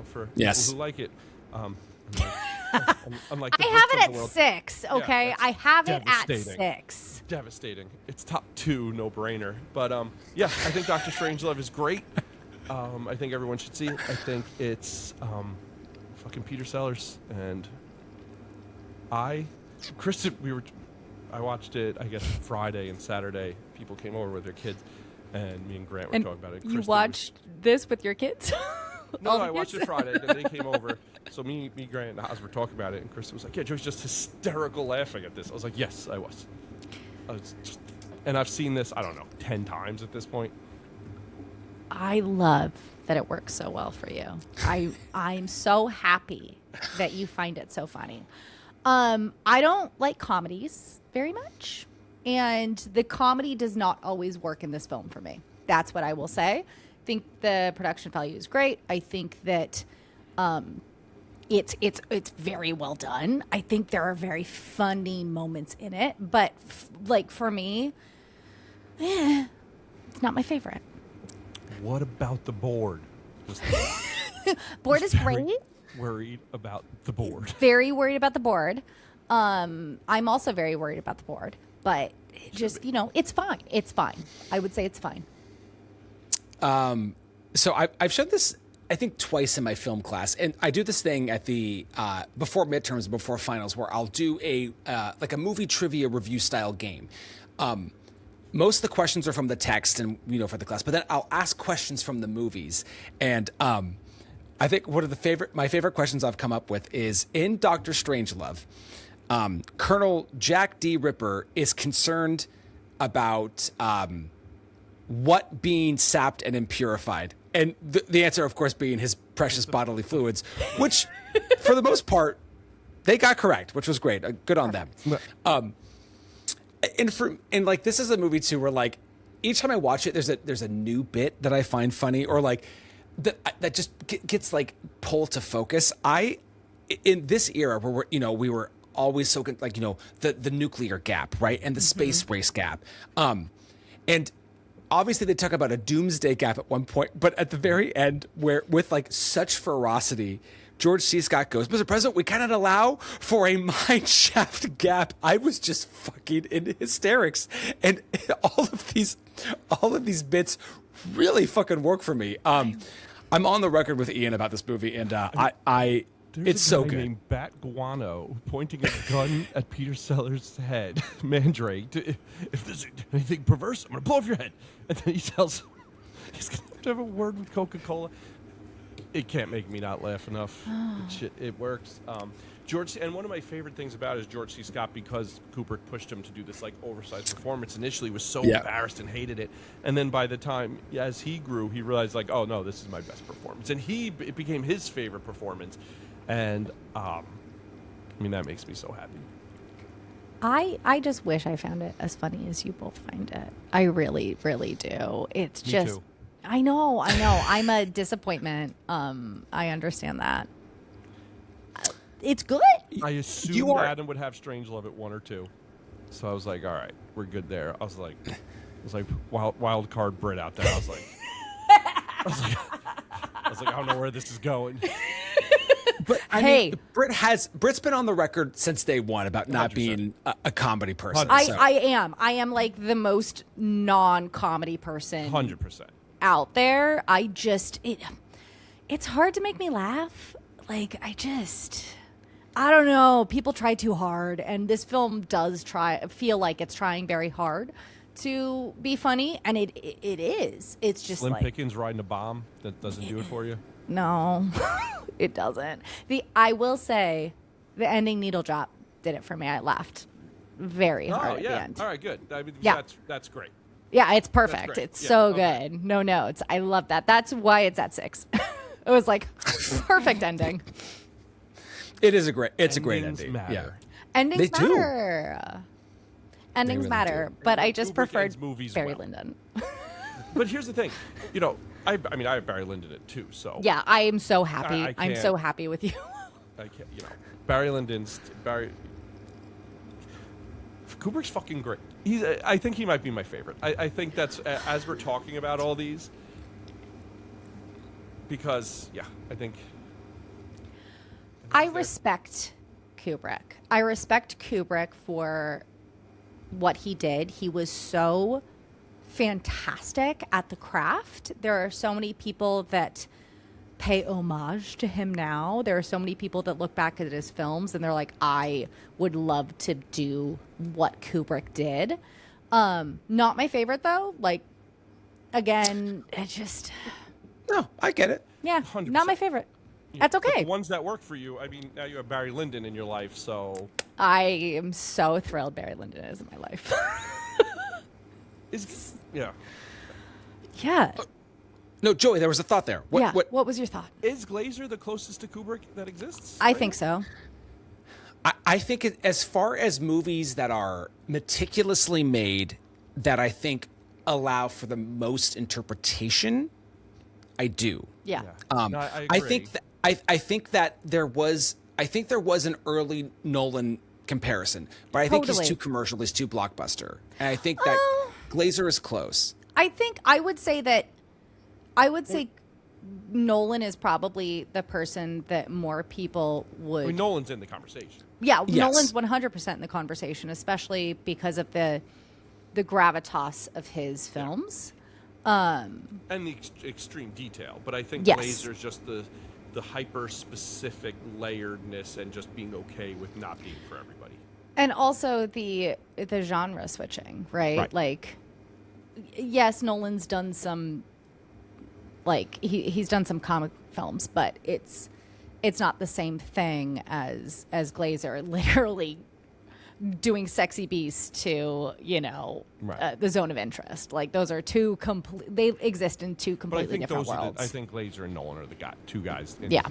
for people who like it. Unlike I have it at 6. Okay, yeah, I have it at 6. Devastating. It's top 2, no brainer. But I think Doctor Strangelove is great. I think everyone should see it. I think it's fucking Peter Sellers, and I watched it, I guess, Friday and Saturday. People came over with their kids, and me and Grant were talking about it. You watched this with your kids? No, I watched it Friday, and they came over. So me, Grant, and Oz were talking about it, and Kristen was like, yeah, Joey's just hysterical laughing at this. I was like, yes, I was. And I've seen this, I don't know, 10 times at this point. I love that it works so well for you. I'm so happy that you find it so funny. I don't like comedies very much, and the comedy does not always work in this film for me. That's what I will say. I think the production value is great. I think that it's very well done. I think there are very funny moments in it, but for me, it's not my favorite. What about the board? Board is great. Worried about the board. Very worried about the board. I'm also very worried about the board, but just, it's fine. It's fine. I would say it's fine. So I've shown this, I think, twice in my film class, and I do this thing at the before midterms, before finals, where I'll do a movie trivia review style game. Most of the questions are from the text and for the class, but then I'll ask questions from the movies. And I think one of my favorite questions I've come up with is, in Doctor Strangelove, Colonel Jack D. Ripper is concerned about what being sapped and impurified. And the answer, of course, being his precious bodily fluids, which, for the most part, they got correct, which was great. Good on them. And this is a movie too where each time I watch it, there's a new bit that I find funny, or that just gets pulled to focus. In this era where we were always so the nuclear gap, right, and the space race gap, and obviously they talk about a doomsday gap at one point, but at the very end, where with such ferocity, George C. Scott goes, Mr. President, we cannot allow for a mine shaft gap. I was just fucking in hysterics. And all of these bits really fucking work for me. I'm on the record with Ian about this movie, and it's so good. Named Bat Guano pointing a gun at Peter Sellers' head, Mandrake. If there's anything perverse, I'm going to blow off your head. And then he tells him he's going to have a word with Coca-Cola. It can't make me not laugh enough. It works. And one of my favorite things about it is George C. Scott, because Kubrick pushed him to do this oversized performance initially, was so embarrassed and hated it. And then by the time, as he grew, he realized oh no, this is my best performance. And it became his favorite performance. And that makes me so happy. I just wish I found it as funny as you both find it. I really, really do. It's me just... too. I know. I'm a disappointment. I understand that. It's good. I assumed Adam would have Strangelove at 1 or 2. So I was like, all right, we're good there. I was like wild card Brit out there. I was like, I don't know where this is going. But I mean, Brit's been on the record since day one about not 100%. Being a comedy person. I am the most non-comedy person 100% out there. It's hard to make me laugh. I don't know. People try too hard, and this film does feel like it's trying very hard to be funny, and it is. It's just Slim Pickens riding a bomb that doesn't do it for you. No, it doesn't. I will say, the ending needle drop did it for me. I laughed very hard at the end. All right, good. I mean, that's great. Yeah, it's perfect. It's so good. No notes. I love that. That's why it's at 6. It was perfect ending. It is a great. It's a great Endings ending. matter. Yeah. Endings They do. matter. Endings really matter, do. but I Kubrick just ends preferred movies Barry well. Lyndon. But here's the thing, you know, I mean, I have Barry Lyndon in it too, so Yeah, I am so happy. I I'm so can't- happy with you. I can't, you know, Barry Lyndon's Kubrick's fucking great. I think he might be my favorite. I think that's as we're talking about all these, because I think I respect Kubrick. I respect Kubrick for what he did. He was so fantastic at the craft. There are so many people that pay homage to him now. There are so many people that look back at his films and they're like, I would love to do what Kubrick did. Not my favorite though. Like, again, it just, No, I get it. yeah, 100%. not my favorite. Yeah, That's but okay. the ones that work for you, I mean, now you have Barry Lyndon in your life, so I am so thrilled Barry Lyndon is in my life. yeah. Yeah. No, Joey, there was a thought there. What was your thought? Is Glazer the closest to Kubrick that exists? I think so. I think as far as movies that are meticulously made, that I think allow for the most interpretation, I do. Yeah. No, I I agree. think that I think that there was an early Nolan comparison, but I think he's Totally. too commercial, he's too blockbuster, and I think that Glazer is close. I would say Nolan is probably the person that more people would. I mean, Nolan's in the conversation. Yeah, Yes. Nolan's 100% in the conversation, especially because of the gravitas of his films. And the extreme detail, but I think Yes. Glazer's just the hyper-specific layeredness and just being okay with not being for everybody. And also the genre switching, right? Right. Like, yes, Nolan's done some, like he's done some comic films, but it's not the same thing as Glazer literally doing Sexy Beast to Right. the Zone of Interest. Like those are two they exist in two But I completely think different those are worlds. I think Glazer and Nolan are the two guys in Yeah.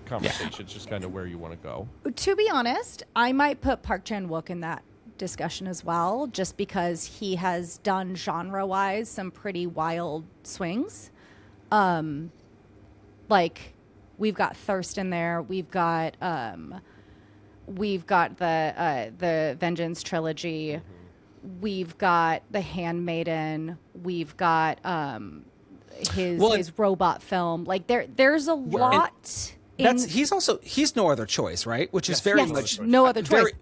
conversation. It's just kind of where you want to go. To be honest, I might put Park Chan-wook in that discussion as well, just because he has done genre-wise some pretty wild swings. Like we've got Thirst in there. We've got the Vengeance trilogy. We've got The Handmaiden. We've got his robot film. Like there's a lot. He's No Other Choice, right? Which is very Yes, much No Other Choice.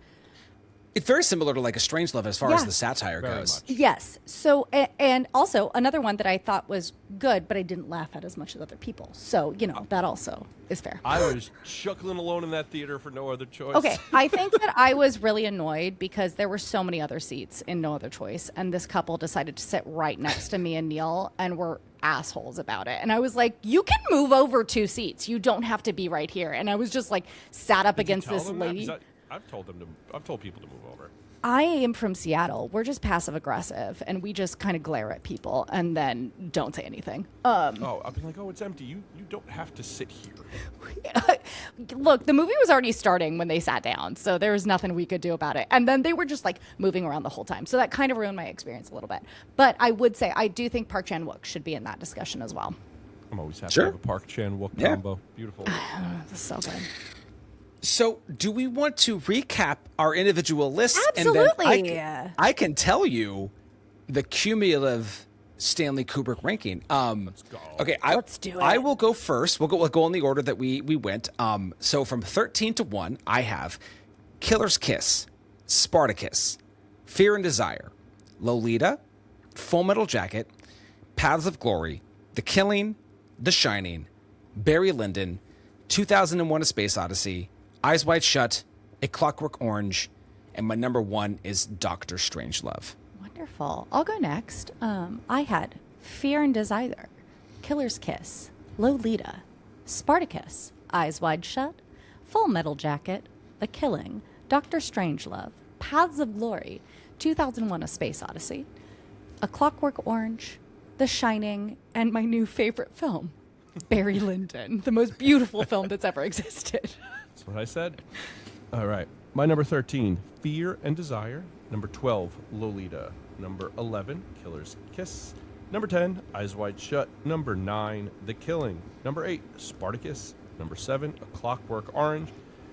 It's very similar to like A Strangelove as far as the satire Very goes. much. Yes. So, and also another one that I thought was good, but I didn't laugh at as much as other people. So, that also is fair. I was chuckling alone in that theater for No Other Choice. Okay. I think that I was really annoyed because there were so many other seats in No Other Choice. And this couple decided to sit right next to me and Neil and were assholes about it. And I was like, you can move over 2 seats. You don't have to be right here. And I was just like sat up Did you against tell this them that? lady. 'Cause I've told people to move over. I am from Seattle. We're just passive aggressive, and we just kind of glare at people and then don't say anything. Oh, I'll be like, oh, it's empty. You don't have to sit here. Look, the movie was already starting when they sat down, so there was nothing we could do about it. And then they were just like moving around the whole time, so that kind of ruined my experience a little bit. But I would say I do think Park Chan-wook should be in that discussion as well. I'm always happy Sure. to have a Park Chan-wook Yeah. combo. Beautiful. This is so good. So, do we want to recap our individual lists? Absolutely. And then I can tell you the cumulative Stanley Kubrick ranking. Let's go. Okay, Let's do it. I will go first. We'll go in the order that we went. So from 13 to 1, I have Killer's Kiss, Spartacus, Fear and Desire, Lolita, Full Metal Jacket, Paths of Glory, The Killing, The Shining, Barry Lyndon, 2001: A Space Odyssey, Eyes Wide Shut, A Clockwork Orange, and my number 1 is Doctor Strangelove. Wonderful. I'll go next. I had Fear and Desire, Killer's Kiss, Lolita, Spartacus, Eyes Wide Shut, Full Metal Jacket, The Killing, Doctor Strangelove, Paths of Glory, 2001: A Space Odyssey, A Clockwork Orange, The Shining, and my new favorite film, Barry Lyndon, the most beautiful film that's ever existed. That's what I said. All right. My number 13, Fear and Desire. Number 12, Lolita. Number 11, Killer's Kiss. Number 10, Eyes Wide Shut. Number 9, The Killing. Number 8, Spartacus. Number 7, A Clockwork Orange.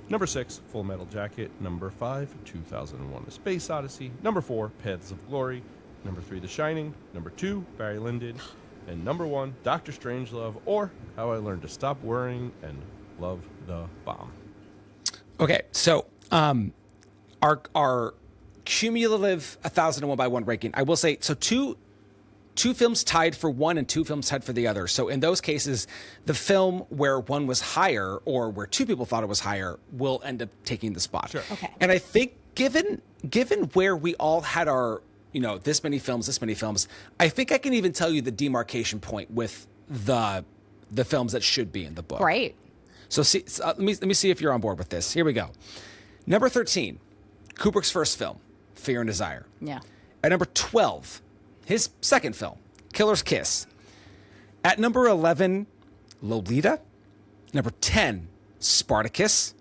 Number 6, Full Metal Jacket. Number 5, 2001: A Space Odyssey. Number 4, Paths of Glory. Number 3, The Shining. Number 2, Barry Lyndon. And number 1, Doctor Strangelove, or How I Learned to Stop Worrying and Love the Bomb. Okay, so our cumulative 1001 by 1 ranking, I will say, so two films tied for one and 2 films tied for the other. So in those cases, the film where one was higher or where 2 people thought it was higher will end up taking the spot. Sure. Okay. And I think given where we all had our, this many films, I think I can even tell you the demarcation point with the films that should be in the book. Great. So let me see if you're on board with this. Here we go. Number 13, Kubrick's first film, Fear and Desire. Yeah. At number 12, his second film, Killer's Kiss. At number 11, Lolita. Number 10, Spartacus.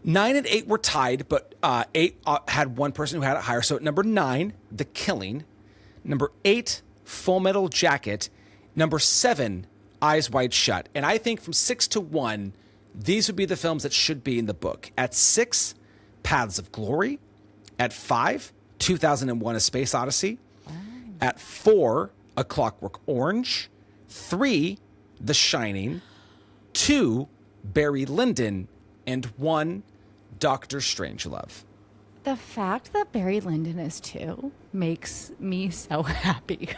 9 and 8 were tied, but 8 had one person who had it higher. So at number 9, The Killing. Number 8, Full Metal Jacket. Number 7, Eyes Wide Shut. And I think from 6 to 1, these would be the films that should be in the book. At 6, Paths of Glory. At 5, 2001: A Space Odyssey. At 4, A Clockwork Orange. 3, The Shining. 2, Barry Lyndon. And 1, Doctor Strangelove. The fact that Barry Lyndon is 2 makes me so happy.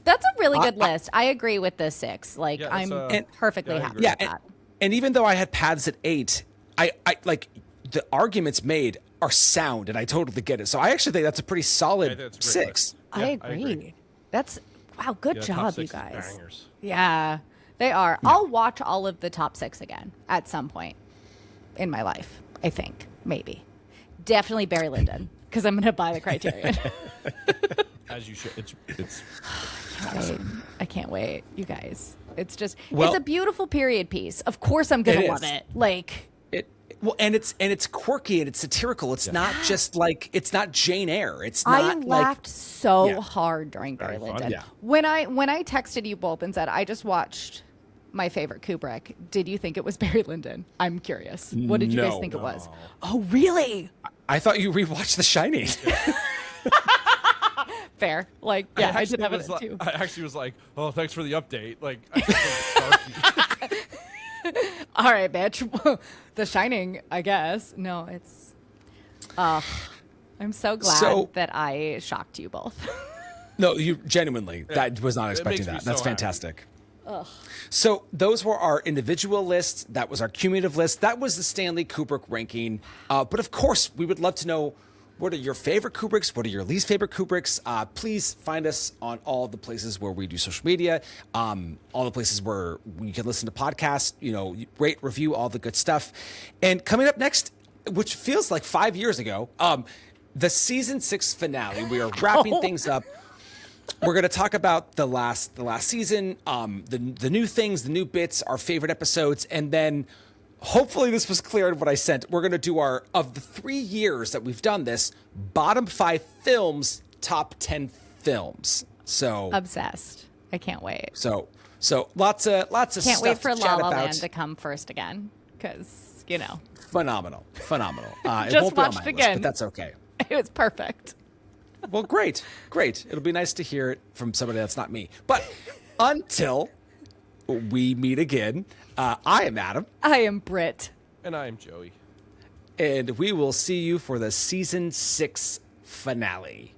That's a really good list. I agree with the 6. Like, Yeah, I'm perfectly happy with that. And even though I had Paths at 8, I like the arguments made are sound, and I totally get it. So I actually think that's a pretty solid 6. I agree. That's wow. Good job, you guys. Bangers. Yeah, they are. I'll watch all of the top 6 again at some point in my life. I think maybe, definitely Barry Lyndon, because I'm going to buy the Criterion. As you should. It's. I can't wait, you guys. It's just Well, it's a beautiful period piece. Of course, I'm going to It love is. it. Like. Well, and it's quirky and it's satirical. It's not just like, it's not Jane Eyre. It's not I laughed so hard during Barry Very fun. Lyndon. Yeah. When I texted you both and said I just watched my favorite Kubrick, did you think it was Barry Lyndon? I'm curious. What did you guys think it was? Oh, really? I thought you rewatched The Shining. Fair. Like, yeah, I did have it too. I actually was like, oh, thanks for the update. Like, I just All right, bitch. The Shining, I guess. No, it's. I'm so glad that I shocked you both. No, you genuinely. That was not expecting makes me that. so That's happy. fantastic. So those were our individual lists. That was our cumulative list. That was the Stanley Kubrick ranking. But of course, we would love to know, what are your favorite Kubricks? What are your least favorite Kubricks? Please find us on all the places where we do social media, all the places where you can listen to podcasts, rate, review, all the good stuff. And coming up next, which feels like 5 years ago, the season 6 finale. We are wrapping things up. We're going to talk about the last season, the new things, the new bits, our favorite episodes, and then hopefully this was clear in what I sent. We're going to do of the 3 years that we've done this, bottom 5 films, top 10 films. So Obsessed. I can't wait. So lots of Can't stuff wait for to La chat La about. Land to come first again, because Phenomenal. It Just won't be on watched my list, again. but that's okay. it was perfect. Well, great. It'll be nice to hear it from somebody that's not me. But until we meet again, I am Adam. I am Britt. And I am Joey. And we will see you for the season 6 finale.